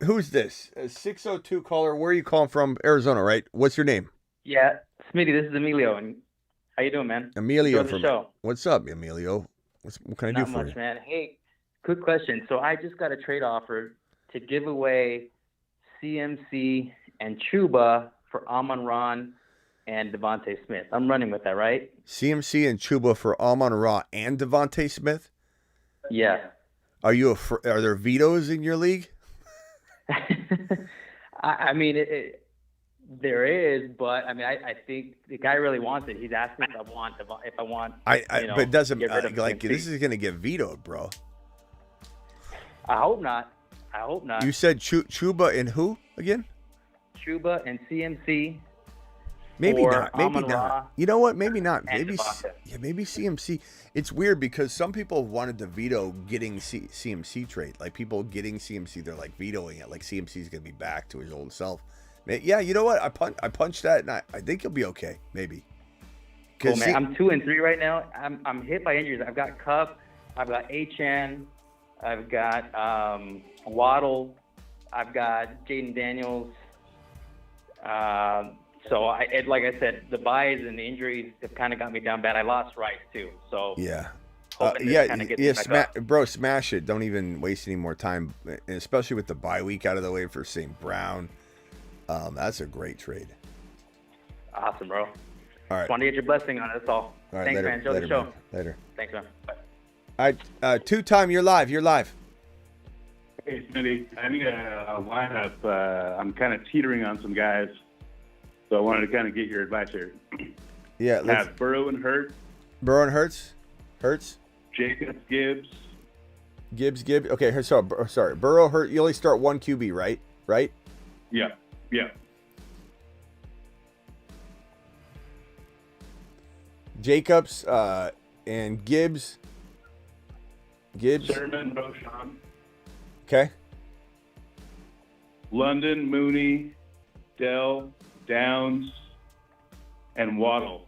who's this? A 602 caller. Where are you calling from? Arizona, right? What's your name? Yeah, Smitty, this is Emilio. And how you doing, man? Emilio Enjoy the from. show. What's up, Emilio? What can I do Not for much, you? man. Hey, quick question. So I just got a trade offer to give away CMC and Chuba for Amon-Ra and Davante Smith. I'm running with that, right? CMC and Chuba for Amon-Ra and Davante Smith? Yeah. Are there vetoes in your league? I mean, there is, but I mean, I think the guy really wants it. He's asking if I want. But it doesn't get rid of like CMC. this is going to get vetoed, bro. I hope not. You said Chuba and who again? Chuba and CMC Maybe or not. Maybe Amon-Ra not. You know what? Maybe not. and Maybe Devontae. maybe CMC. It's weird because some people wanted to veto getting CMC trade. Like people getting CMC, they're like vetoing it. Like CMC's gonna be back to his old self. Yeah, you know what? I punched that, and I think he'll be okay. Maybe. Cool, man. I'm 2-3 right now. I'm hit by injuries. I've got Cup. I've got Achane. I've got Waddle. I've got Jaden Daniels. So, like I said, the buys and the injuries have kind of got me down bad. I lost Rice, too. So, yeah. hoping this kind of gets me back up. Bro, smash it. Don't even waste any more time, and especially with the bye week out of the way for St. Brown. That's a great trade. Awesome, bro. All right. Just want to get your blessing on it. That's all. All right, Thanks, later, man. Enjoy later, the show. man. Later. Thanks, man. Bye. All right, two-time, you're live. Hey, Smitty. I need a lineup. I'm kind of teetering on some guys, so I wanted to kind of get your advice here. Yeah, let's have Burrow and Hurts. Burrow and Hurts. Jacobs, Gibbs. Gibbs. Okay, sorry. Burrow, Hurts. You only start one QB, right? Right? Yeah. Jacobs and Gibbs. Sermon, Roshan. Okay. London, Mooney, Dell, Downs, and Waddle.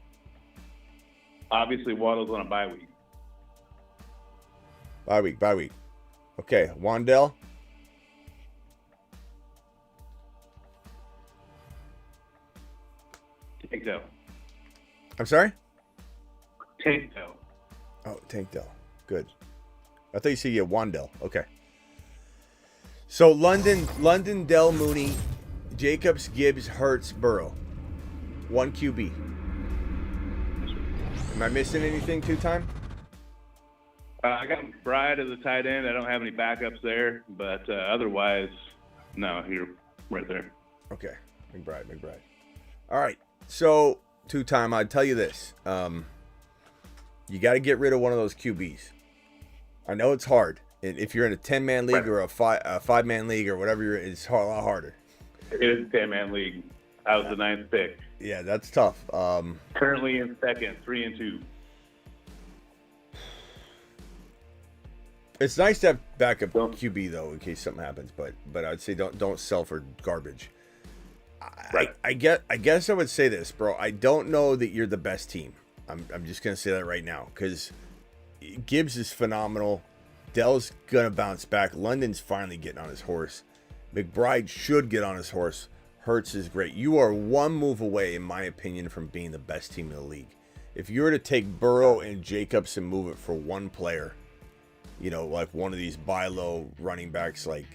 Obviously, Waddle's on a bye week. Bye week. Okay, Wandell. Tank Dell. I'm sorry? Tank Dell. Oh, Tank Dell. Good. I thought you said you had Wandell. Okay. So London, Dell, Mooney, Jacobs, Gibbs, Hurts, Burrow. One QB. Am I missing anything two-time? I got Bride as a tight end. I don't have any backups there, but otherwise, no, you're right there. Okay. McBride. All right. So, two-time, I'd tell you this. You got to get rid of one of those QBs. I know it's hard. If you're in a 10-man league or a five-man league or whatever, it's a lot harder. It is a 10-man league. I was the 9th pick. Yeah, that's tough. Currently in second, 3-2. It's nice to have backup QB though, in case something happens. But I'd say don't sell for garbage. I guess I would say this, bro. I don't know that you're the best team. I'm just gonna say that right now because Gibbs is phenomenal. Dell's gonna bounce back. London's finally getting on his horse. McBride should get on his horse. Hurts is great. You are one move away, in my opinion, from being the best team in the league. If you were to take Burrow and Jacobs and move it for one player, you know, like one of these buy low running backs like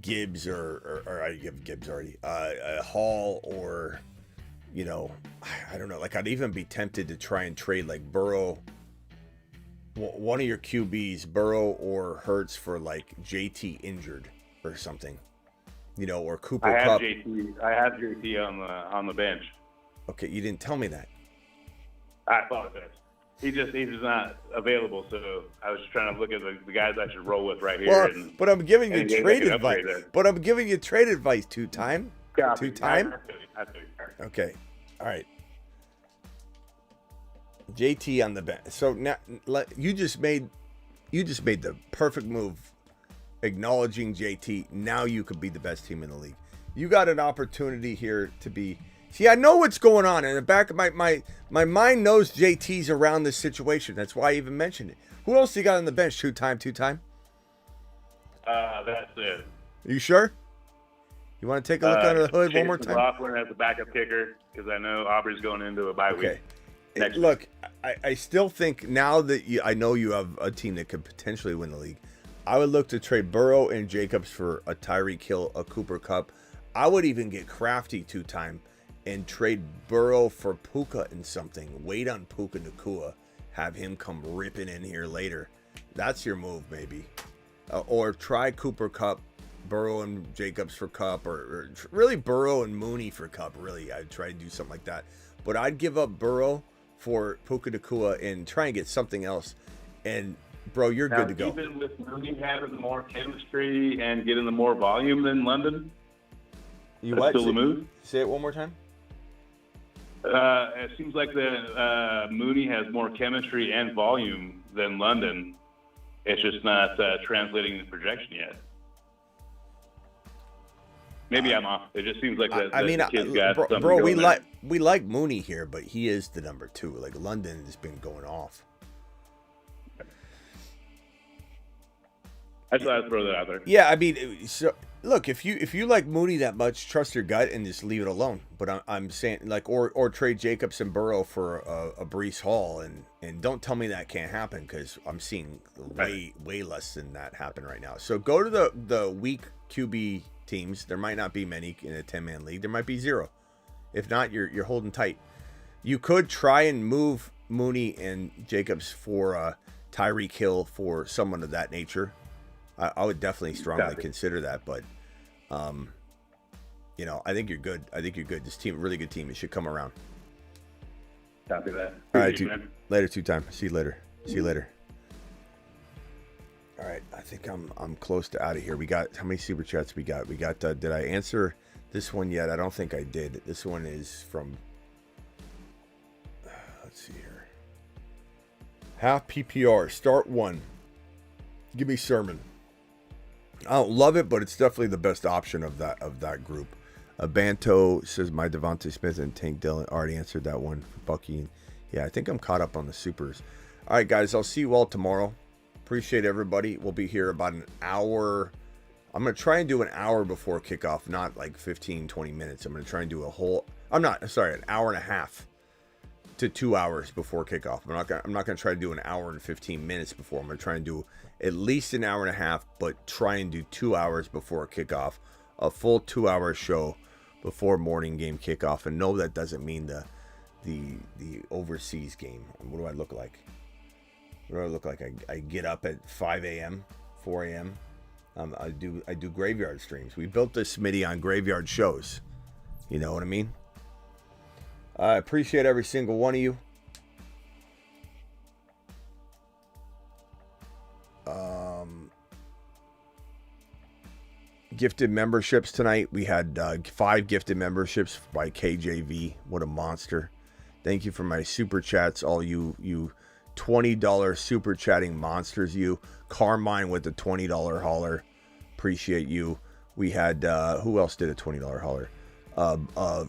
Gibbs or I give Gibbs already, Hall or, you know, I don't know. Like I'd even be tempted to try and trade like Burrow, one of your QBs, Burrow or Hurts for like JT injured or something, you know, or Cooper Kupp. I have JT on the bench. Okay, you didn't tell me that. I apologize. He's just not available, so I was just trying to look at the guys I should roll with right here. Well, but I'm giving you trade advice. But I'm giving you trade advice two-time. Two-time? Okay. All right. JT on the bench. So now you just made the perfect move acknowledging JT. Now you could be the best team in the league. You got an opportunity here to be. See, I know what's going on in the back of my mind knows JT's around this situation. That's why I even mentioned it. Who else you got on the bench? Two-time? That's it. Are you sure? You want to take a look under the hood one more time? Laughlin as a backup kicker because I know Aubrey's going into a bye week. Look, I still think now that I know you have a team that could potentially win the league, I would look to trade Burrow and Jacobs for a Tyreek Hill, a Cooper Kupp. I would even get crafty two-time and trade Burrow for Puka and something. Wait on Puka Nacua. Have him come ripping in here later. That's your move, maybe. Or try Cooper Kupp, Burrow and Jacobs for Kupp, or really Burrow and Mooney for Kupp. Really, I'd try to do something like that. But I'd give up Burrow for Puka Nacua and try and get something else. And, bro, you're good to go. Even with Mooney having more chemistry and getting the more volume than London, you what? Still a move? Say it one more time. It seems like the Mooney has more chemistry and volume than London. It's just not translating the projection yet. Maybe I'm off. It just seems like the kid's got something bro, going there. we like Mooney here, but he is the number 2. Like London has been going off. I just thought I'd throw that out there. Yeah, I mean, so look, if you like Mooney that much, trust your gut and just leave it alone. But I'm saying like, or trade Jacobs and Burrow for a Breece Hall, and don't tell me that can't happen, because I'm seeing way less than that happen right now. So go to the weak QB teams. There might not be many in a 10-man league. There might be 0. If not, you're holding tight. You could try and move Mooney and Jacobs for Tyreek Hill for someone of that nature. I would definitely strongly consider that, but you know, I think you're good. This team, really good team. It should come around. Copy that. All right, later, 2-time. See you later. All right, I think I'm close to out of here. We got, how many super chats we got? Did I answer this one yet? I don't think I did. This one is from, let's see here. Half PPR, start 1. Give me Sermon. I don't love it, but it's definitely the best option of that group. Banto says my Devontae Smith and Tank Dell already answered that one. Bucky, yeah, I think I'm caught up on the supers. All right, guys, I'll see you all tomorrow. Appreciate everybody. We'll be here about an hour. I'm going to try and do an hour before kickoff, not like 15, 20 minutes. I'm going to try and do an hour and a half to 2 hours before kickoff. I'm not going to try to do an hour and 15 minutes before. I'm going to try and do at least an hour and a half, but try and do 2 hours before kickoff, a full 2-hour show before morning game kickoff. And no, that doesn't mean the overseas game. What do I look like? What do I look like? I get up at 5 a.m., 4 a.m. I do graveyard streams. We built this Smitty on graveyard shows. You know what I mean? I appreciate every single one of you. Gifted memberships tonight. We had 5 gifted memberships by KJV. What a monster. Thank you for my super chats, all you $20 super chatting monsters. You Carmine with the $20 hauler. Appreciate you. We had who else did a $20 hauler?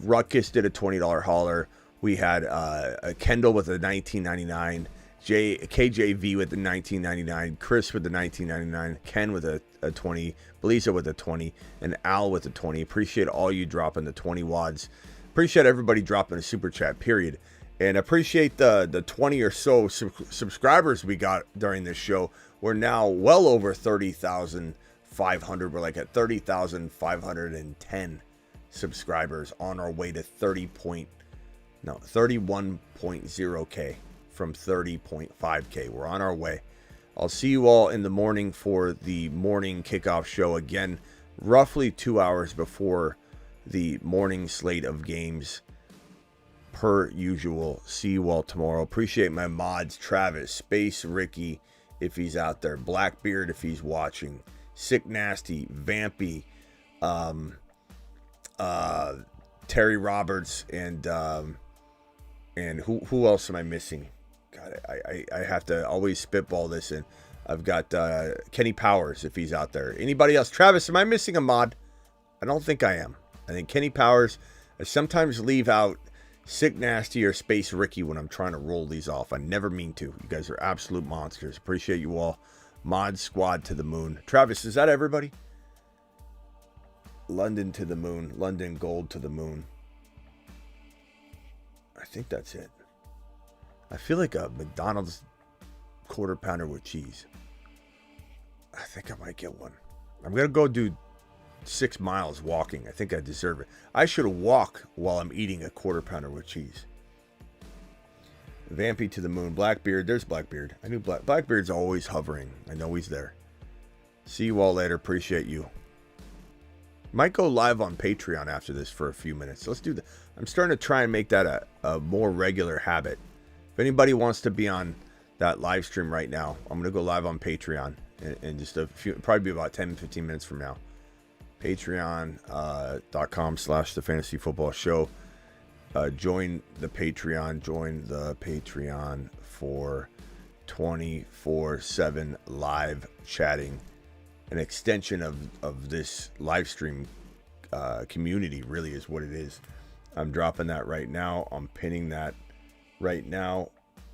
Ruckus did a $20 hauler. We had Kendall with a $19.99. KJV with the $19.99. Chris with the $19.99. Ken with a 20. Belisa with a 20. And Al with a 20. Appreciate all you dropping the 20 wads. Appreciate everybody dropping a super chat, period. And appreciate the 20 or so subscribers we got during this show. We're now well over 30,500. We're like at 30,510 subscribers, on our way to 31.0K from 30.5K. We're on our way. I'll see you all in the morning for the morning kickoff show. Again, roughly 2 hours before the morning slate of games, per usual. See you all tomorrow. Appreciate my mods, Travis, Space Ricky, if he's out there, Blackbeard if he's watching, Sick Nasty, Vampy, Terry Roberts, and who else am I missing? God, I have to always spitball this in. I've got Kenny Powers if he's out there. Anybody else? Travis, am I missing a mod? I don't think I am. I think Kenny Powers. I sometimes leave out Sick Nasty or Space Ricky when I'm trying to roll these off. I never mean to. You guys are absolute monsters. Appreciate you all. Mod squad to the moon. Travis, is that everybody? London to the moon. London gold to the moon. I think that's it. I feel like a McDonald's quarter pounder with cheese. I think I might get one. I'm going to go do 6 miles walking. I think I deserve it. I should walk while I'm eating a quarter pounder with cheese. Vampy to the moon. Blackbeard. There's Blackbeard. I knew Blackbeard's always hovering. I know he's there. See you all later. Appreciate you. Might go live on Patreon after this for a few minutes. Let's do that. I'm starting to try and make that a more regular habit. If anybody wants to be on that live stream right now, I'm going to go live on Patreon in just a few, probably be about 10-15 minutes from now. Patreon.com/The Fantasy Football Show. join the Patreon. Join the Patreon for 24/7 live chatting. An extension of this live stream community really is what it is. I'm dropping that right now. I'm pinning that right now.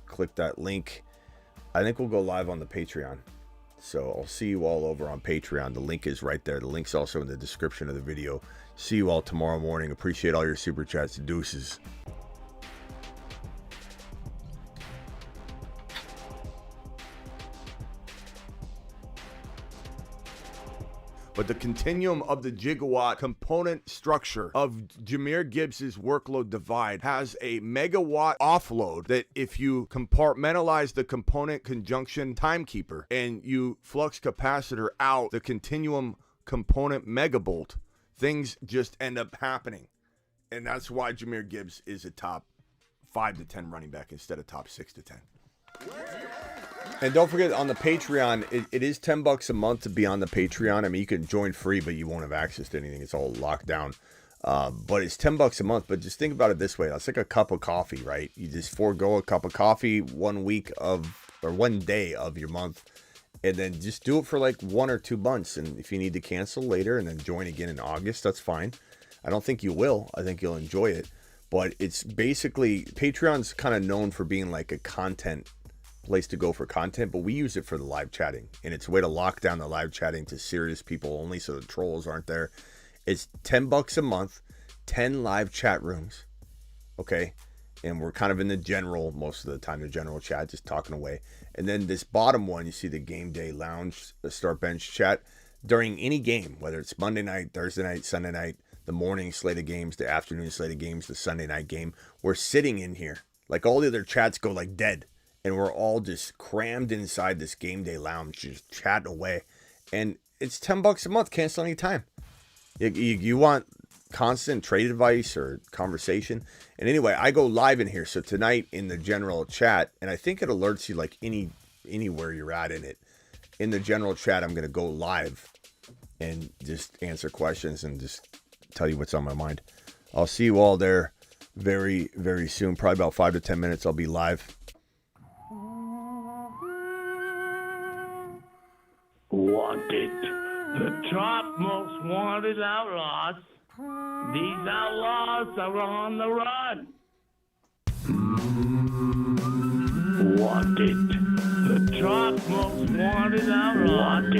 Click that link. I think we'll go live on the Patreon. So I'll see you all over on Patreon. The link is right there. The link's also in the description of the video. See you all tomorrow morning. Appreciate all your super chats. Deuces. But the continuum of the gigawatt component structure of Jahmyr Gibbs' workload divide has a megawatt offload that if you compartmentalize the component conjunction timekeeper and you flux capacitor out the continuum component megabolt, things just end up happening. And that's why Jahmyr Gibbs is a top 5 to 10 running back instead of top 6 to 10. And don't forget, on the Patreon, it is $10 a month to be on the Patreon. I mean, you can join free, but you won't have access to anything. It's all locked down. But it's $10 a month. But just think about it this way. That's like a cup of coffee, right? You just forego a cup of coffee 1 day of your month. And then just do it for like 1 or 2 months. And if you need to cancel later and then join again in August, that's fine. I don't think you will. I think you'll enjoy it. But it's basically, Patreon's kind of known for being like a content place to go for content, but we use it for the live chatting, and it's a way to lock down the live chatting to serious people only, so the trolls aren't there. It's $10 a month, 10 live chat rooms, okay? And we're kind of in the general, most of the time, the general chat, just talking away. And then this bottom one, you see the game day lounge, the start bench chat during any game, whether it's Monday night, Thursday night, Sunday night, the morning slate of games, the afternoon slate of games, the Sunday night game. We're sitting in here. Like all the other chats go like dead. And we're all just crammed inside this game day lounge, just chatting away. And it's $10 a month, cancel anytime. You want constant trade advice or conversation. And anyway, I go live in here. So tonight in the general chat, and I think it alerts you like anywhere you're at in it. In the general chat, I'm going to go live and just answer questions and just tell you what's on my mind. I'll see you all there very, very soon. Probably about 5 to 10 minutes. I'll be live. Wanted, the top most wanted outlaws. These outlaws are on the run. Wanted, the top most wanted outlaws.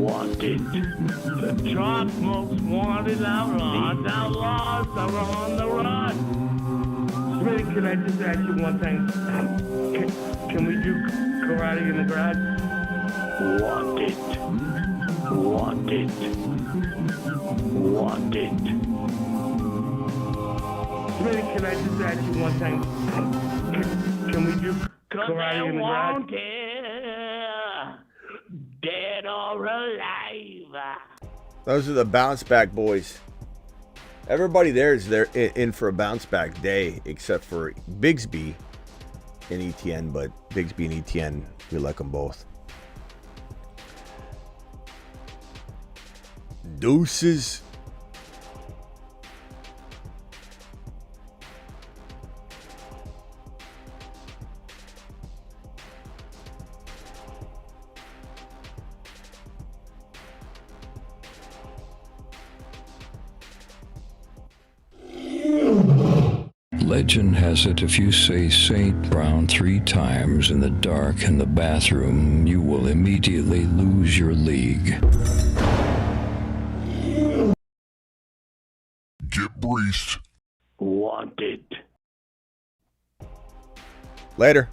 Wanted, the top most wanted outlaws. These outlaws are on the run. Smitty, can I just ask you one thing? Can we do karate in the garage? Wanted. Smitty, can I just ask you one thing? Can we do karate in the garage? Dead or alive. Those are the bounce back boys. Everybody there is there in for a bounce back day, except for Bigsby and ETN, but Bigsby and ETN, we like them both. Deuces. Legend has it if you say St. Brown 3 times in the dark in the bathroom, you will immediately lose your league. Get breached. Wanted. Later.